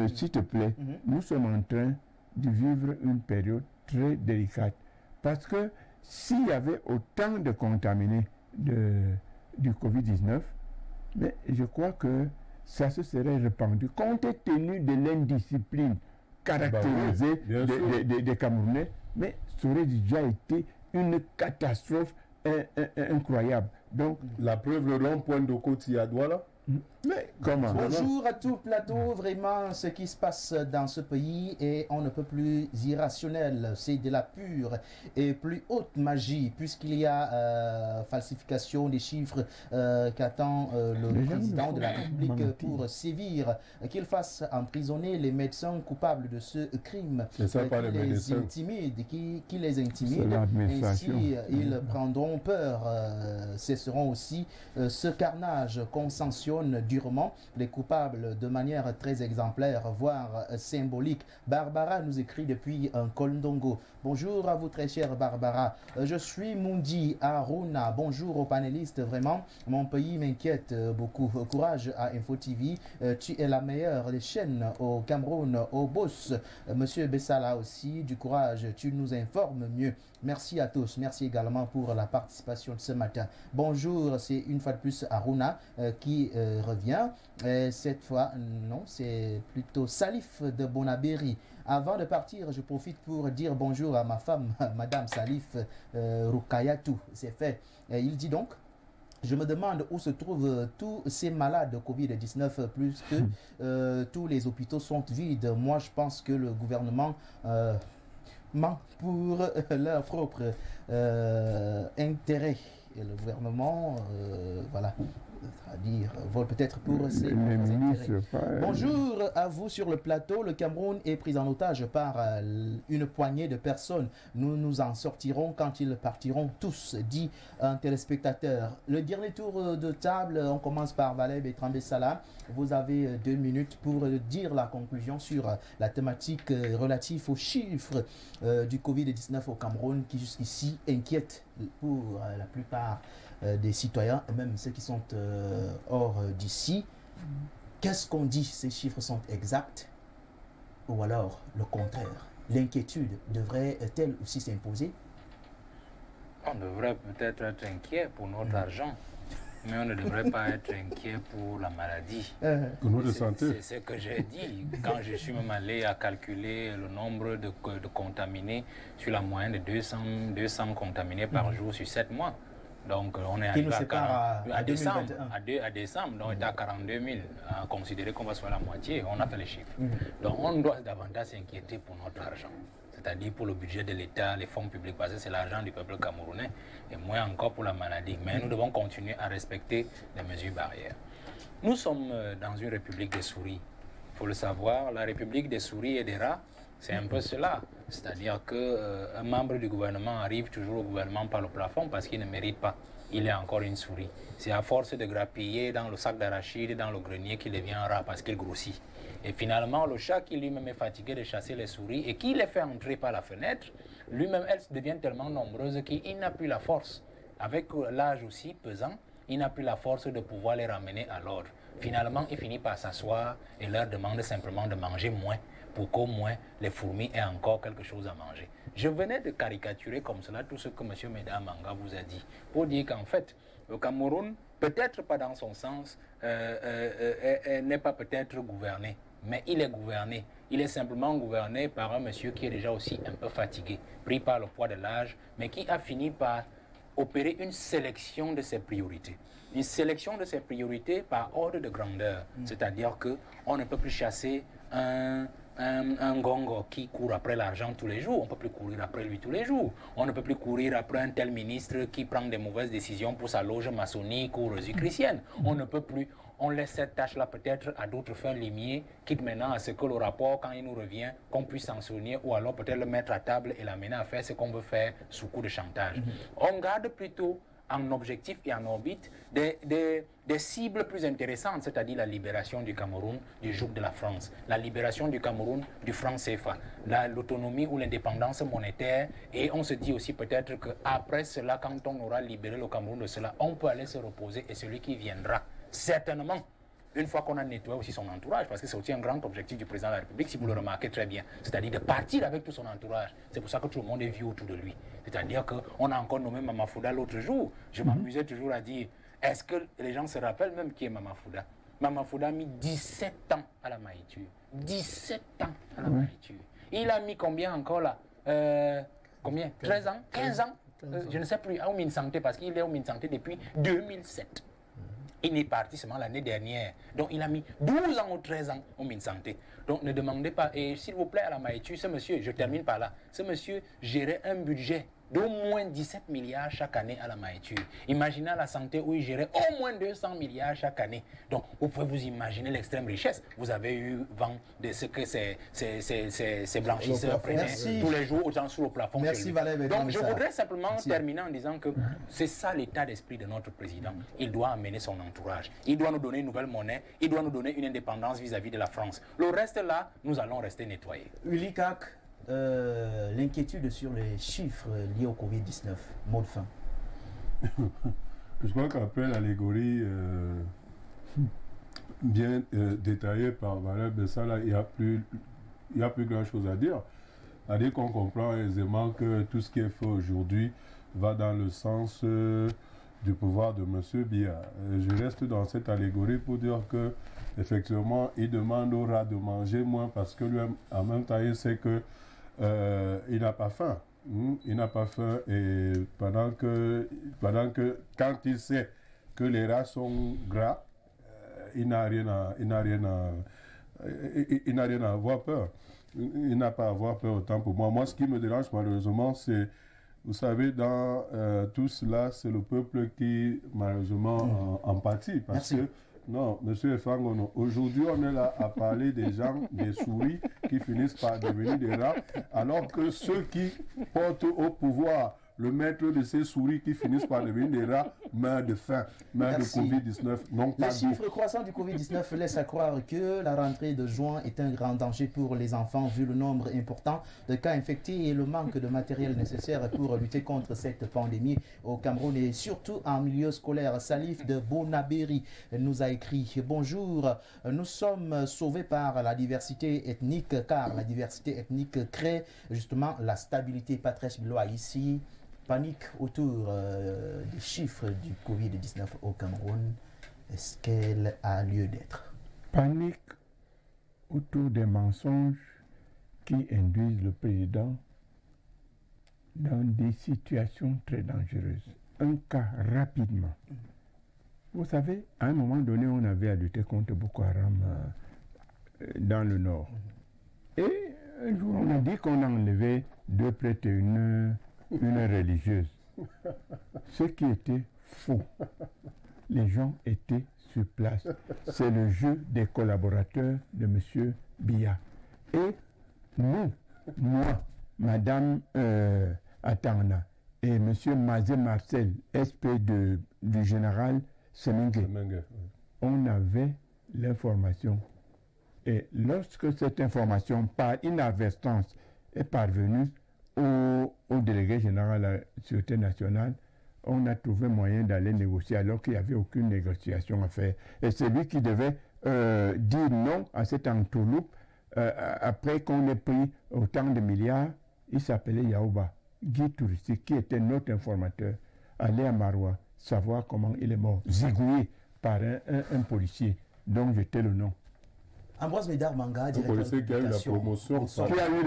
s'il te plaît, nous sommes en train de vivre une période très délicate. Parce que s'il y avait autant de contaminés du Covid-19, mais je crois que ça se serait répandu. Compte tenu de l'indiscipline caractérisée des Camerounais, mais ça aurait déjà été une catastrophe incroyable. Donc, la preuve, le rond-point de Côte-Douala. Mais comment? Bonjour à tout le plateau. Vraiment, ce qui se passe dans ce pays est on ne peut plus irrationnel. C'est de la pure et plus haute magie, puisqu'il y a falsification des chiffres qu'attend le président de la République pour sévir, qu'il fasse emprisonner les médecins coupables de ce crime, qui les intimide. Ainsi, ils prendront peur, cesseront aussi ce carnage qu'on sanctionne durement les coupables de manière très exemplaire, voire symbolique. Barbara nous écrit depuis un Kolndongo. Bonjour à vous très chère Barbara. Je suis Mundi Aruna. Bonjour aux panélistes. Vraiment, mon pays m'inquiète beaucoup. Courage à Info TV. Tu es la meilleure des chaînes au Cameroun, au boss. Monsieur Bessala aussi, du courage. Tu nous informes mieux. Merci à tous. Merci également pour la participation de ce matin. Bonjour, c'est une fois de plus Aruna qui revient. Cette fois, non, c'est plutôt Salif de Bonabéry. Avant de partir, je profite pour dire bonjour à ma femme, Madame Salif Rukayatou. C'est fait. Il dit donc: je me demande où se trouvent tous ces malades de Covid-19 plus que tous les hôpitaux sont vides. Moi, je pense que le gouvernement ment pour leur propre intérêt. Et le gouvernement, voilà, c'est-à-dire vole peut-être pour ses intérêts. Bonjour à vous sur le plateau. Le Cameroun est pris en otage par une poignée de personnes. Nous nous en sortirons quand ils partiront tous, dit un téléspectateur. Le dernier tour de table, on commence par Valeb et Trambé-Sala. Vous avez 2 minutes pour dire la conclusion sur la thématique relative aux chiffres du Covid-19 au Cameroun qui jusqu'ici inquiète pour la plupart des citoyens, et même ceux qui sont hors d'ici. Qu'est-ce qu'on dit? Ces chiffres sont exacts ou alors le contraire? L'inquiétude devrait-elle aussi s'imposer? On devrait peut-être être inquiet pour notre argent, mais on ne devrait pas être inquiet pour la maladie. Pour notre santé. C'est ce que j'ai dit quand je suis même allé à calculer le nombre de contaminés sur la moyenne de 200 contaminés par jour sur 7 mois. Donc on est arrivé à décembre, donc on est à 42 000, à considérer qu'on va sur la moitié, on a fait les chiffres. Donc on doit davantage s'inquiéter pour notre argent, c'est-à-dire pour le budget de l'État, les fonds publics, parce que c'est l'argent du peuple camerounais, et moins encore pour la maladie. Mais nous devons continuer à respecter les mesures barrières. Nous sommes dans une république des souris. Il faut le savoir, la république des souris et des rats, c'est un peu cela. C'est-à-dire qu'un membre du gouvernement arrive toujours au gouvernement par le plafond parce qu'il ne mérite pas. Il est encore une souris. C'est à force de grappiller dans le sac d'arachide, dans le grenier, qu'il devient un rat parce qu'il grossit. Et finalement, le chat qui lui-même est fatigué de chasser les souris et qui les fait entrer par la fenêtre, lui-même, elles deviennent tellement nombreuses qu'il n'a plus la force. Avec l'âge aussi pesant, il n'a plus la force de pouvoir les ramener à l'ordre. Finalement, il finit par s'asseoir et leur demande simplement de manger moins, pour qu'au moins les fourmis aient encore quelque chose à manger. Je venais de caricaturer comme cela tout ce que M. Meda Manga vous a dit, pour dire qu'en fait, le Cameroun, peut-être pas dans son sens, n'est pas peut-être gouverné, mais il est gouverné. Il est simplement gouverné par un monsieur qui est déjà aussi un peu fatigué, pris par le poids de l'âge, mais qui a fini par opérer une sélection de ses priorités. Une sélection de ses priorités par ordre de grandeur. C'est-à-dire qu'on ne peut plus chasser un gongo qui court après l'argent tous les jours. On ne peut plus courir après lui tous les jours. On ne peut plus courir après un tel ministre qui prend des mauvaises décisions pour sa loge maçonnique ou rosicrucienne. On ne peut plus. On laisse cette tâche-là peut-être à d'autres fins limiers, quitte maintenant à ce que le rapport, quand il nous revient, qu'on puisse s'en souvenir ou alors peut-être le mettre à table et l'amener à faire ce qu'on veut faire sous coup de chantage. On garde plutôt en objectif et en orbite des cibles plus intéressantes, c'est-à-dire la libération du Cameroun du joug de la France, la libération du Cameroun du franc CFA, l'autonomie ou l'indépendance monétaire, et on se dit aussi peut-être qu'après cela, quand on aura libéré le Cameroun de cela, on peut aller se reposer et celui qui viendra, certainement, une fois qu'on a nettoyé aussi son entourage, parce que c'est aussi un grand objectif du président de la République, si vous le remarquez très bien, c'est-à-dire de partir avec tout son entourage. C'est pour ça que tout le monde est vieux autour de lui. C'est-à-dire qu'on a encore nommé Mama Fouda l'autre jour. Je m'amusais toujours à dire, est-ce que les gens se rappellent même qui est Mama Fouda? Mama Fouda a mis 17 ans à la maïture. 17 ans à la maïture. Il a mis combien encore là? Combien? 13 ans? 15 ans? Je ne sais plus, au Mine Santé, parce qu'il est au Mine Santé depuis 2007. Il est parti seulement l'année dernière. Donc, il a mis 12 ans ou 13 ans au Mine Santé. Donc, ne demandez pas. Et s'il vous plaît, à la maïture, ce monsieur, je termine par là, ce monsieur gérait un budget d'au moins 17 milliards chaque année à la maïture. Imaginez à la santé où il gérait au moins 200 milliards chaque année. Donc, vous pouvez vous imaginer l'extrême richesse. Vous avez eu vent de ce que ces blanchisseurs prenaient tous les jours autant sous le plafond. Merci Valérie. Donc, je voudrais simplement terminer en disant que c'est ça l'état d'esprit de notre président. Il doit amener son entourage. Il doit nous donner une nouvelle monnaie. Il doit nous donner une indépendance vis-à-vis de la France. Le reste là, nous allons rester nettoyés. Willy Kak, l'inquiétude sur les chiffres liés au Covid-19, mot de fin. Je crois qu'après l'allégorie bien détaillée par Valérie Bessala, il n'y a plus grand-chose à dire. C'est-à-dire qu'on comprend aisément que tout ce qui est fait aujourd'hui va dans le sens du pouvoir de M. Biya. Je reste dans cette allégorie pour dire que effectivement, il demande au rat de manger moins parce que lui, en même temps, il sait que il n'a pas faim. Il n'a pas faim et pendant que quand il sait que les rats sont gras, il n'a rien à avoir peur. Il n'a pas à avoir peur autant pour moi. Moi, ce qui me dérange malheureusement, c'est, vous savez, dans tout cela, c'est le peuple qui, malheureusement, en pâtit. Parce que, non, M. Efangono, aujourd'hui, on est là à parler des gens, des souris qui finissent par devenir des rats, alors que ceux qui portent au pouvoir le maître de ces souris qui finissent par devenir des rats meurent de faim, meurent de Covid-19. Les chiffres croissants du Covid-19 laissent à croire que la rentrée de juin est un grand danger pour les enfants vu le nombre important de cas infectés et le manque de matériel nécessaire pour lutter contre cette pandémie au Cameroun et surtout en milieu scolaire. Salif de Bonabéry nous a écrit « Bonjour, nous sommes sauvés par la diversité ethnique car la diversité ethnique crée justement la stabilité. Patrice Blois ici. Panique autour des chiffres du Covid-19 au Cameroun. Est-ce qu'elle a lieu d'être? Panique autour des mensonges qui induisent le président dans des situations très dangereuses. Un cas rapidement. Vous savez, à un moment donné, on avait à lutter contre Boko Haram dans le nord. Et un jour, on a dit qu'on a enlevé 2 prêtres et une religieuse. Ce qui était faux. Les gens étaient sur place. C'est le jeu des collaborateurs de M. Biya. Et nous, moi, Madame Atana et M. Mazé Marcel, SP du général Semengue, on avait l'information. Et lorsque cette information, par inadvertance, est parvenue au délégué général de la Sûreté nationale, on a trouvé moyen d'aller négocier alors qu'il n'y avait aucune négociation à faire. Et c'est lui qui devait dire non à cette entourloupe après qu'on ait pris autant de milliards. Il s'appelait Yaouba, guide touristique, qui était notre informateur. Aller à Maroua, savoir comment il est mort, zigouillé par un policier dont j'étais le nom. Ambroise Médard Manga, directeur de qui a eu la promotion. Qui a eu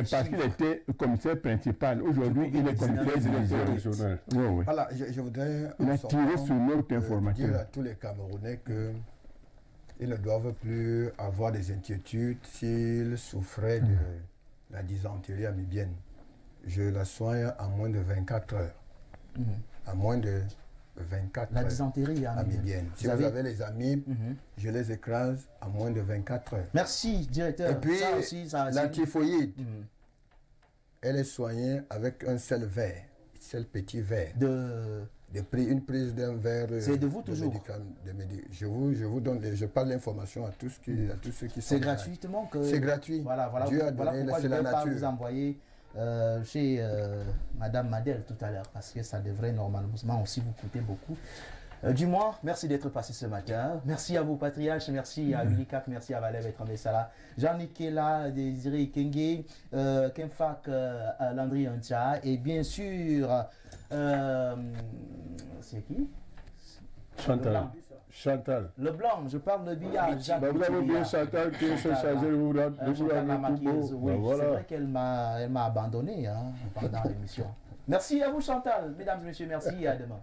parce qu'il était commissaire principal. Aujourd'hui, il est commissaire régional. Oui, oui. Voilà, je voudrais tiré sur notre informateur. Dire à tous les Camerounais qu'ils ne doivent plus avoir des inquiétudes s'ils souffraient de la dysenterie amibienne. Je la soigne en moins de 24 heures. En moins de 24 la dysenterie amibienne. Si vous avez les amibes, je les écrase en moins de 24 heures. Merci, directeur. Et puis, la typhoïde, elle est soignée avec un seul verre, seul petit verre. Une prise d'un verre. C'est de vous toujours. Je vous donne, je parle l'information à tous ceux qui sont. C'est gratuitement que. C'est gratuit. Voilà, Dieu a donné, pourquoi c'est la nature. Je ne vais pas vous envoyer chez Madame Madel tout à l'heure parce que ça devrait normalement aussi vous coûter beaucoup. Du moins, merci d'être passé ce matin. Merci à vous, Patriarche. Merci à Unicap. Merci à Valère Betrambessala. Jean-Nic Kela, Désiré Kenge, Kemfak Landry Antia. Et bien sûr, c'est qui? Chantal. Le blanc, je parle de Biya. Vous avez bien Chantal qui s'est chargée de vous rendre oui, c'est vrai qu'elle m'a abandonné pendant l'émission. Merci à vous, Chantal. Mesdames et messieurs, merci et à demain.